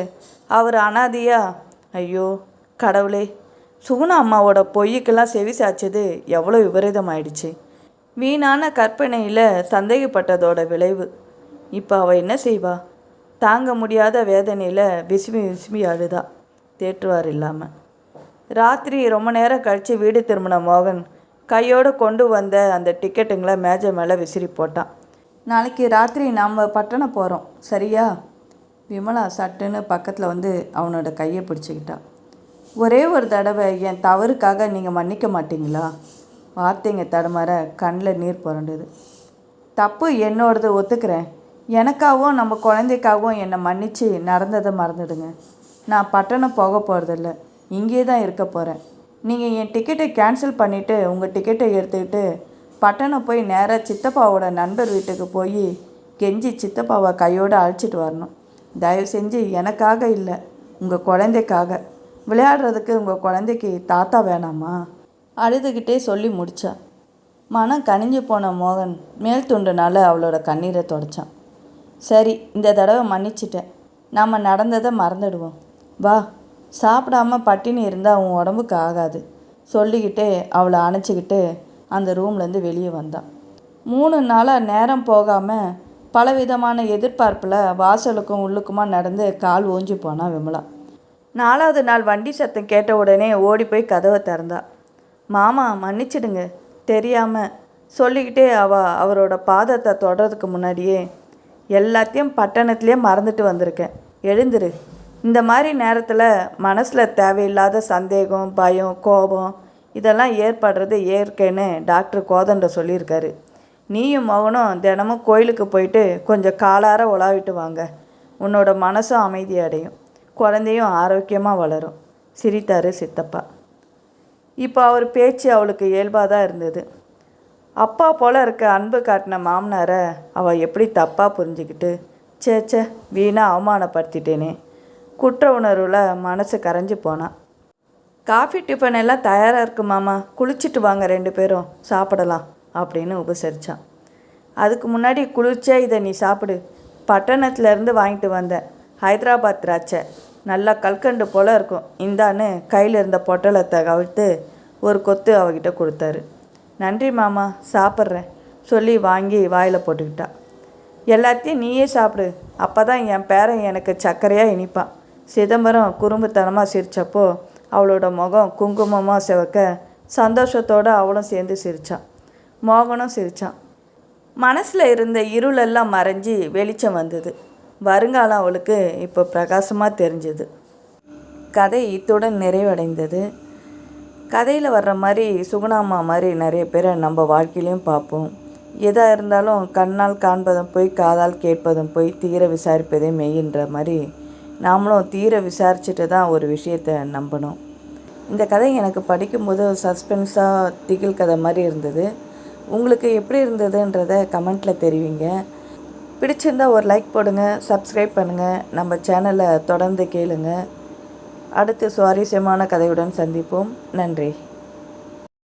அவர் அனாதியா. ஐயோ கடவுளே, சுகுணா அம்மாவோட பொய்யுக்கெல்லாம் செவி சாய்ச்சது எவ்வளோ விபரீதமாயிடுச்சு. வீணான கற்பனையில் சந்தேகப்பட்டதோட விளைவு. இப்போ அவள் என்ன செய்வா? தாங்க முடியாத வேதனையில் விசுமி விசுமி அழுதா, தேற்றுவார் இல்லாமல். ராத்திரி ரொம்ப நேரம் கழித்து வீடு திரும்பின மோகன் கையோடு கொண்டு வந்த அந்த டிக்கெட்டுங்களை மேஜை மேலே விசிறி போட்டான். நாளைக்கு ராத்திரி நாம் பட்டணம் போகிறோம், சரியா? விமலா சட்டுன்னு பக்கத்தில் வந்து அவனோட கையை பிடிச்சிக்கிட்டா. ஒரே ஒரு தடவை என் தவறுக்காக நீங்கள் மன்னிக்க மாட்டீங்களா? வார்த்தைங்க தடுமாற கண்ணில் நீர் புரண்டுது. தப்பு என்னோடது, ஒத்துக்கிறேன். எனக்காகவும் நம்ம குழந்தைக்காகவும் என்னை மன்னித்து நடந்ததை மறந்துடுங்க. நான் பட்டணம் போக போகிறதில்ல, இங்கே தான் இருக்க போகிறேன். நீங்கள் என் டிக்கெட்டை கேன்சல் பண்ணிவிட்டு உங்கள் டிக்கெட்டை எடுத்துக்கிட்டு பட்டணம் போய் நேராக சித்தப்பாவோட நண்பர் வீட்டுக்கு போய் கெஞ்சி சித்தப்பாவை கையோடு அழைச்சிட்டு வரணும். தயவு செஞ்சு எனக்காக இல்லை, உங்கள் குழந்தைக்காக. விளையாடுறதுக்கு உங்கள் குழந்தைக்கு தாத்தா வேணாமா? அழுதுகிட்டே சொல்லி முடித்தா. மனம் கனிஞ்சு போன மோகன் மேல் துண்டுனால அவளோட கண்ணீரை தொடச்சான். சரி, இந்த தடவை மன்னிச்சிட்டேன். நாம் நடந்ததை மறந்துடுவோம். வா, சாப்பிடாம பட்டினி இருந்தால் உன் உடம்புக்கு ஆகாது சொல்லிக்கிட்டே அவளை அணைச்சிக்கிட்டு அந்த ரூம்லேருந்து வெளியே வந்தான். 3 நாளாக நேரம் போகாமல் பலவிதமான எதிர்பார்ப்பில் வாசலுக்கும் உள்ளுக்குமா நடந்து கால் ஓஞ்சி போனான் விமலா. 4வது நாள் வண்டி சத்தம் கேட்ட உடனே ஓடி போய் கதவை திறந்தா. மாமா மன்னிச்சிடுங்க, தெரியாமல் சொல்லிக்கிட்டே அவரோட பாதத்தை தொடறதுக்கு முன்னாடியே, எல்லாத்தையும் பட்டணத்துலேயே மறந்துட்டு வந்திருக்கேன், எழுந்துரு. இந்த மாதிரி நேரத்தில் மனசில் தேவையில்லாத சந்தேகம், பயம், கோபம் இதெல்லாம் ஏற்படுறது இயற்கைன்னு டாக்டர் கோதண்ட சொல்லியிருக்காரு. நீயும் மகனும் தினமும் கோயிலுக்கு போயிட்டு கொஞ்சம் காலார உலாவிட்டு வாங்க. உன்னோட மனசும் அமைதி அடையும், குழந்தையும் ஆரோக்கியமாக வளரும் சிரித்தாரு சித்தப்பா. இப்போ அவர் பேச்சு அவளுக்கு இயல்பாக தான் இருந்தது. அப்பா போல் இருக்க அன்பு காட்டின மாமனாரை அவள் எப்படி தப்பாக புரிஞ்சுக்கிட்டு, சேச்சே வீணாக அவமானப்படுத்திட்டேனே குற்ற உணர்வில் மனசு கரைஞ்சி போனான். காஃபி டிஃபன் எல்லாம் தயாராக இருக்கு மாமா, குளிச்சுட்டு வாங்க 2 பேரும் சாப்பிடலாம் அப்படின்னு உபசரித்தான். அதுக்கு முன்னாடி குளிர்ச்சியாக இதை நீ சாப்பிடு, பட்டணத்துலேருந்து வாங்கிட்டு வந்தேன், ஹைதராபாத் திராட்சை, நல்லா கல்கண்டு போல் இருக்கும், இந்தான்னு கையில் இருந்த பொட்டலத்தை கவிழ்த்து ஒரு கொத்து அவகிட்ட கொடுத்தாரு. நன்றி மாமா, சாப்பிட்றேன் சொல்லி வாங்கி வாயில் போட்டுக்கிட்டா. எல்லாத்தையும் நீயே சாப்பிடு, அப்போ தான் என் பேரன் எனக்கு சர்க்கரையாக இனிப்பான். சிதம்பரம் குறும்புத்தனமாக சிரித்தப்போ அவளோட முகம் குங்குமமாக சிவக்க சந்தோஷத்தோடு அவளும் சேர்ந்து சிரித்தான். மோகனும் சிரித்தான். மனசில் இருந்த இருளெல்லாம் மறைஞ்சி வெளிச்சம் வந்தது. வருங்காலம் அவளுக்கு இப்போ பிரகாசமாக தெரிஞ்சது. கதை இத்துடன் நிறைவடைந்தது. கதையில் வர்ற மாதிரி சுகுணாம்மா மாதிரி நிறைய பேரை நம்ம வாழ்க்கையிலையும் பார்ப்போம். எதாக இருந்தாலும் கண்ணால் காண்பதும் போய், காதால் கேட்பதும் போய், தீர விசாரிப்பதே மெய்ன்ற மாதிரி நாமளும் தீர விசாரிச்சுட்டு தான் ஒரு விஷயத்தை நம்பணும். இந்த கதை எனக்கு படிக்கும்போது சஸ்பென்ஸாக திகில் கதை மாதிரி இருந்தது. உங்களுக்கு எப்படி இருந்ததுன்றதை கமெண்ட்டில் தெரிவிங்க. பிடிச்சிருந்தால் ஒரு லைக் போடுங்க, சப்ஸ்கிரைப் பண்ணுங்கள், நம்ம சேனலை தொடர்ந்து கேளுங்க. அடுத்து சுவாரஸ்யமான கதையுடன் சந்திப்போம். நன்றி.